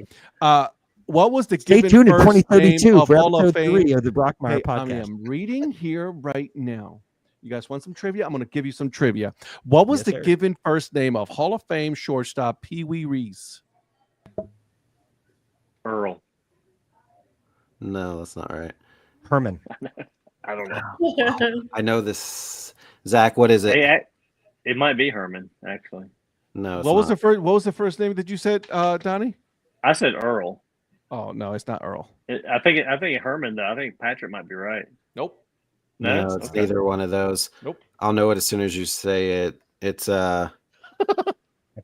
what was the Stay given tuned in first name 2032 of for Hall of episode Fame? 3 of the Brockmire Hey, podcast. I'm reading here right now. You guys want some trivia? I'm going to give you some trivia. What was Yes, the sir. given first name of Hall of Fame shortstop Pee Wee Reese? Earl. No, that's not right. Herman. I don't know. I know this. Zach, what is it? It might be Herman, actually. No, it's What was not. what was the first name that you said, Donnie? I said Earl. Oh no, it's not Earl. I think Herman though. I think Patrick might be right. Nope. No, it's neither one of those. Nope. I'll know it as soon as you say it. It's I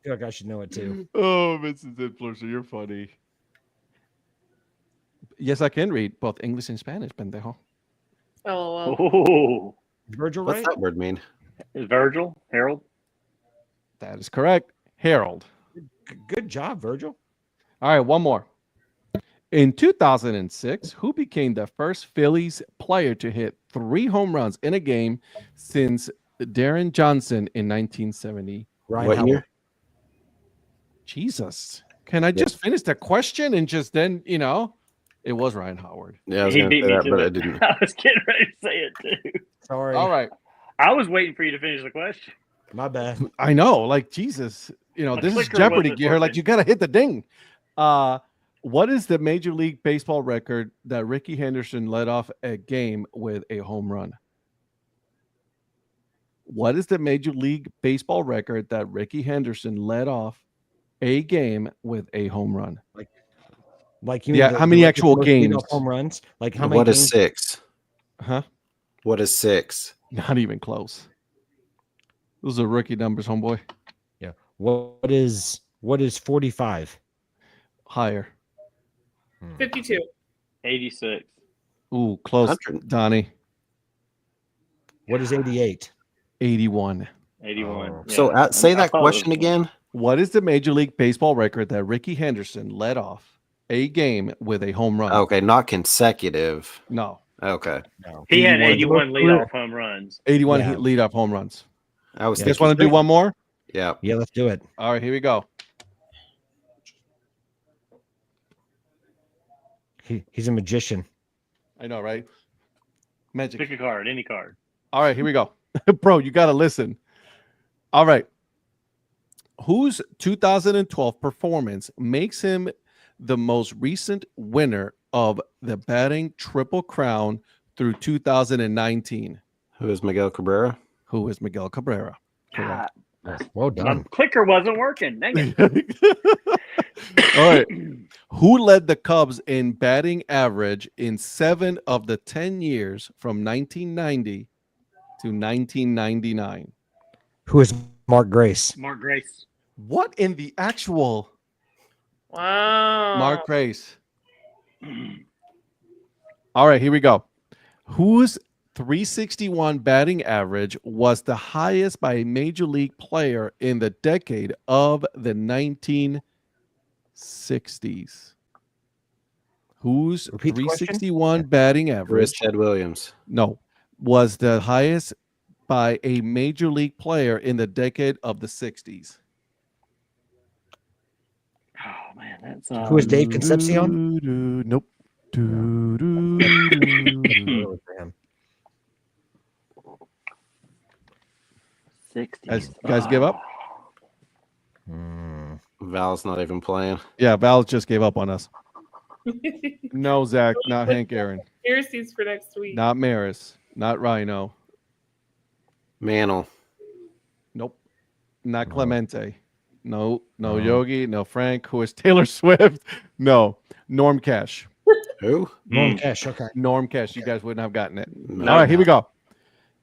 feel like I should know it too. Oh, Vincent Influencer, you're funny. Yes, I can read both English and Spanish, pendejo. Oh, Oh, Virgil, what's right? that word mean? is Virgil Harold? That is correct. Harold. Good job, Virgil. All right, one more. In 2006, who became the first Phillies player to hit 3 home runs in a game since Darren Johnson in 1970? Ryan What Howard. year? Jesus. Can I just finish the question and just then, it was Ryan Howard. Yeah, I was He going to beat say me that, to but it. I didn't. I was getting ready to say it too. Sorry. All right. I was waiting for you to finish the question. My bad. I know, like Jesus. My This is clicker Jeopardy wasn't gear. Like working. you got to hit the ding. What is the Major League Baseball record that Ricky Henderson led off a game with a home run? What is the Major League Baseball record that Ricky Henderson led off a game with a home run? Like you Yeah, mean how many record actual for most leadoff games? home runs? Like how many What is games? 6? Huh? What is 6? Not even close. Those are rookie numbers, homeboy. Yeah. What is 45? Higher. 52. 86. Ooh, close, 100. Donnie. What is 88? 81. 81. Oh. So Yeah. say I that thought it question was- again. What is the Major League Baseball record that Ricky Henderson led off a game with a home run? Okay, not consecutive. No. Okay. No. He had 81. 81 leadoff home runs. 81 Yeah. leadoff home runs. I was Yeah. You guys thinking. want to do one more? Yeah. Yeah, let's do it. All right, here we go. He's a magician. I know, right? Magic. Pick a card, any card. All right, here we go. Bro, you got to listen. All right. Whose 2012 performance makes him the most recent winner of the batting Triple Crown through 2019? Who is Miguel Cabrera? Who is Miguel Cabrera? God, Well my done. clicker wasn't working. Dang it. All right. Who led the Cubs in batting average in 7 of the 10 years from 1990 to 1999? Who is Mark Grace? Mark Grace. What in the actual Wow. Mark Grace? All right, here we go. Whose 361 batting average was the highest by a major league player in the decade of the 1960s? Whose Repeat the question? 361 batting Who is average Ted Williams? was the highest by a major league player in the decade of the 60s? Oh, man. That's Who is Dave Concepcion? Nope. Early for him. 60s. Guys give up? Hmm. Val's not even playing. Yeah, Val just gave up on us. No, Zach, not Hank Aaron, Heresies for next week. not Maris, not Rhino. Mantle. Nope. Not No. Clemente. No No. Yogi, no Frank. Who is Taylor Swift? No. Norm Cash. Who? Norm Cash. Okay. Norm Cash. You guys wouldn't have gotten it. No. All right, here we go.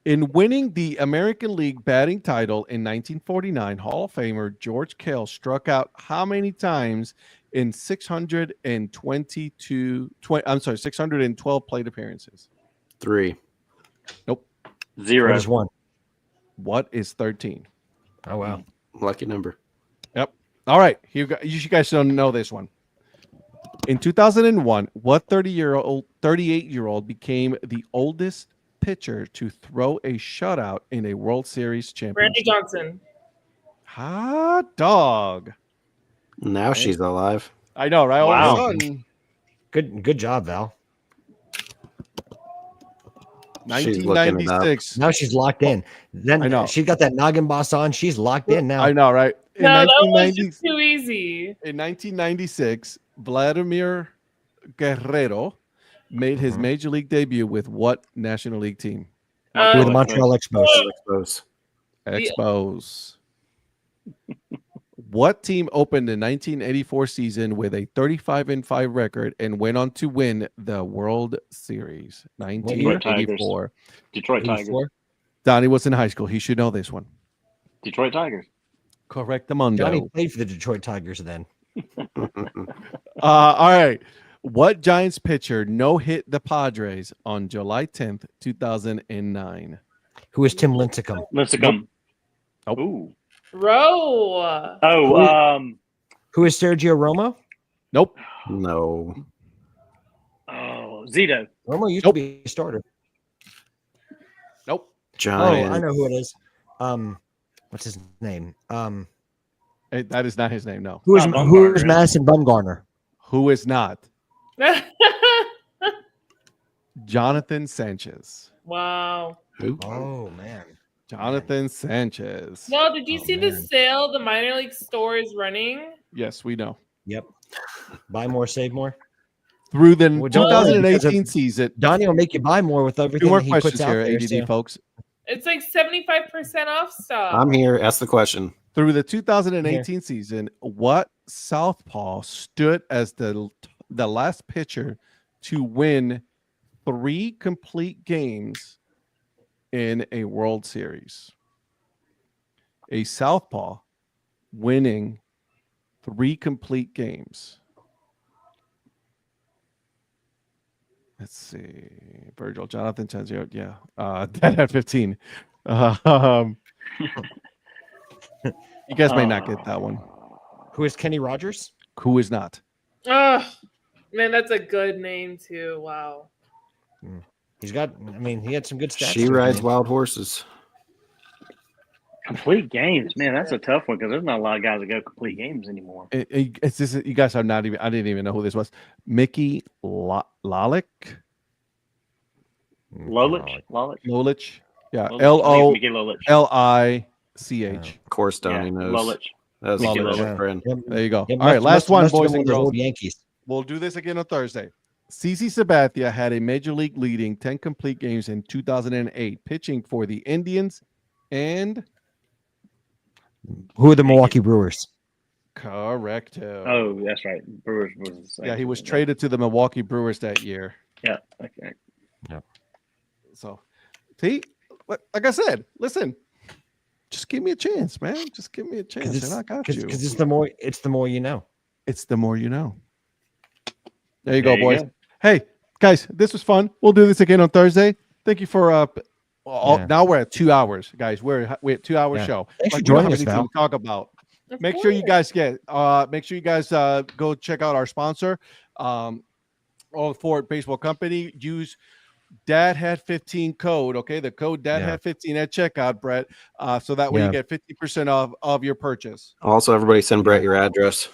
In winning the American League batting title in 1949, Hall of Famer George Kell struck out how many times in 612 plate appearances? 3. What 0. is one? What is 13? Oh wow. Lucky number. All right, you guys don't know this one. In 2001, what 38-year-old became the oldest pitcher to throw a shutout in a World Series Randy championship? Johnson. Hot dog. Now she's alive. I know, right? All Wow. of a sudden, Good job, Val. She's looking it up. 1996. Now she's locked in. Then I know. she's got that noggin boss on. She's locked in now. I know, right? In, No, that was 1990 just too easy. in 1996, Vladimir Guerrero made his Mhm. major league debut with what National League team? With the Montreal Expos. Expos. The- Expos. What team opened the 1984 season with a 35-5 record and went on to win the World Series? 1984. Detroit Tigers. 84? Donnie was in high school. He should know this one. Detroit Tigers. Correct, Amundo. Johnny played for the Detroit Tigers then. All right. What Giants pitcher no-hit the Padres on July 10th, 2009? Who is Tim Lincecum? Lincecum. Nope. Ooh. Row. Who is Sergio Romo? Nope. No. Zito. Romo used to be a starter. Nope. Giant. Oh, I know who it is. What's his name? That is not his name, no. Who is Bumgarner. Madison Bumgarner? Who is not? Jonathan Sanchez. Wow. Oh man. Jonathan Sanchez. No, did you see the man. sale the minor league store is running? Yes, we know. Yep. Buy more, save more. Through the Well, don't worry, 2018 because season. Donnie will make you buy more with everything Two more that he puts questions out here, there. ADD So. folks. It's like 75% off stuff. I'm here. Ask the question. Through the 2018 season, what southpaw stood as the last pitcher to win 3 complete games in a World Series? A southpaw winning 3 complete games. Let's see. Virgil, Jonathan Tenzio. Yeah. Dad Hat 15. You guys may not get that one. Who is Kenny Rogers? Who is not? Oh, man, that's a good name too. Wow. He had some good stats. She to rides him. wild horses. Complete games. Man, that's a tough one because there's not a lot of guys that go complete games anymore. It's just, you guys are not even. I didn't even know who this was. Mickey Lolich. Lolich. Yeah. Lolich. Mickey Lolich. L-I-C-H. Of course, Donnie knows. Lolich. That was Mickey Lolich. Lolich. Friend. Yep. There you go. Yep, All right, last one, must have boys been and one of those girls. old Yankees. We'll do this again on Thursday. CC Sabathia had a major league leading 10 complete games in 2008, pitching for the Indians and Who are the Milwaukee Brewers? Correcto. Oh, that's right. Brewers was the same. Yeah, he was traded to the Milwaukee Brewers that year. Yeah. Okay. So, see, like I said, listen, just give me a chance, man. Just give me a chance, and I got you. Because it's the more you know. It's the more you know. There you go, boys. Hey, guys, this was fun. We'll do this again on Thursday. Thank you for now we're at 2 hours, guys. We're at 2 hour show. Thanks for We don't joining have us, anything Val. to talk about. Of Make sure you course. guys go check out our sponsor, All Ford Baseball Company. Use Dad Hat 15 code, okay? The code Dad Hat 15 at checkout, Brett. So that way you get 50% off of your purchase. Also, everybody send Brett your address.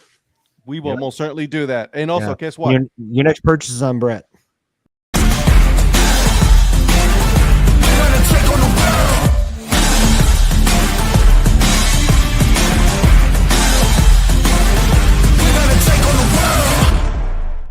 We will most certainly do that. And also, guess what? Your next purchase is on Brett.